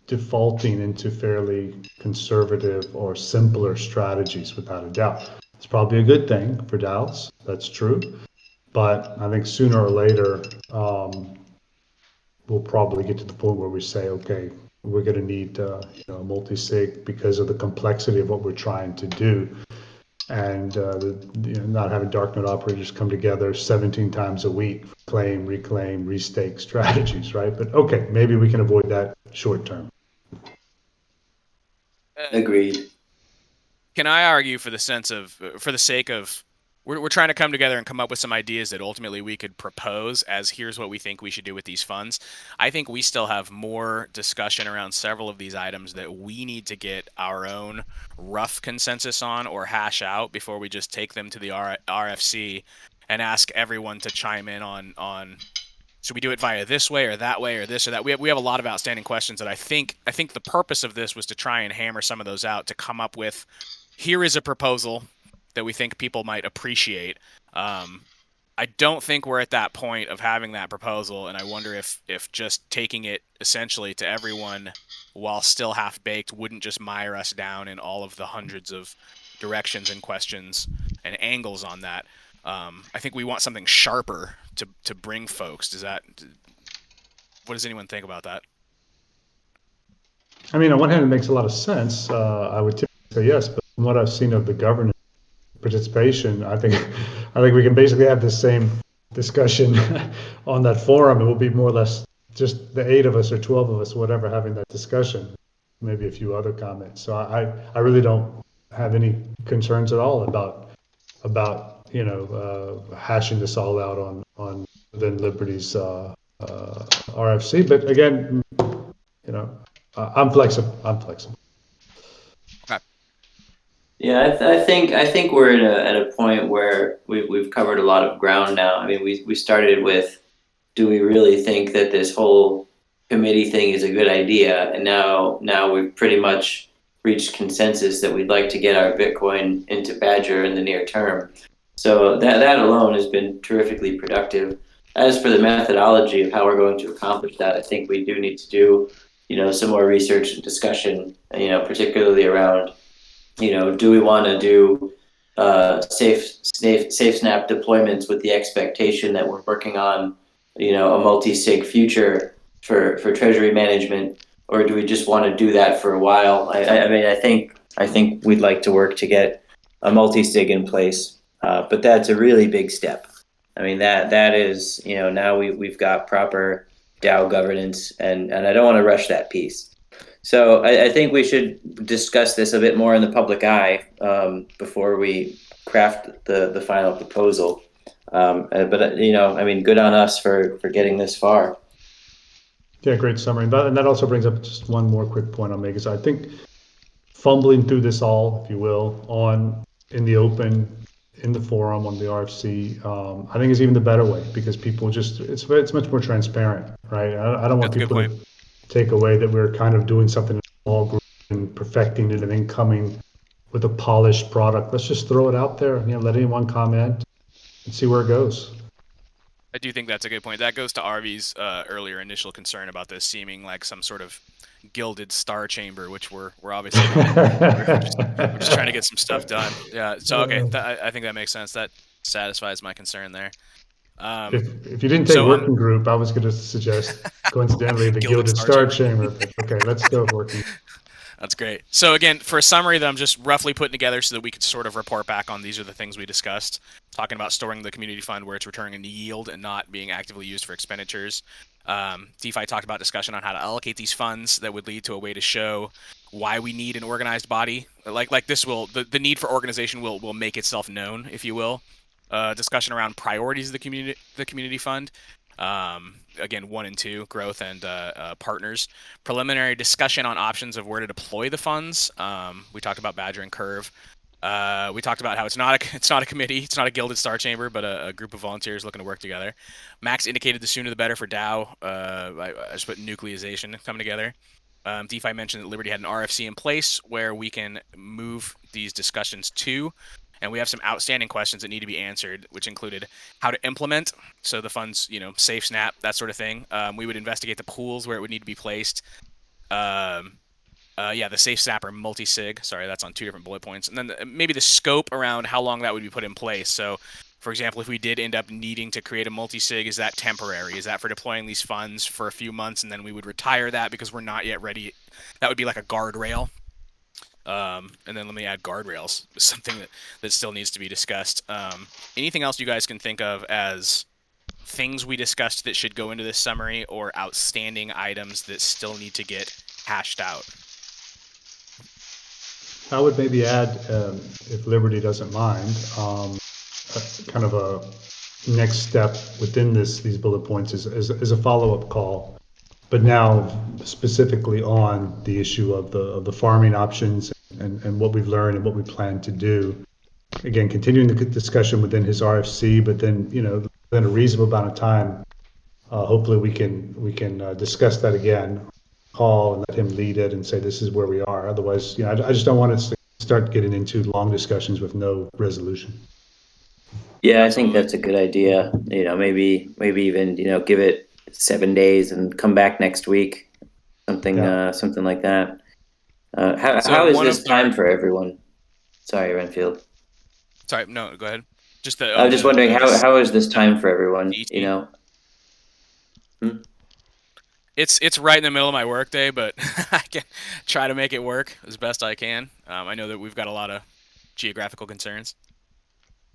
defaulting into fairly conservative or simpler strategies without a doubt. It's probably a good thing for DAOs, that's true. But I think sooner or later, we'll probably get to the point where we say, okay, we're going to need a multi-sig because of the complexity of what we're trying to do, and not having dark node operators come together 17 times a week for claim, reclaim, restake strategies, right? But okay, maybe we can avoid that short term. Agreed. Can I argue for the sake of we're trying to come together and come up with some ideas that ultimately we could propose as here's what we think we should do with these funds. I think we still have more discussion around several of these items that we need to get our own rough consensus on or hash out before we just take them to the RFC and ask everyone to chime in on should we do it via this way or that way or this or that. We have a lot of outstanding questions that I think the purpose of this was to try and hammer some of those out to come up with here is a proposal that we think people might appreciate. I don't think we're at that point of having that proposal, and I wonder if just taking it essentially to everyone while still half-baked wouldn't just mire us down in all of the hundreds of directions and questions and angles on that. I think we want something sharper to bring folks. What does anyone think about that? I mean, on one hand, it makes a lot of sense. I would typically say yes, but from what I've seen of the governance participation, I think we can basically have the same discussion on that forum. It will be more or less just the 8 of us or 12 of us, whatever, having that discussion. Maybe a few other comments. So I really don't have any concerns at all about hashing this all out on within Liberty's RFC. But again, I'm flexible. Okay. Yeah, I think we're at a point where we've covered a lot of ground now. I mean, we started with, do we really think that this whole committee thing is a good idea? And now we've pretty much reached consensus that we'd like to get our Bitcoin into Badger in the near term. So that alone has been terrifically productive. As for the methodology of how we're going to accomplish that, I think we do need to do, some more research and discussion, particularly around, do we want to do safe snap deployments with the expectation that we're working on, a multi-sig future for Treasury management, or do we just want to do that for a while? I mean, I think we'd like to work to get a multi-sig in place, but that's a really big step. I mean, that is, now we've got proper DAO governance, and I don't want to rush that piece. So I think we should discuss this a bit more in the public eye before we craft the final proposal. But I mean, good on us for getting this far. Yeah, great summary. And that also brings up just one more quick point I'll make is I think fumbling through this all, if you will, in the open, in the forum, on the RFC, I think is even the better way because people it's much more transparent, right? I don't want That's a good people to take away that we're kind of doing something in a small group and perfecting it and then coming with a polished product. Let's just throw it out there, let anyone comment and see where it goes. I do think that's a good point. That goes to Arvi's earlier initial concern about this seeming like some sort of gilded star chamber, which we're obviously not. We're just trying to get some stuff done. Yeah. So okay, I think that makes sense. That satisfies my concern there. If you didn't take So working group, I was going to suggest coincidentally the Gilded Gilded Star Star Chamber. Chamber, but okay, let's go with working. That's great. So again, for a summary that I'm just roughly putting together so that we could sort of report back on these are the things we discussed. Talking about storing the community fund where it's returning a yield and not being actively used for expenditures. DeFi talked about discussion on how to allocate these funds that would lead to a way to show why we need an organized body. Like this will, the need for organization will make itself known, if you will. Discussion around priorities of the community fund. Again, 1 and 2, growth and partners. Preliminary discussion on options of where to deploy the funds. We talked about Badger and Curve. We talked about how it's not a committee, it's not a gilded star chamber, but a group of volunteers looking to work together. Max indicated the sooner the better for DAO. I just put nucleization coming together. DeFi mentioned that Liberty had an RFC in place where we can move these discussions to. And we have some outstanding questions that need to be answered, which included how to implement, so the funds, safe snap, that sort of thing. We would investigate the pools where it would need to be placed. The safe snap or multi-sig. Sorry, that's on 2 different bullet points. And then maybe the scope around how long that would be put in place. So, for example, if we did end up needing to create a multi-sig, is that temporary? Is that for deploying these funds for a few months and then we would retire that because we're not yet ready? That would be like a guardrail. And then let me add guardrails, something that still needs to be discussed. Anything else you guys can think of as things we discussed that should go into this summary or outstanding items that still need to get hashed out? I would maybe add, if Liberty doesn't mind, kind of a next step within these bullet points is a follow-up call, but now specifically on the issue of the farming options and what we've learned and what we plan to do. Again, continuing the discussion within his RFC, but then within a reasonable amount of time, hopefully we can discuss that again, call and let him lead it and say this is where we are. Otherwise, I just don't want us to start getting into long discussions with no resolution. Yeah, I think that's a good idea. Maybe even give it 7 days and come back next week, something like that. How is this time for everyone? Sorry, Renfield. Sorry, no, go ahead. I was just wondering how is this time for everyone? It's right in the middle of my workday, but I can try to make it work as best I can. I know that we've got a lot of geographical concerns.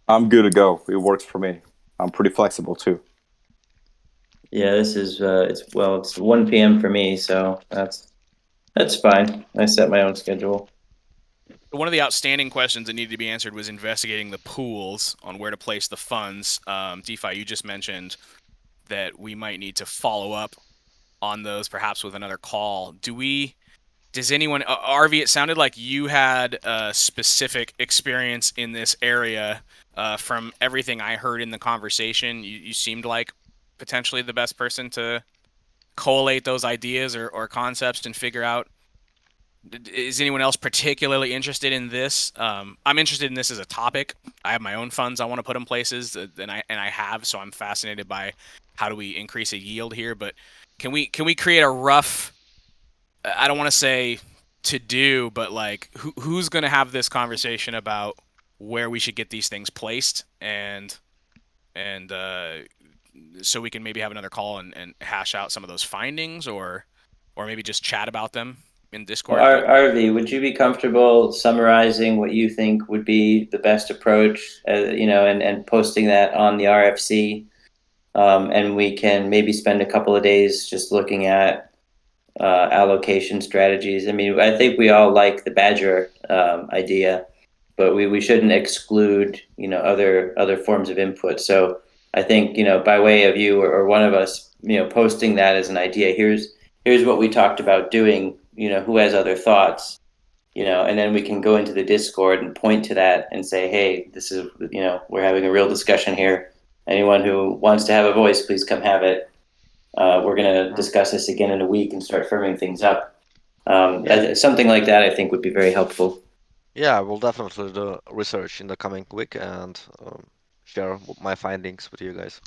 I'm good to go. It works for me. I'm pretty flexible too. Yeah, this is it's 1 p.m. for me, so that's fine. I set my own schedule. One of the outstanding questions that needed to be answered was investigating the pools on where to place the funds. DeFi, you just mentioned that we might need to follow up on those, perhaps with another call. Does anyone, Arvi, it sounded like you had a specific experience in this area. From everything I heard in the conversation, you seemed like potentially the best person to collate those ideas or concepts and figure out. Is anyone else particularly interested in this? I'm interested in this as a topic. I have my own funds I want to put in places, and I have, so I'm fascinated by how do we increase a yield here. But can we create a rough? I don't want to say to do, but like who's going to have this conversation about where we should get these things placed, and so we can maybe have another call and hash out some of those findings, or maybe just chat about them in Discord. Arvi, would you be comfortable summarizing what you think would be the best approach, and posting that on the RFC? And we can maybe spend a couple of days just looking at allocation strategies. I mean, I think we all like the Badger idea, but we shouldn't exclude other forms of input. So I think by way of you or one of us posting that as an idea, here's what we talked about doing. Who has other thoughts? And then we can go into the Discord and point to that and say, hey, this is we're having a real discussion here. Anyone who wants to have a voice, please come have it. We're going to discuss this again in a week and start firming things up. Something like that, I think, would be very helpful. Yeah, we'll definitely do research in the coming week and share my findings with you guys.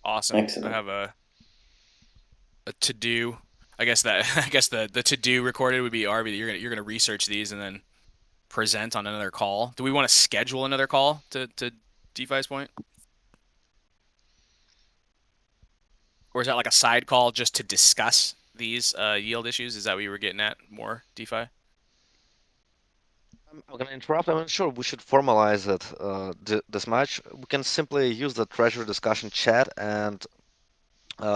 Awesome. Excellent. I have a to do. I guess the to do recorded would be RB. You're gonna research these and then present on another call. Do we want to schedule another call to DeFi's point? Or is that like a side call just to discuss these yield issues? Is that what you were getting at more, DeFi? I'm going to interrupt. I'm not sure we should formalize it this much. We can simply use the Treasury discussion chat, and we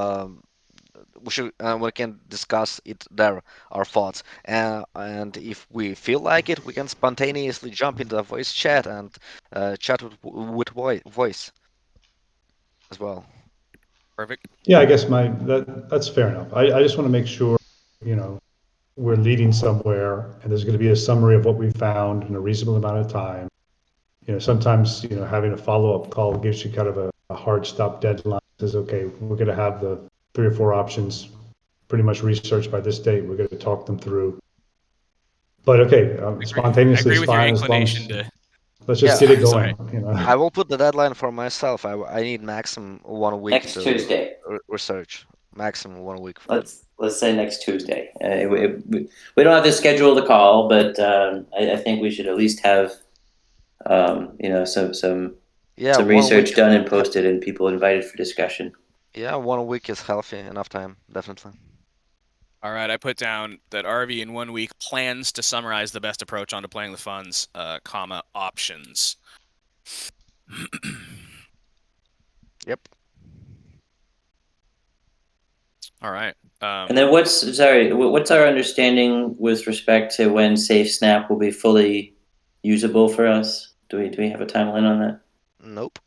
can discuss it there, our thoughts. And if we feel like it, we can spontaneously jump into the voice chat and chat with voice as well. Perfect. Yeah, I guess that's fair enough. I just want to make sure, we're leading somewhere and there's going to be a summary of what we found in a reasonable amount of time. Sometimes, having a follow-up call gives you kind of a hard stop deadline. Says, okay, we're going to have the 3 or 4 options pretty much researched by this date. We're going to talk them through. But okay, spontaneously I agree is with your fine as long as inclination to. let's just Yeah, get it sorry. going. I will put the deadline for myself. I need maximum 1 week Next to Tuesday. research. Maximum 1 week. Let's say next Tuesday. We don't have to schedule the call, but I think we should at least have some Yeah, 1 research week. done and posted and people invited for discussion. Yeah, 1 week is healthy enough time, definitely. All right, I put down that RV in 1 week plans to summarize the best approach on deploying the funds, comma, options. Yep. All right. And then what's our understanding with respect to when Safe Snap will be fully usable for us? Do we have a timeline on that? Nope.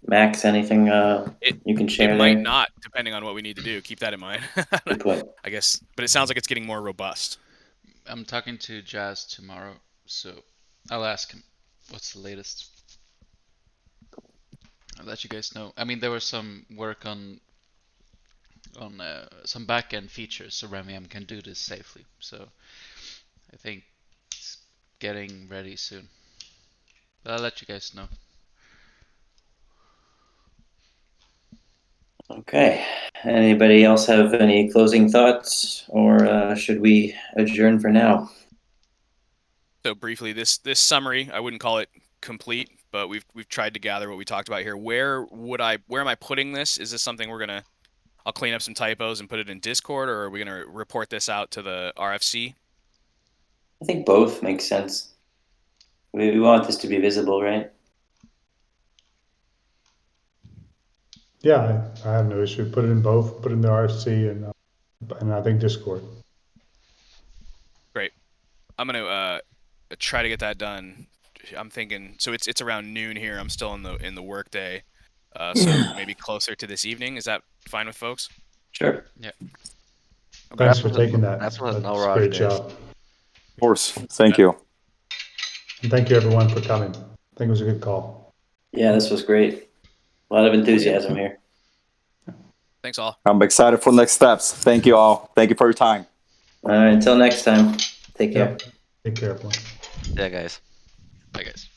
Max, anything you can share? It might there? not, depending on what we need to do. Keep that in mind. Good point. I guess, but it sounds like it's getting more robust. I'm talking to Jazz tomorrow, so I'll ask him what's the latest. I'll let you guys know. I mean, there was some work on some back-end features so RenVM can do this safely. So I think it's getting ready soon. But I'll let you guys know. Okay. Anybody else have any closing thoughts, or should we adjourn for now? So briefly, this summary, I wouldn't call it complete, but we've tried to gather what we talked about here. Where am I putting this? Is this something I'll clean up some typos and put it in Discord, or are we gonna report this out to the RFC? I think both makes sense. We want this to be visible, right? Yeah, I have no issue. Put it in both. Put it in the RFC and I think Discord. Great. I'm gonna try to get that done. I'm thinking so. It's around noon here. I'm still in the work day, so maybe closer to this evening. Is that fine with folks? Sure. Yeah. Thanks for taking that. That's That's no a rush, great guys. job. Of course. Thank you. And thank you everyone for coming. I think it was a good call. Yeah, this was great. A lot of enthusiasm here. Thanks all. I'm excited for next steps. Thank you all. Thank you for your time. All right, until next time. Take care. Take care, everyone. Yeah, guys. Bye, guys.